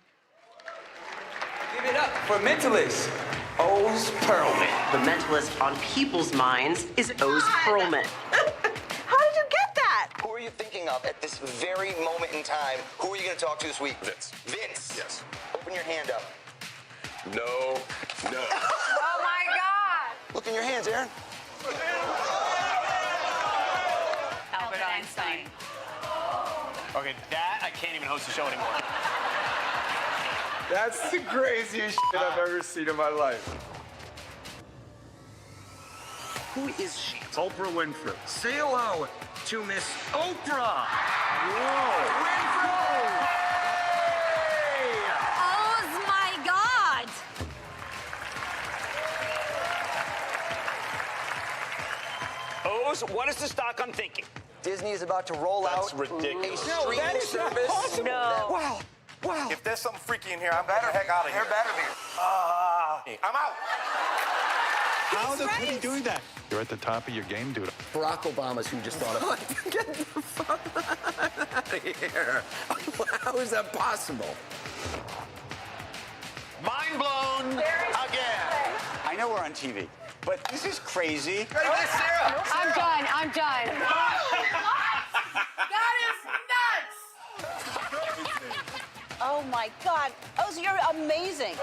Give it up for mentalist, Oz Perlman. The mentalist on people's minds is Oz Perlman. How did you get that? Who are you thinking of at this very moment in time? Who are you going to talk to this week? Vince. Vince. Yes. Open your hand up. No. Oh my God! Look in your hands, Aaron. Albert Einstein. Okay, that I can't even host the show anymore. That's the craziest shit I've ever seen in my life. Who is she? Oprah Winfrey. Say hello to Miss Oprah. Whoa. Winfrey! Oh my God! Oz, what is the stock I'm thinking? Disney is about to roll out ridiculous. a streaming service. No. Wow. Wow. If there's something freaky in here, I'm better heck out of here. There better be. I'm out. How the fuck are you doing that? You're at the top of your game, dude. Barack Obama's who just thought of it. Get the fuck out of here. How is that possible? Mind blown again. I know we're on TV, but this is crazy. Sarah. I'm done. I'm done. That is nuts! Oh my God. Oz, you're amazing.